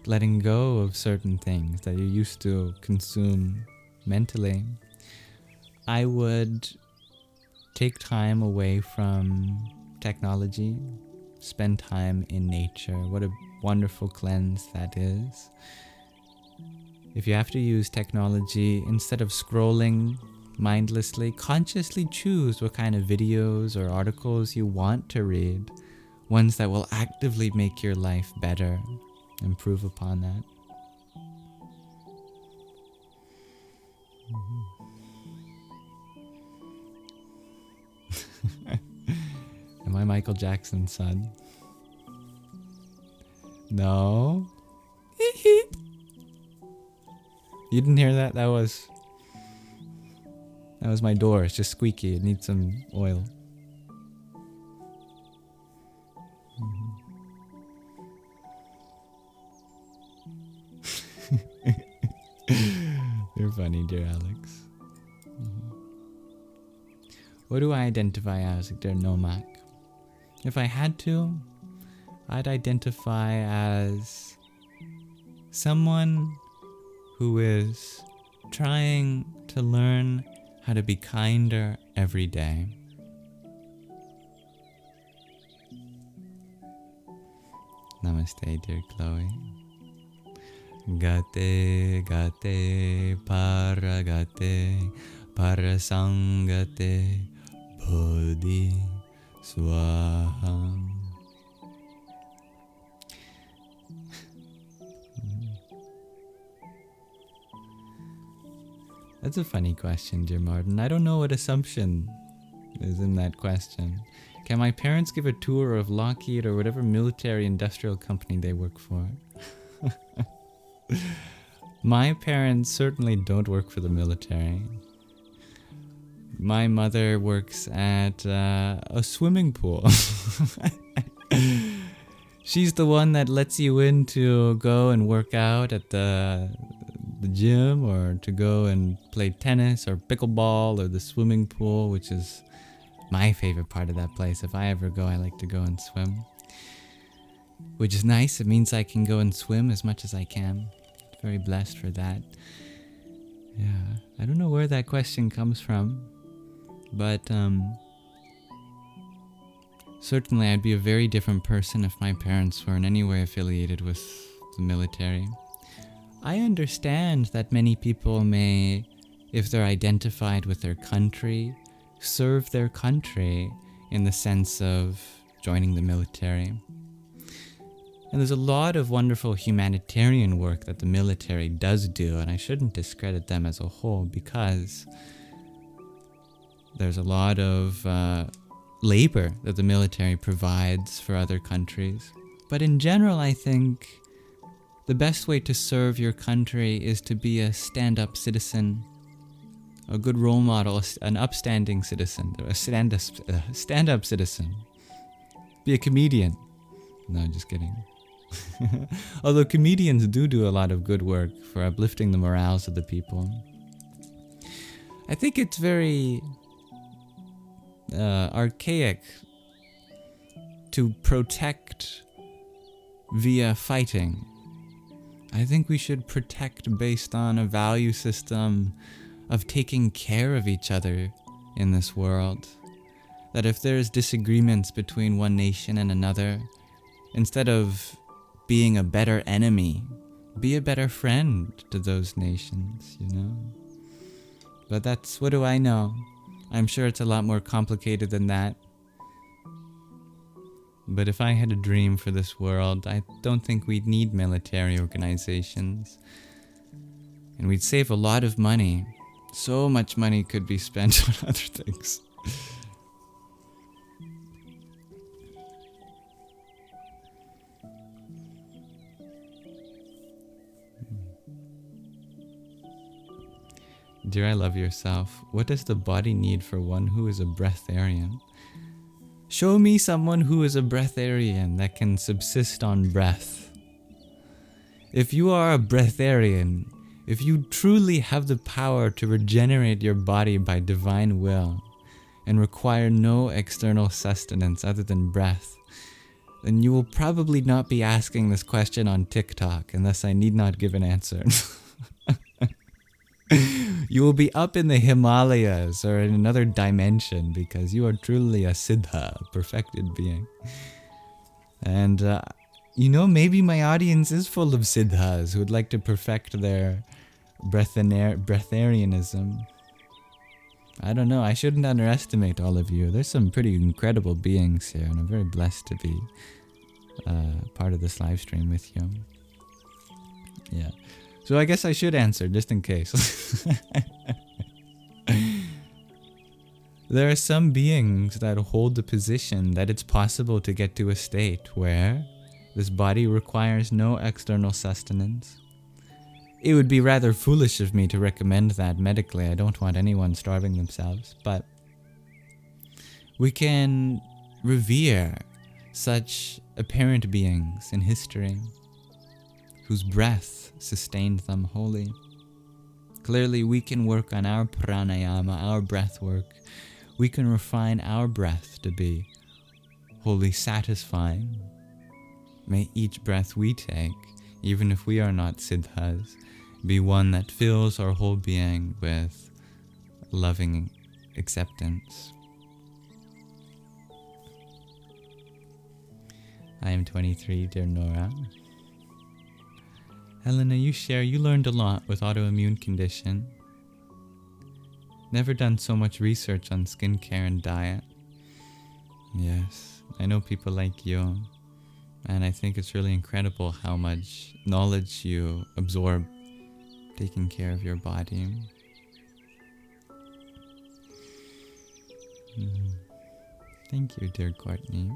letting go of certain things that you used to consume mentally, I would take time away from technology, spend time in nature. What a wonderful cleanse that is. If you have to use technology, instead of scrolling mindlessly, consciously choose what kind of videos or articles you want to read, ones that will actively make your life better. Improve upon that. Am I Michael Jackson's son? No. You didn't hear that? That was my door. It's just squeaky. It needs some oil. You're funny, dear Alex. What do I identify as, dear Nomak? If I had to, I'd identify as someone who is trying to learn how to be kinder every day. Namaste, dear Chloe. Gate, gate, paragate, parasangate, bodhi, swaha. That's a funny question, dear Martin. I don't know what assumption is in that question. Can my parents give a tour of Lockheed or whatever military industrial company they work for? My parents certainly don't work for the military. My mother works at a swimming pool. She's the one that lets you in to go and work out at the gym, or to go and play tennis or pickleball, or the swimming pool, which is my favorite part of that place. If I ever go, I like to go and swim, which is nice. It means I can go and swim as much as I can. Very blessed for that. Yeah, I don't know where that question comes from, but certainly I'd be a very different person if my parents were in any way affiliated with the military. I understand that many people may, if they're identified with their country, serve their country in the sense of joining the military. And there's a lot of wonderful humanitarian work that the military does do, and I shouldn't discredit them as a whole, because there's a lot of labor that the military provides for other countries. But in general, I think the best way to serve your country is to be a stand-up citizen, a good role model, an upstanding citizen, a stand-up citizen. Be a comedian. No, just kidding. Although comedians do a lot of good work for uplifting the morals of the people. I think it's very archaic to protect via fighting. I think we should protect based on a value system of taking care of each other in this world. That if there's disagreements between one nation and another, instead of being a better enemy, be a better friend to those nations, you know? But that's, what do I know? I'm sure it's a lot more complicated than that. But if I had a dream for this world, I don't think we'd need military organizations. And we'd save a lot of money. So much money could be spent on other things. Dear, I love yourself. What does the body need for one who is a breatharian? Show me someone who is a breatharian that can subsist on breath. If you are a breatharian, if you truly have the power to regenerate your body by divine will and require no external sustenance other than breath, then you will probably not be asking this question on TikTok unless I need not give an answer. You will be up in the Himalayas or in another dimension because you are truly a siddha, a perfected being. And, you know, maybe my audience is full of siddhas who would like to perfect their breatharianism. I don't know, I shouldn't underestimate all of you. There's some pretty incredible beings here, and I'm very blessed to be part of this live stream with you. Yeah. So I guess I should answer, just in case. There are some beings that hold the position that it's possible to get to a state where this body requires no external sustenance. It would be rather foolish of me to recommend that medically. I don't want anyone starving themselves. But we can revere such apparent beings in history whose breath sustained them wholly. Clearly, we can work on our pranayama, our breath work. We can refine our breath to be wholly satisfying. May each breath we take, even if we are not siddhas, be one that fills our whole being with loving acceptance. I am 23, dear Nora. Helena, you share you learned a lot with autoimmune condition. Never done so much research on skincare and diet. Yes, I know people like you, and I think it's really incredible how much knowledge you absorb taking care of your body. Thank you, dear Courtney.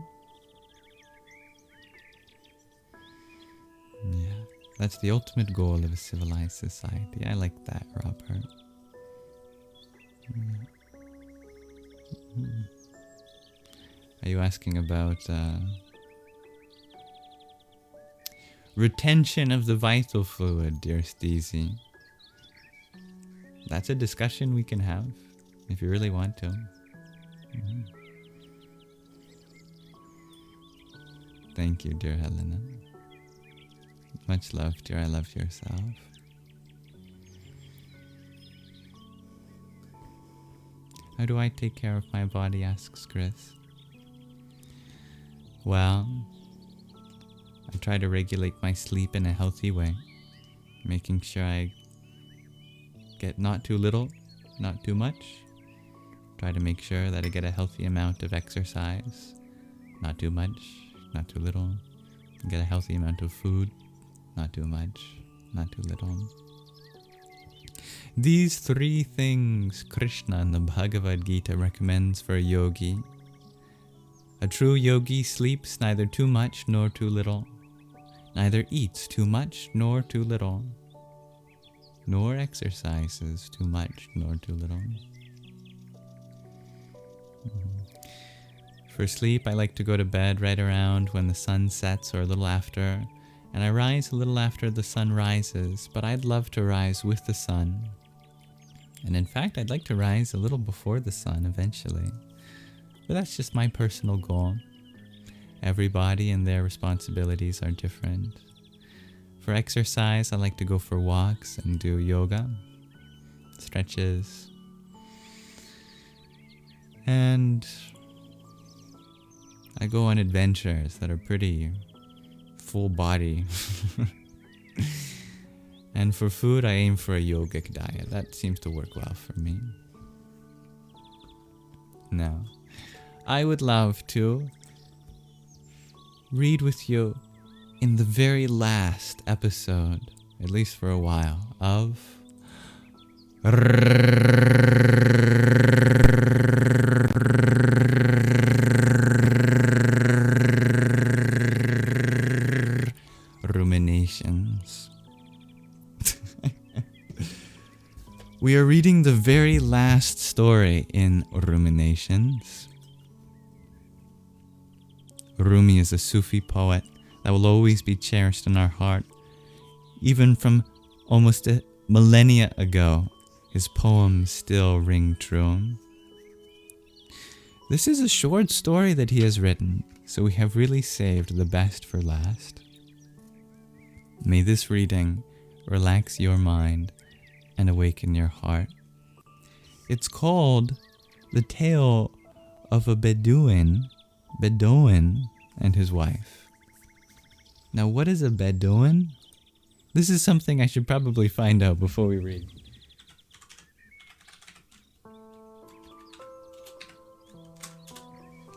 Yeah. That's the ultimate goal of a civilized society. I like that, Robert. Are you asking about retention of the vital fluid, dear Steezy? That's a discussion we can have if you really want to. Thank you, dear Helena. Much love, dear. I love yourself. How do I take care of my body, asks Chris. Well, I try to regulate my sleep in a healthy way, making sure I get not too little, not too much. Try to make sure that I get a healthy amount of exercise, not too much, not too little. Get a healthy amount of food. Not too much, not too little. These three things Krishna in the Bhagavad Gita recommends for a yogi. A true yogi sleeps neither too much nor too little, neither eats too much nor too little, nor exercises too much nor too little. For sleep, I like to go to bed right around when the sun sets or a little after, and I rise a little after the sun rises, but I'd love to rise with the sun. And in fact, I'd like to rise a little before the sun eventually. But that's just my personal goal. Everybody and their responsibilities are different. For exercise, I like to go for walks and do yoga, stretches, and I go on adventures that are pretty full body. And for food, I aim for a yogic diet. That seems to work well for me. Now, I would love to read with you in the very last episode, at least for a while, of Ruminations. We are reading the very last story in Ruminations. Rumi is a Sufi poet that will always be cherished in our heart. Even from almost a millennia ago, his poems still ring true. This is a short story that he has written, so we have really saved the best for last. May this reading relax your mind and awaken your heart. It's called The Tale of a Bedouin and his wife. Now, what is a Bedouin? This is something I should probably find out before we read.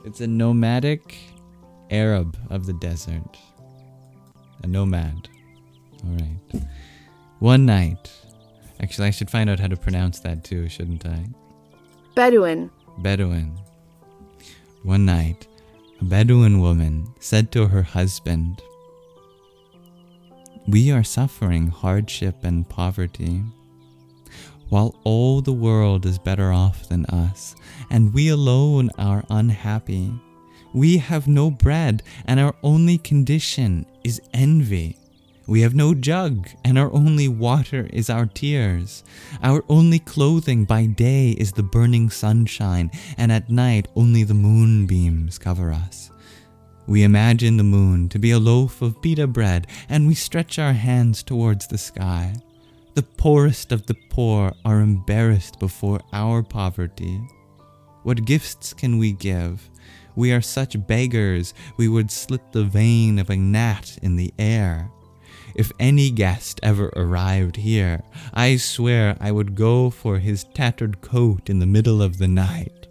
It's a nomadic Arab of the desert. A nomad. Alright. One night. Actually, I should find out how to pronounce that too, shouldn't I? Bedouin. Bedouin. One night, a Bedouin woman said to her husband, "We are suffering hardship and poverty, while all the world is better off than us, and we alone are unhappy. We have no bread, and our only condition is envy. We have no jug, and our only water is our tears. Our only clothing by day is the burning sunshine, and at night only the moonbeams cover us. We imagine the moon to be a loaf of pita bread, and we stretch our hands towards the sky. The poorest of the poor are embarrassed before our poverty. What gifts can we give? We are such beggars, we would slit the vein of a gnat in the air. If any guest ever arrived here, I swear I would go for his tattered coat in the middle of the night."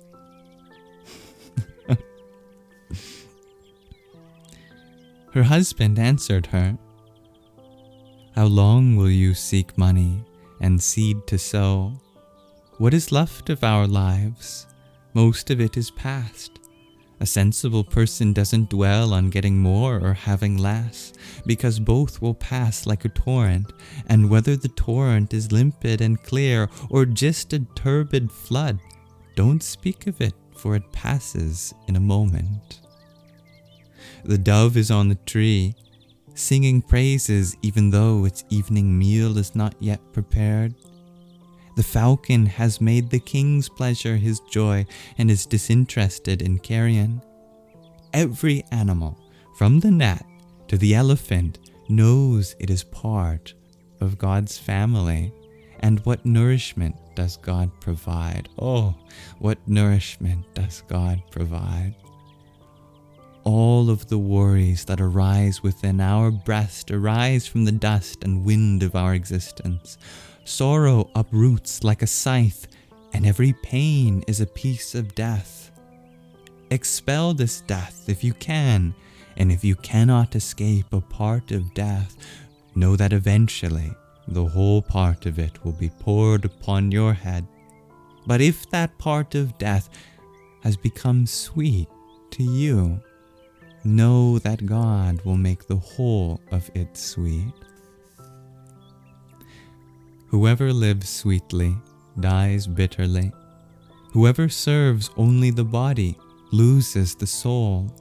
Her husband answered her, "How long will you seek money and seed to sow? What is left of our lives? Most of it is past. A sensible person doesn't dwell on getting more or having less, because both will pass like a torrent, and whether the torrent is limpid and clear or just a turbid flood, don't speak of it, for it passes in a moment. The dove is on the tree, singing praises even though its evening meal is not yet prepared. The falcon has made the king's pleasure his joy and is disinterested in carrion. Every animal, from the gnat to the elephant, knows it is part of God's family. And what nourishment does God provide? Oh, what nourishment does God provide? All of the worries that arise within our breast arise from the dust and wind of our existence. Sorrow uproots like a scythe, and every pain is a piece of death. Expel this death if you can, and if you cannot escape a part of death, know that eventually the whole part of it will be poured upon your head. But if that part of death has become sweet to you, know that God will make the whole of it sweet. Whoever lives sweetly dies bitterly. Whoever serves only the body loses the soul.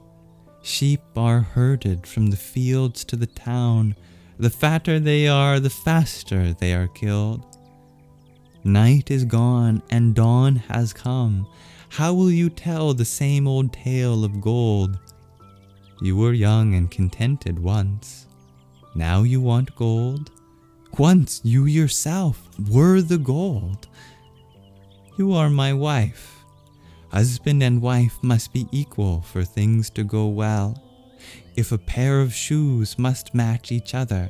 Sheep are herded from the fields to the town. The fatter they are, the faster they are killed. Night is gone and dawn has come. How will you tell the same old tale of gold? You were young and contented once. Now you want gold? Once you yourself were the gold. You are my wife. Husband and wife must be equal for things to go well. If a pair of shoes must match each other,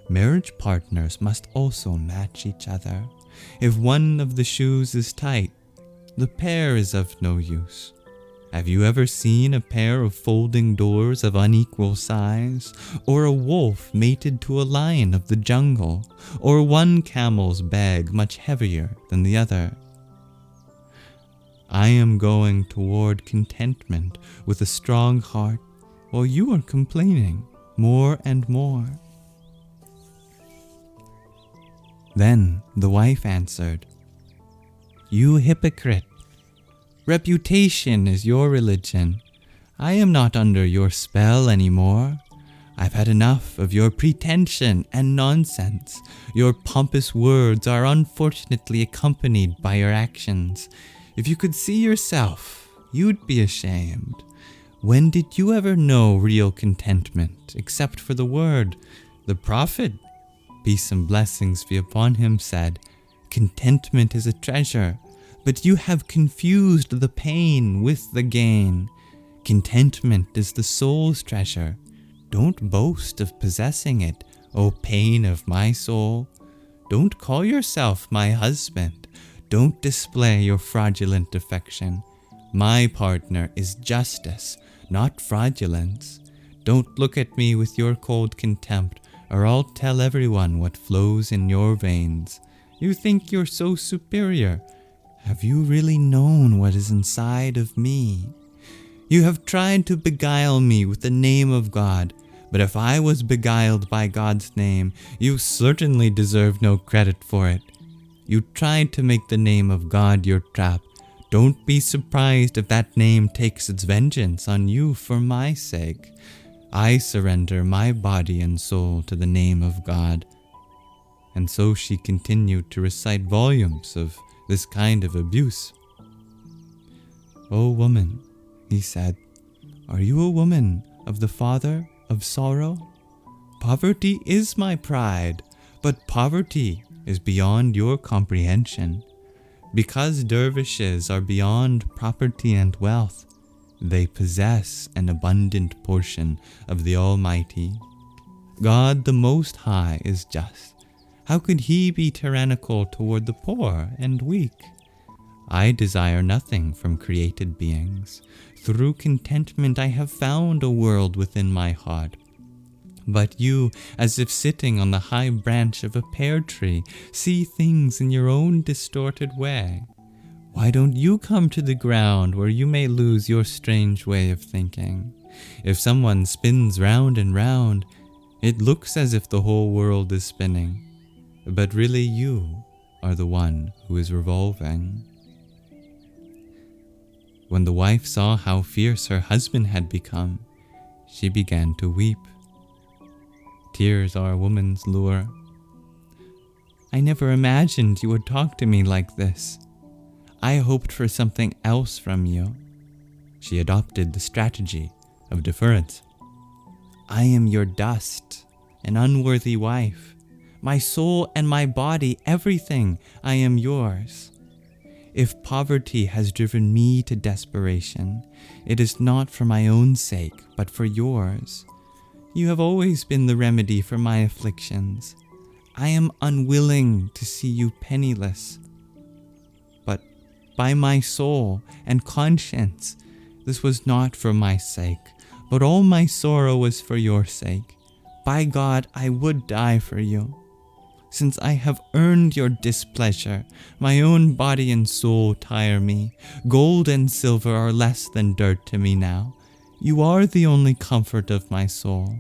marriage partners must also match each other. If one of the shoes is tight, the pair is of no use. Have you ever seen a pair of folding doors of unequal size, or a wolf mated to a lion of the jungle, or one camel's bag much heavier than the other? I am going toward contentment with a strong heart, while you are complaining more and more. Then the wife answered, You hypocrite! Reputation is your religion. I am not under your spell anymore. I've had enough of your pretension and nonsense. Your pompous words are unfortunately accompanied by your actions. If you could see yourself, you'd be ashamed. When did you ever know real contentment, except for the word? The prophet, peace and blessings be upon him, said, Contentment is a treasure, but you have confused the pain with the gain. Contentment is the soul's treasure. Don't boast of possessing it, O pain of my soul. Don't call yourself my husband. Don't display your fraudulent affection. My partner is justice, not fraudulence. Don't look at me with your cold contempt, or I'll tell everyone what flows in your veins. You think you're so superior. Have you really known what is inside of me? You have tried to beguile me with the name of God, but if I was beguiled by God's name, you certainly deserve no credit for it. You tried to make the name of God your trap. Don't be surprised if that name takes its vengeance on you for my sake. I surrender my body and soul to the name of God. And so she continued to recite volumes of this kind of abuse. O woman, he said, are you a woman of the father of sorrow? Poverty is my pride, but poverty is beyond your comprehension. Because dervishes are beyond property and wealth, they possess an abundant portion of the Almighty. God the Most High is just. How could he be tyrannical toward the poor and weak? I desire nothing from created beings. Through contentment I have found a world within my heart. But you, as if sitting on the high branch of a pear tree, see things in your own distorted way. Why don't you come to the ground where you may lose your strange way of thinking? If someone spins round and round, it looks as if the whole world is spinning. But really you are the one who is revolving. When the wife saw how fierce her husband had become, she began to weep. Tears are a woman's lure. I never imagined you would talk to me like this. I hoped for something else from you. She adopted the strategy of deference. I am your dust, an unworthy wife. My soul and my body, everything, I am yours. If poverty has driven me to desperation, it is not for my own sake, but for yours. You have always been the remedy for my afflictions. I am unwilling to see you penniless. But by my soul and conscience, this was not for my sake, but all my sorrow was for your sake. By God, I would die for you. Since I have earned your displeasure, my own body and soul tire me. Gold and silver are less than dirt to me now. You are the only comfort of my soul.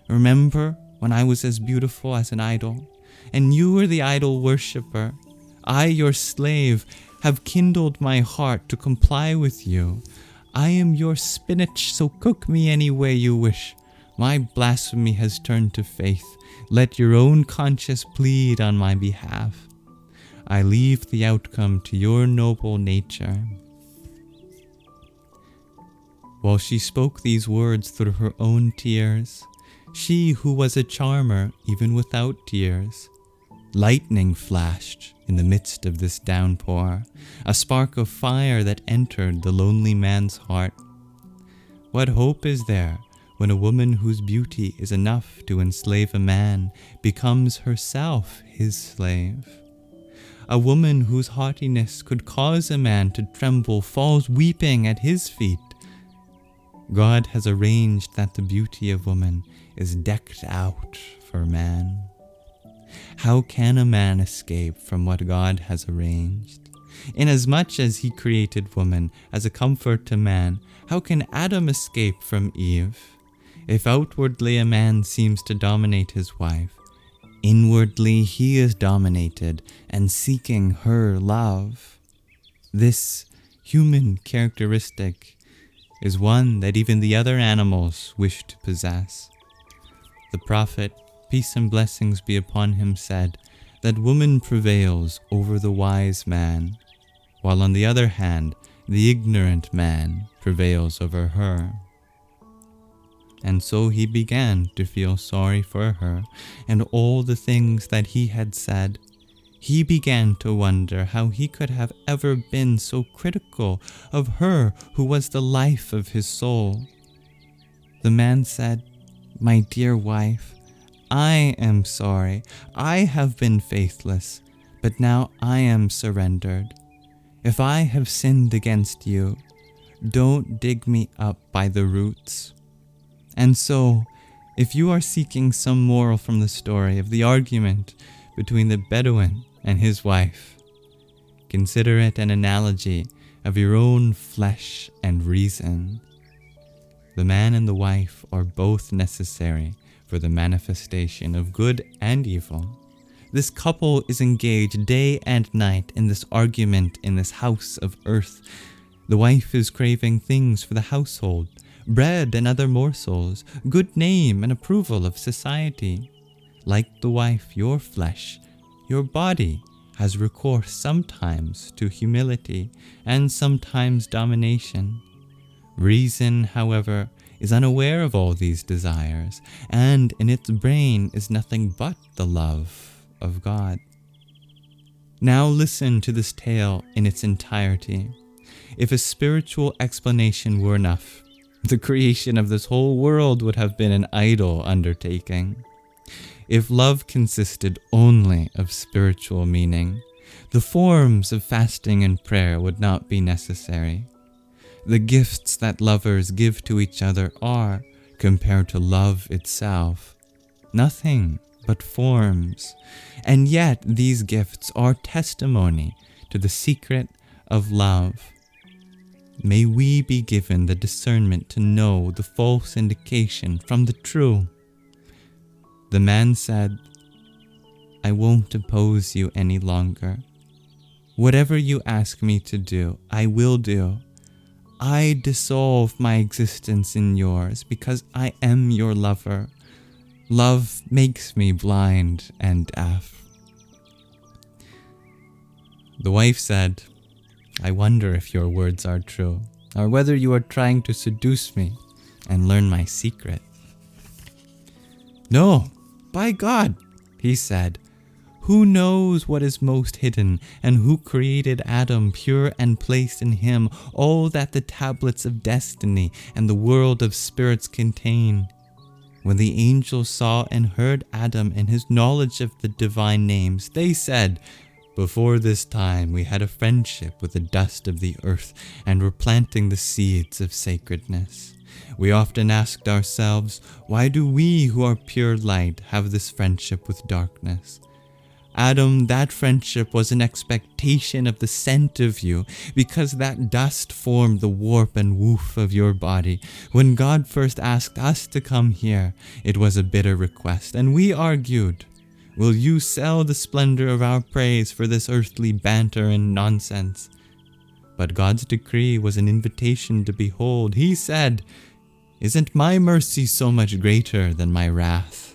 Remember when I was as beautiful as an idol, and you were the idol worshipper. I, your slave, have kindled my heart to comply with you. I am your spinach, so cook me any way you wish. My blasphemy has turned to faith. Let your own conscience plead on my behalf. I leave the outcome to your noble nature. while she spoke these words through her own tears, she who was a charmer even without tears. Lightning flashed in the midst of this downpour, a spark of fire that entered the lonely man's heart. What hope is there when a woman whose beauty is enough to enslave a man becomes herself his slave? A woman whose haughtiness could cause a man to tremble falls weeping at his feet. God has arranged that the beauty of woman is decked out for man. How can a man escape from what God has arranged? Inasmuch as he created woman as a comfort to man, how can Adam escape from Eve? If outwardly a man seems to dominate his wife, inwardly he is dominated and seeking her love. This human characteristic is one that even the other animals wish to possess. The prophet, peace and blessings be upon him, said that woman prevails over the wise man, while on the other hand, the ignorant man prevails over her. And so he began to feel sorry for her and all the things that he had said. He began to wonder how he could have ever been so critical of her who was the life of his soul. The man said, "My dear wife, I am sorry. I have been faithless, but now I am surrendered. If I have sinned against you, don't dig me up by the roots." And so, if you are seeking some moral from the story of the argument between the Bedouin and his wife, consider it an analogy of your own flesh and reason. The man and the wife are both necessary for the manifestation of good and evil. This couple is engaged day and night in this argument in this house of earth. The wife is craving things for the household, bread and other morsels, good name and approval of society. Like the wife, your flesh, your body has recourse sometimes to humility and sometimes domination. Reason, however, is unaware of all these desires, and in its brain is nothing but the love of God. Now listen to this tale in its entirety. If a spiritual explanation were enough, the creation of this whole world would have been an idle undertaking. If love consisted only of spiritual meaning, the forms of fasting and prayer would not be necessary. The gifts that lovers give to each other are, compared to love itself, nothing but forms. And yet these gifts are testimony to the secret of love. May we be given the discernment to know the false indication from the true. The man said, "I won't oppose you any longer. Whatever you ask me to do, I will do. I dissolve my existence in yours because I am your lover. Love makes me blind and deaf." The wife said, "I wonder if your words are true, or whether you are trying to seduce me and learn my secret." "No, by God," he said, "who knows what is most hidden, and who created Adam pure and placed in him all that the tablets of destiny and the world of spirits contain? When the angels saw and heard Adam and his knowledge of the divine names, they said, 'Before this time we had a friendship with the dust of the earth and were planting the seeds of sacredness.' We often asked ourselves, why do we who are pure light have this friendship with darkness? Adam, that friendship was an expectation of the scent of you, because that dust formed the warp and woof of your body. When God first asked us to come here, it was a bitter request, and we argued, 'Will you sell the splendor of our praise for this earthly banter and nonsense?' But God's decree was an invitation to behold. He said, 'Isn't my mercy so much greater than my wrath?'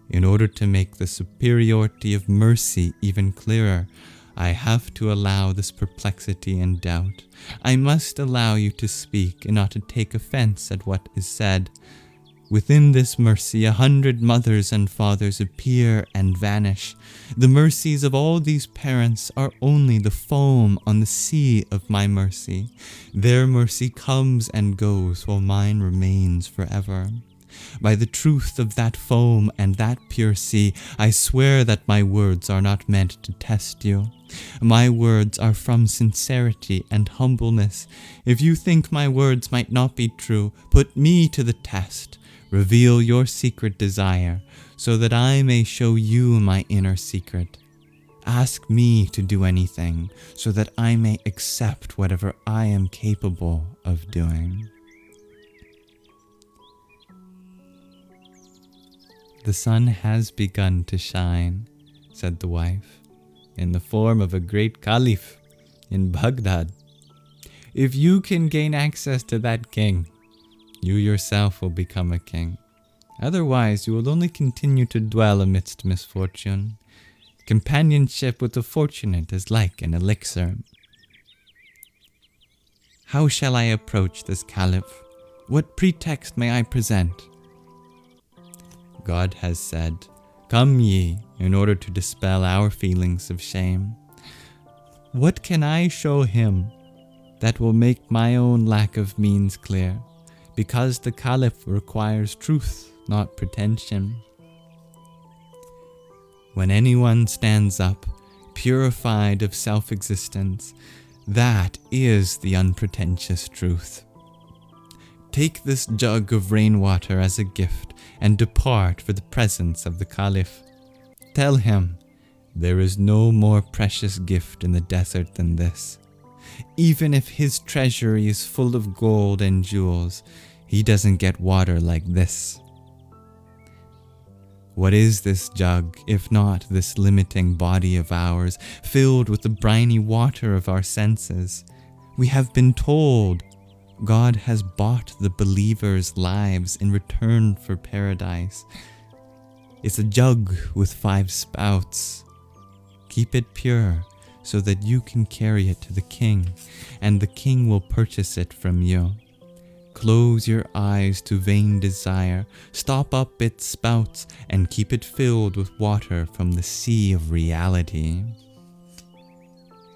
In order to make the superiority of mercy even clearer, I have to allow this perplexity and doubt. I must allow you to speak and not to take offense at what is said. Within this mercy 100 mothers and fathers appear and vanish. The mercies of all these parents are only the foam on the sea of my mercy. Their mercy comes and goes while mine remains forever. By the truth of that foam and that pure sea, I swear that my words are not meant to test you. My words are from sincerity and humbleness. If you think my words might not be true, put me to the test. Reveal your secret desire, so that I may show you my inner secret. Ask me to do anything, so that I may accept whatever I am capable of doing. The sun has begun to shine, said the wife, in the form of a great caliph in Baghdad. If you can gain access to that king, you yourself will become a king. Otherwise, you will only continue to dwell amidst misfortune. Companionship with the fortunate is like an elixir. How shall I approach this caliph? What pretext may I present? God has said, "Come ye, in order to dispel our feelings of shame." What can I show him that will make my own lack of means clear? Because the caliph requires truth, not pretension. When anyone stands up, purified of self-existence, that is the unpretentious truth. Take this jug of rainwater as a gift and depart for the presence of the caliph. Tell him, there is no more precious gift in the desert than this. Even if his treasury is full of gold and jewels, he doesn't get water like this. What is this jug, if not this limiting body of ours, filled with the briny water of our senses? We have been told God has bought the believers' lives in return for paradise. It's a jug with 5 spouts. Keep it pure, so that you can carry it to the king, and the king will purchase it from you. Close your eyes to vain desire, stop up its spouts, and keep it filled with water from the sea of reality.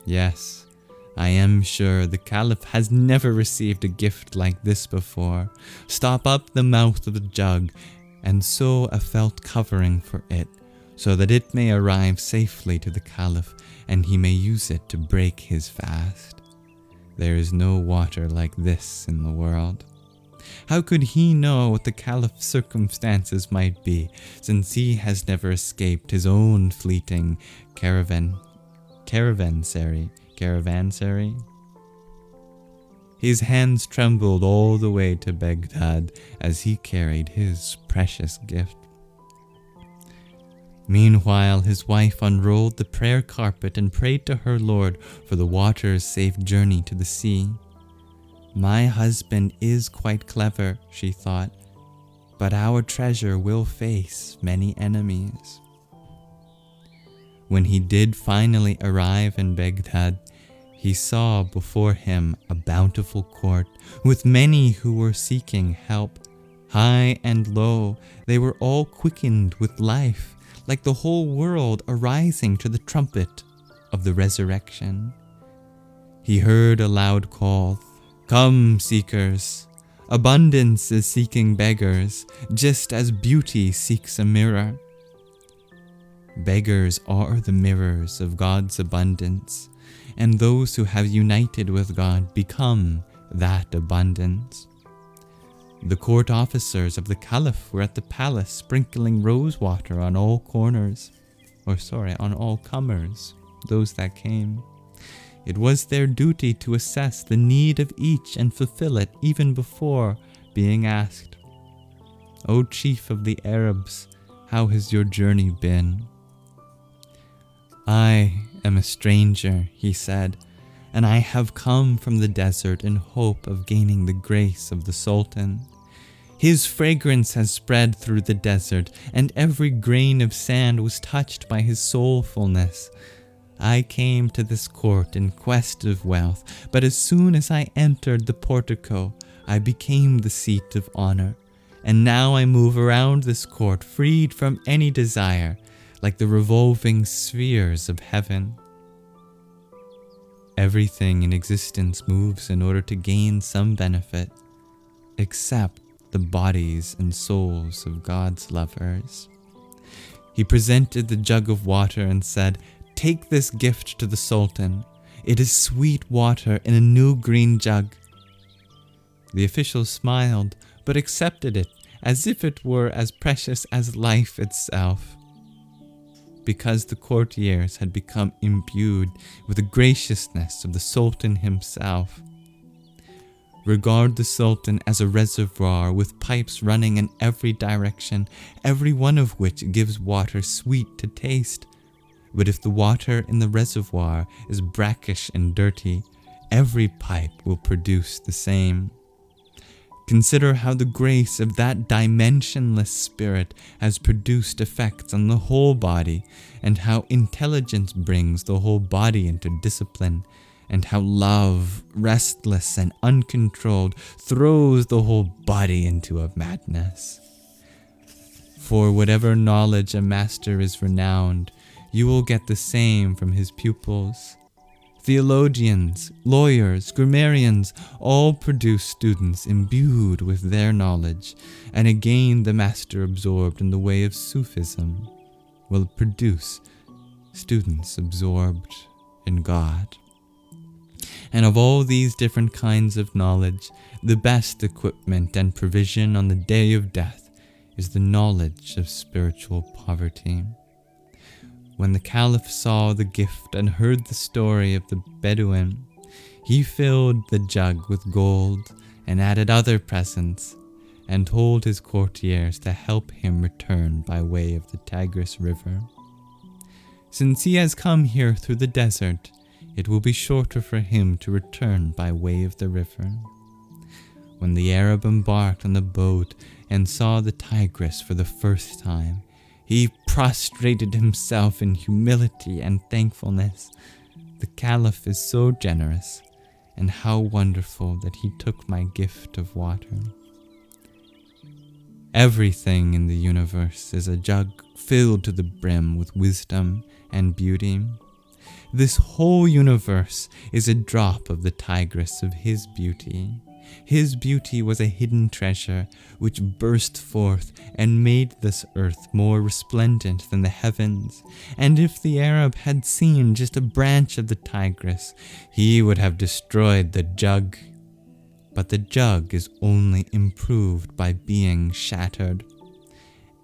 Yes, I am sure the caliph has never received a gift like this before. Stop up the mouth of the jug, and sew a felt covering for it, so that it may arrive safely to the caliph, and he may use it to break his fast. There is no water like this in the world. How could he know what the caliph's circumstances might be, since he has never escaped his own fleeting caravanserai? His hands trembled all the way to Baghdad as he carried his precious gift. Meanwhile, his wife unrolled the prayer carpet and prayed to her Lord for the water's safe journey to the sea. My husband is quite clever, she thought, but our treasure will face many enemies. When he did finally arrive in Baghdad, he saw before him a bountiful court with many who were seeking help. High and low, they were all quickened with life, like the whole world arising to the trumpet of the resurrection. He heard a loud call, "Come, seekers! Abundance is seeking beggars, just as beauty seeks a mirror." Beggars are the mirrors of God's abundance, and those who have united with God become that abundance. The court officers of the caliph were at the palace sprinkling rose water on all on all comers, those that came. It was their duty to assess the need of each and fulfill it even before being asked. "O chief of the Arabs, how has your journey been?" "I am a stranger," he said, "and I have come from the desert in hope of gaining the grace of the Sultan. His fragrance has spread through the desert, and every grain of sand was touched by his soulfulness. I came to this court in quest of wealth, but as soon as I entered the portico, I became the seat of honor. And now I move around this court freed from any desire, like the revolving spheres of heaven. Everything in existence moves in order to gain some benefit, except the bodies and souls of God's lovers. He presented the jug of water and said, "Take this gift to the Sultan. It is sweet water in a new green jug." The official smiled, but accepted it as if it were as precious as life itself. Because the courtiers had become imbued with the graciousness of the Sultan himself. Regard the Sultan as a reservoir with pipes running in every direction, every one of which gives water sweet to taste. But if the water in the reservoir is brackish and dirty, every pipe will produce the same. Consider how the grace of that dimensionless spirit has produced effects on the whole body, and how intelligence brings the whole body into discipline, and how love, restless and uncontrolled, throws the whole body into a madness. For whatever knowledge a master is renowned, you will get the same from his pupils. Theologians, lawyers, grammarians all produce students imbued with their knowledge, and again the master absorbed in the way of Sufism will produce students absorbed in God. And of all these different kinds of knowledge, the best equipment and provision on the day of death is the knowledge of spiritual poverty. When the Caliph saw the gift and heard the story of the Bedouin, he filled the jug with gold and added other presents, and told his courtiers to help him return by way of the Tigris River. Since he has come here through the desert, it will be shorter for him to return by way of the river. When the Arab embarked on the boat and saw the Tigris for the first time, he prostrated himself in humility and thankfulness. The Caliph is so generous, and how wonderful that he took my gift of water. Everything in the universe is a jug filled to the brim with wisdom and beauty. This whole universe is a drop of the Tigris of his beauty. His beauty was a hidden treasure which burst forth and made this earth more resplendent than the heavens. And if the Arab had seen just a branch of the Tigris, he would have destroyed the jug. But the jug is only improved by being shattered.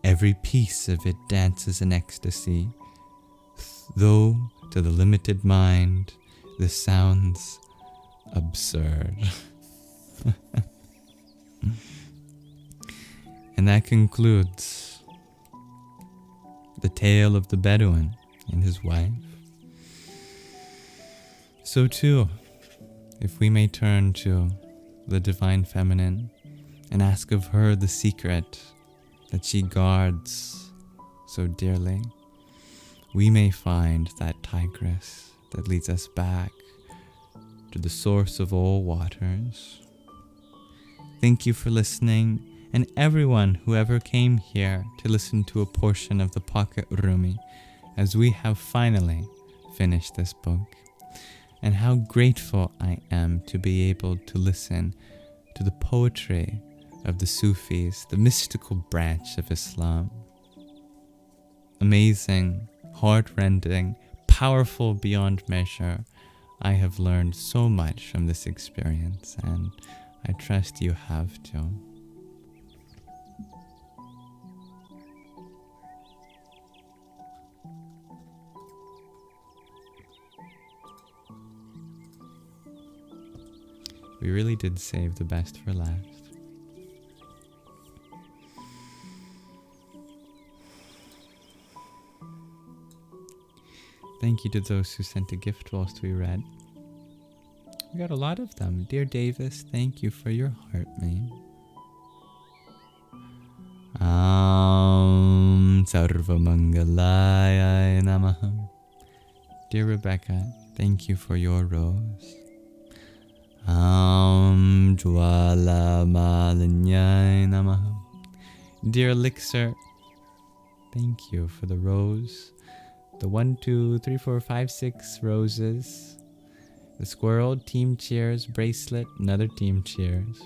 Every piece of it dances in ecstasy, though to the limited mind this sounds absurd. And that concludes the tale of the Bedouin and his wife. So too, if we may turn to the Divine Feminine and ask of her the secret that she guards so dearly, we may find that Tigris that leads us back to the source of all waters. Thank you for listening, and everyone who ever came here to listen to a portion of the Pocket Rumi, as we have finally finished this book. And how grateful I am to be able to listen to the poetry of the Sufis, the mystical branch of Islam. Amazing, heart-rending, powerful beyond measure. I have learned so much from this experience, and I trust you have too. We really did save the best for last. Thank you to those who sent a gift whilst we read. We got a lot of them. Dear Davis, thank you for your heart, mate. Sarvamangalaya namaha. Dear Rebecca, thank you for your rose. Jwala Malinyai Namaha. Dear Elixir, thank you for the rose. The 1, 2, 3, 4, 5, 6 roses. The squirrel, team cheers, bracelet, another team cheers.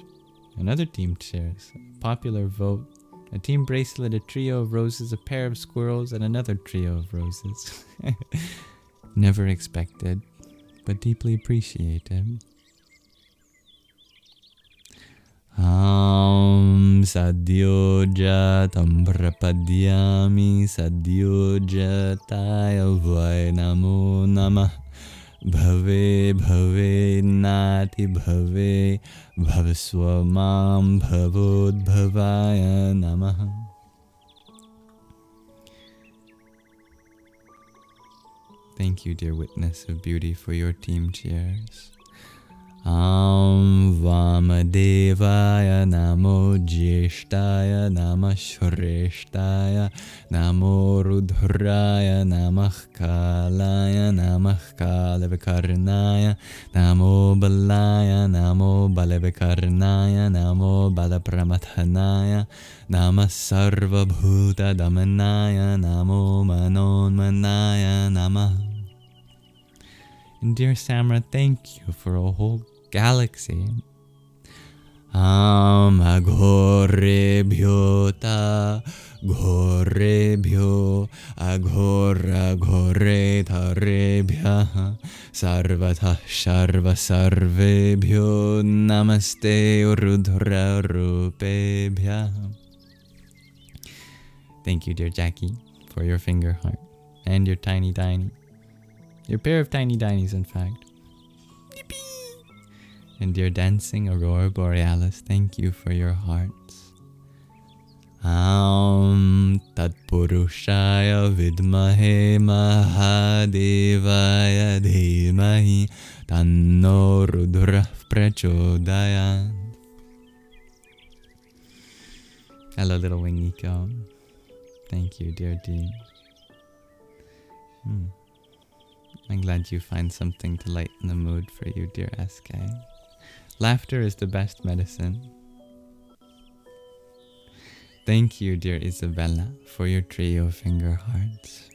Another team cheers. Popular vote. A team bracelet, a trio of roses, a pair of squirrels, and another trio of roses. Never expected, but deeply appreciated. Sadhyoja tam prapadyami sadhyoja taya vai namo namah bhave bhave nati bhave bhavaswamam bhavodbhavaya namah. Thank you, dear witness of beauty, for your team cheers. Vamadevaya namo Jyeshtaya namah Shreshtaya namo Rudhraya namah Kalaya namah Kalavikarnaya namo Balaya namo Balavikarnaya namo Balapramathanaya namah Sarva Bhuta Damanaya namo Manonmanaya namah. And dear Samra, thank you for a whole galaxy. Aghorebhyo ta ghorebhyo aghora ghore tharebhya sarvatah sharva sarvebhyo namaste rudra rupebhya. Thank you, dear Jackie, for your finger heart and your tiny tiny. Your pair of tiny dinies, in fact. Yippee! And dear dancing Aurora Borealis, thank you for your hearts. Tatpurushaya vidmahe mahadevaya dhimahi tanno rudra prachodayat. Hello, little wing Nico. Thank you, dear D. I'm glad you find something to lighten the mood for you, dear SK. Laughter is the best medicine. Thank you, dear Isabella, for your trio of finger hearts.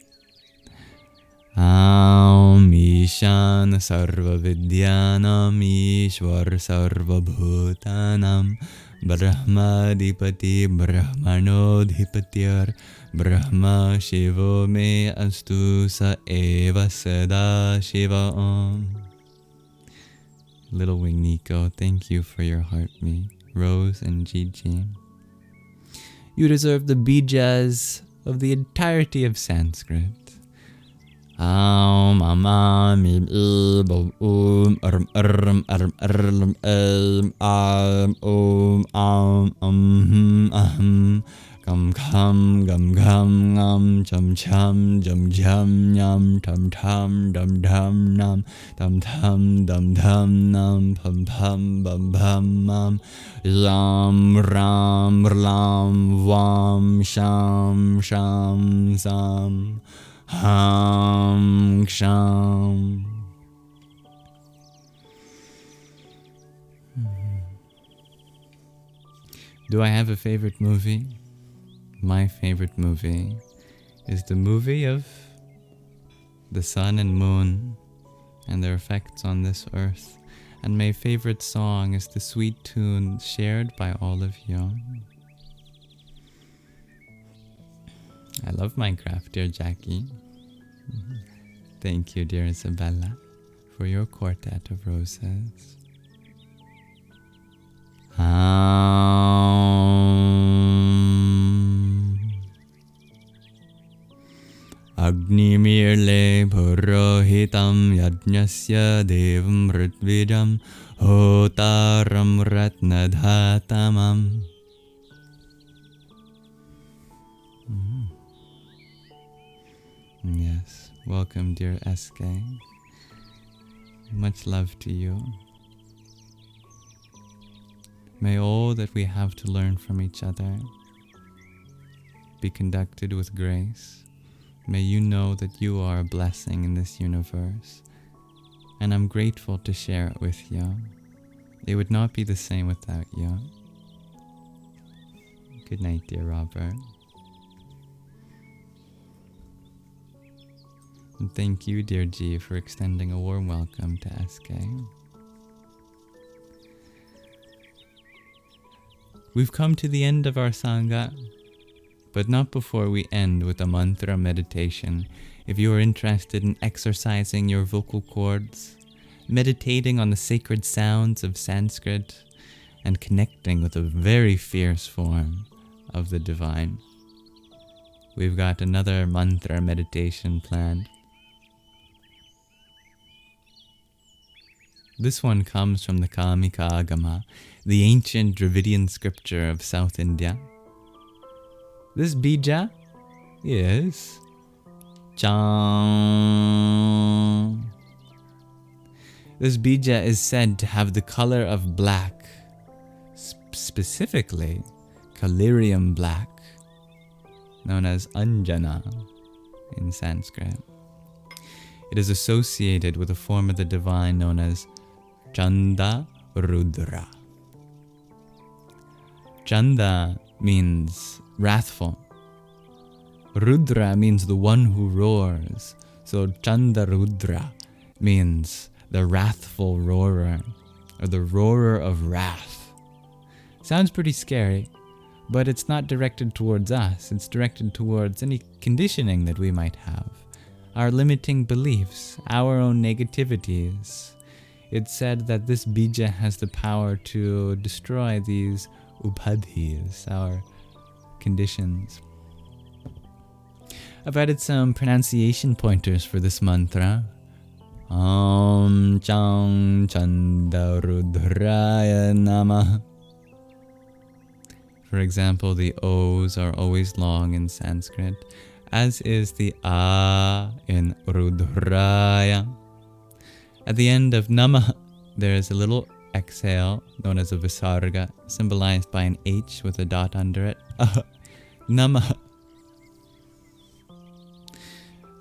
Ishan sarva vidyanam ishwar sarva bhutanam Brahma dipati brahmano dipatyar Brahma shivo me astu sa eva sada shiva om. Little wing Nico, thank you for your heart me. Rose and Gigi. You deserve the bijas of the entirety of Sanskrit. Kam kham gam gam ngam cham cham jam jam nyam tam tam dam dam nam tam tam dam dam nam pam pam bam bam mam lam ram lam vam sham sham sam ham sham. Do I have a favorite movie? My favorite movie is the movie of the sun and moon and their effects on this earth. And my favorite song is the sweet tune shared by all of you. I love Minecraft, dear Jackie. Thank you, dear Isabella, for your quartet of roses. Agnimirle purohitam yajnasya devam ritvidam hotaram ratnadhatamam. Yes, welcome, dear SK. Much love to you. May all that we have to learn from each other be conducted with grace, May you know that you are a blessing in this universe, and I'm grateful to share it with you. It would not be the same without you. Good night, dear Robert. And thank you, dear G, for extending a warm welcome to SK. We've come to the end of our Sangha, but not before we end with a mantra meditation. If you are interested in exercising your vocal cords, meditating on the sacred sounds of Sanskrit, and connecting with a very fierce form of the divine, we've got another mantra meditation planned. This one comes from the Kamika Agama, the ancient Dravidian scripture of South India. This bija is Chang. This bija is said to have the color of black, specifically collyrium black, known as Anjana in Sanskrit. It is associated with a form of the divine known as Chanda Rudra. Chanda means wrathful. Rudra means the one who roars. So Chanda Rudra means the wrathful roarer, or the roarer of wrath. Sounds pretty scary, but it's not directed towards us. It's directed towards any conditioning that we might have, our limiting beliefs, our own negativities. It's said that this bija has the power to destroy these upadhis, our conditions. I've added some pronunciation pointers for this mantra. Om Chang Chanda Rudraya Namah. For example, the O's are always long in Sanskrit, as is the A in Rudraya. At the end of Namah, there is a little exhale known as a visarga, symbolized by an H with a dot under it. Namah.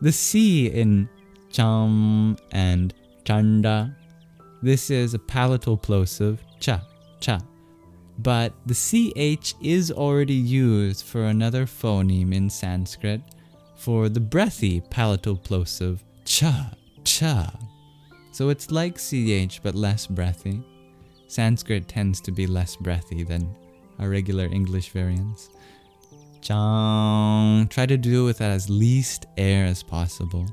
The C in Cham and Chanda, this is a palatal plosive, cha, cha. But the CH is already used for another phoneme in Sanskrit for the breathy palatal plosive, cha, cha. So it's like CH but less breathy. Sanskrit tends to be less breathy than our regular English variants. Chang. Try to do it with as least air as possible.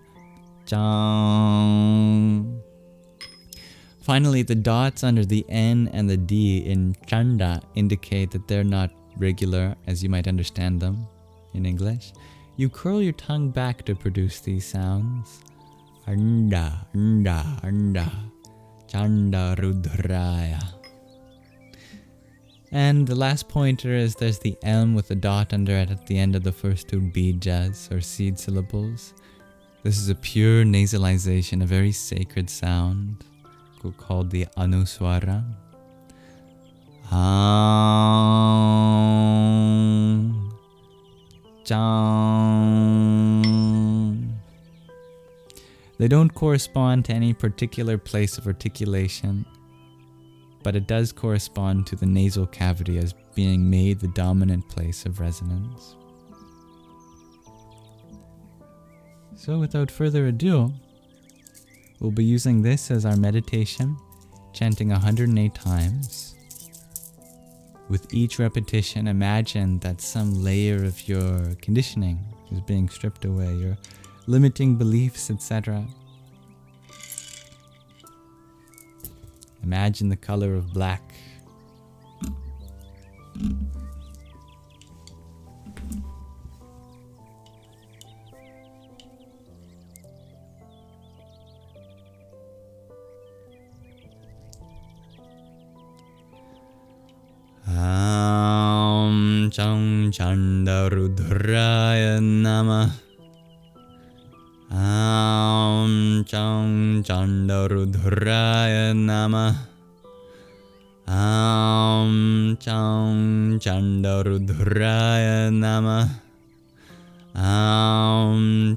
Chang. Finally, the dots under the N and the D in Chanda indicate that they're not regular as you might understand them in English. You curl your tongue back to produce these sounds. Anda, anda, anda. Chanda Rudraya. And the last pointer is there's the M with a dot under it at the end of the first two bijas, or seed syllables. This is a pure nasalization, a very sacred sound called the Anuswara. Chang. They don't correspond to any particular place of articulation, but it does correspond to the nasal cavity as being made the dominant place of resonance. So without further ado, we'll be using this as our meditation, chanting 108 times. With each repetition, imagine that some layer of your conditioning is being stripped away, your limiting beliefs, etc. Imagine the color of black. Am Chang Chanda Rudraya Namah. Am Chang Chanda Rudraya Namah. Am Chang Chanda Rudraya Namah. Am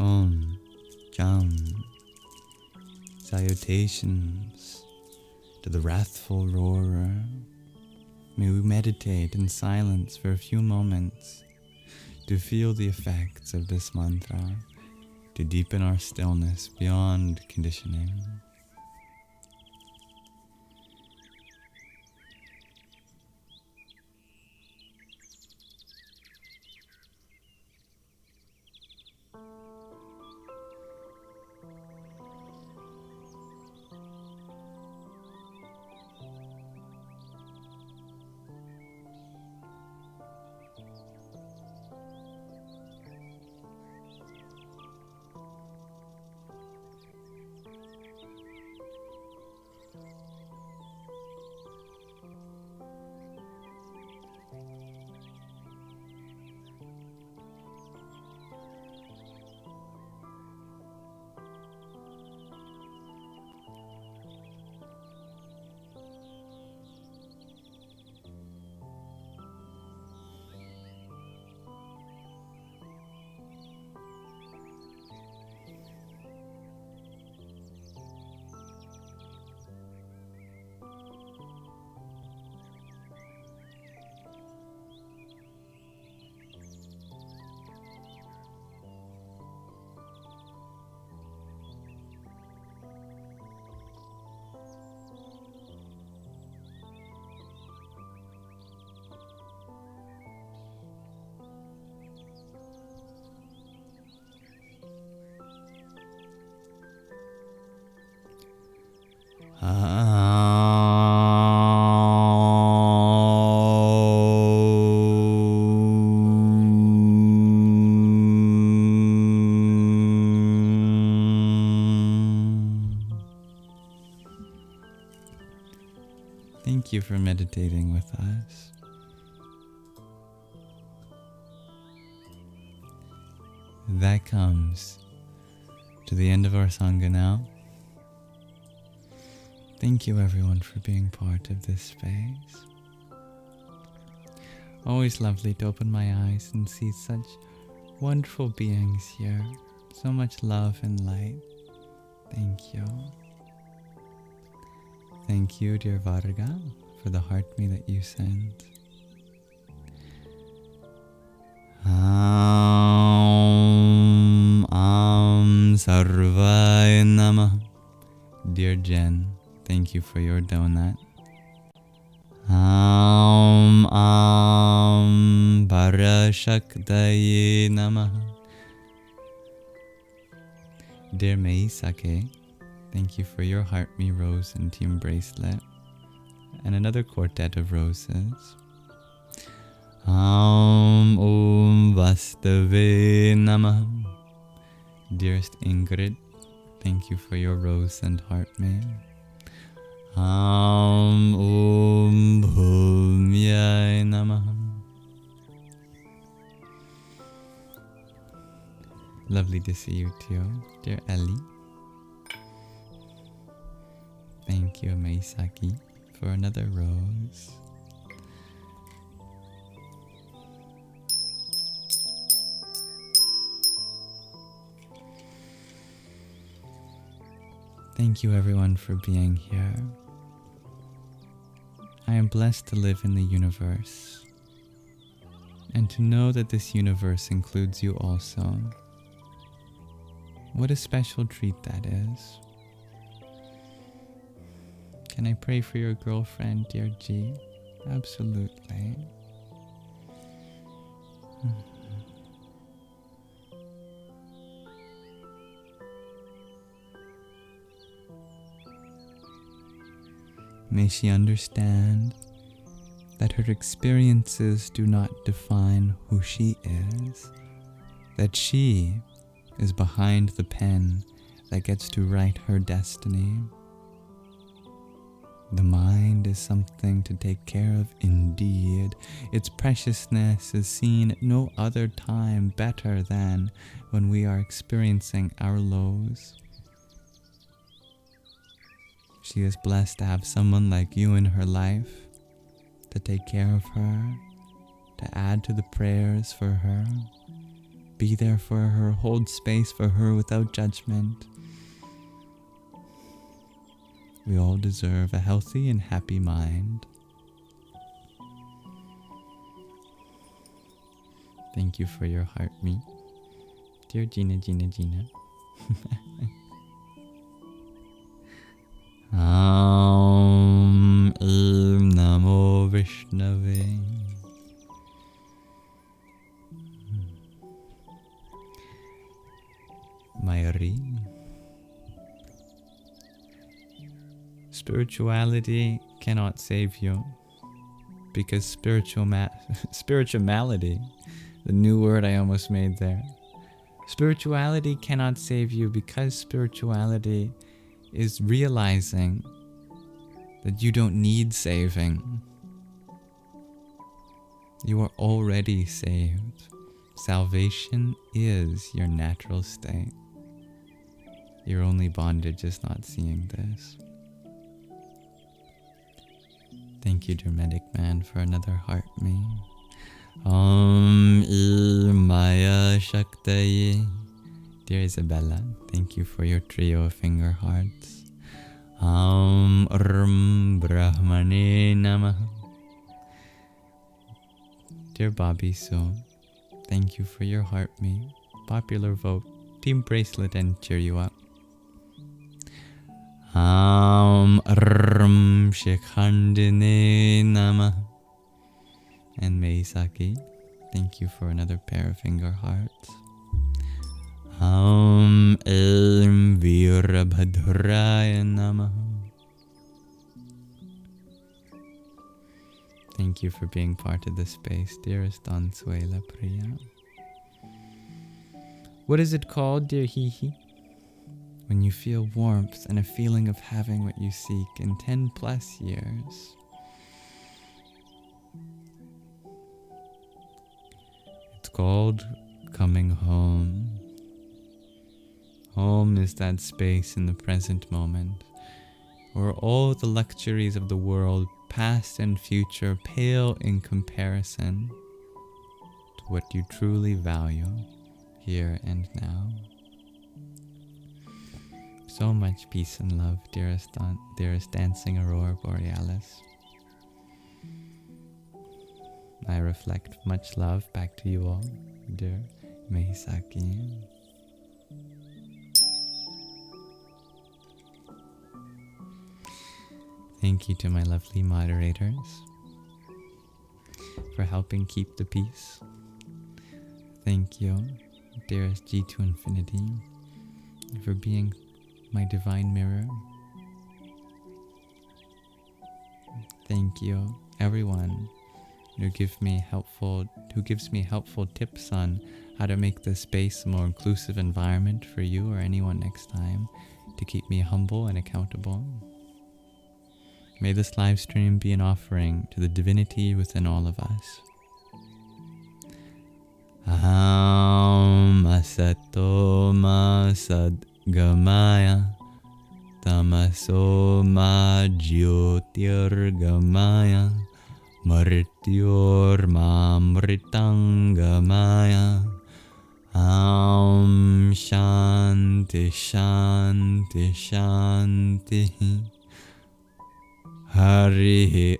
Salutations to the wrathful roarer. May we meditate in silence for a few moments to feel the effects of this mantra, to deepen our stillness beyond conditioning. Thank you for meditating with us. That comes to the end of our Sangha now. Thank you everyone for being part of this space. Always lovely to open my eyes and see such wonderful beings here. So much love and light. Thank you. Thank you, dear Varga, for the heart me that you sent. Sarvaya Namah. Dear Jen, thank you for your donut. Parashaktaye Namah. Dear Meisake, thank you for your Heart Me Rose and Team Bracelet. And another quartet of roses. Om Vastave Namah. Dearest Ingrid, thank you for your rose and heart me. Om Bhumyai Namah. Lovely to see you too, dear Ellie. Thank you, Meisaki, for another rose. Thank you everyone for being here. I am blessed to live in the universe and to know that this universe includes you also. What a special treat that is. Can I pray for your girlfriend, dear G? Absolutely. May she understand that her experiences do not define who she is, that she is behind the pen that gets to write her destiny. The mind is something to take care of indeed. Its preciousness is seen at no other time better than when we are experiencing our lows. She is blessed to have someone like you in her life, to take care of her, to add to the prayers for her, be there for her, hold space for her without judgment. We all deserve a healthy and happy mind. Thank you for your heart, me. Dear Gina. Om Namo Vishnave. Mayari. Spirituality cannot save you, because spirituality, the new word I almost made there. Spirituality cannot save you because spirituality is realizing that you don't need saving. You are already saved. Salvation is your natural state. Your only bondage is not seeing this. Thank you, Dramatic Man, for another heart me. Om Maya Shaktaye. Dear Isabella, thank you for your trio of finger hearts. Om Brahmane Namaha. Dear Bobby So, thank you for your heart me. Popular vote, Team Bracelet, and cheer you up. Shikhandine Nama. And Meisaki, thank you for another pair of finger hearts. Virabhadraya Nama. Thank you for being part of the space, dearest Ansuela Priya. What is it called, dear Hihi? When you feel warmth and a feeling of having what you seek in 10 plus years. It's called coming home. Home is that space in the present moment where all the luxuries of the world, past and future, pale in comparison to what you truly value here and now. So much peace and love, dearest dancing Aurora Borealis. I reflect much love back to you all, dear Mehisaki. Thank you to my lovely moderators for helping keep the peace. Thank you, dearest G2 Infinity, for being my divine mirror. Thank you, everyone who gives me helpful tips on how to make this space a more inclusive environment for you or anyone next time, to keep me humble and accountable. May this live stream be an offering to the divinity within all of us. Aham asato ma sadgamaya tamaso ma jyotirgamaya martyor mamritangamaya. Am shanti shanti shanti. Hari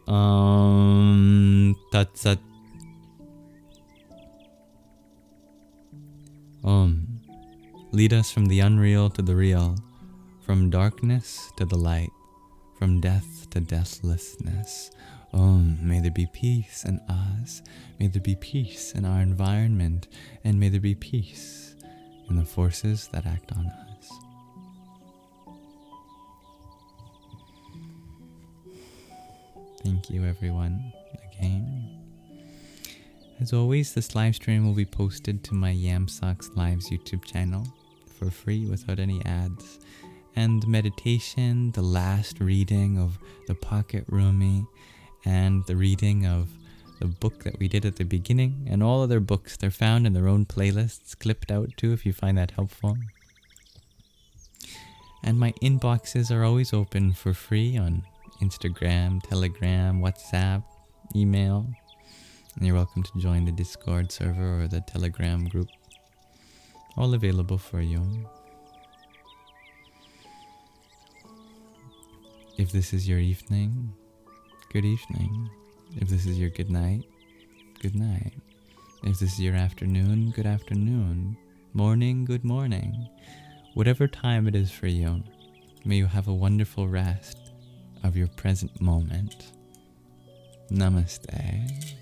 Tat Sat. Lead us from the unreal to the real, from darkness to the light, from death to deathlessness. May there be peace in us, may there be peace in our environment, and may there be peace in the forces that act on us. Thank you, everyone, again. As always, this live stream will be posted to my Yamsox Lives YouTube channel for free without any ads. And meditation, the last reading of the Pocket Rumi, and the reading of the book that we did at the beginning, and all other books, they're found in their own playlists, clipped out too, if you find that helpful. And my inboxes are always open for free on Instagram, Telegram, WhatsApp, email. And you're welcome to join the Discord server or the Telegram group. All available for you. If this is your evening, good evening. If this is your good night, good night. If this is your afternoon, good afternoon. Morning, good morning. Whatever time it is for you, may you have a wonderful rest of your present moment. Namaste.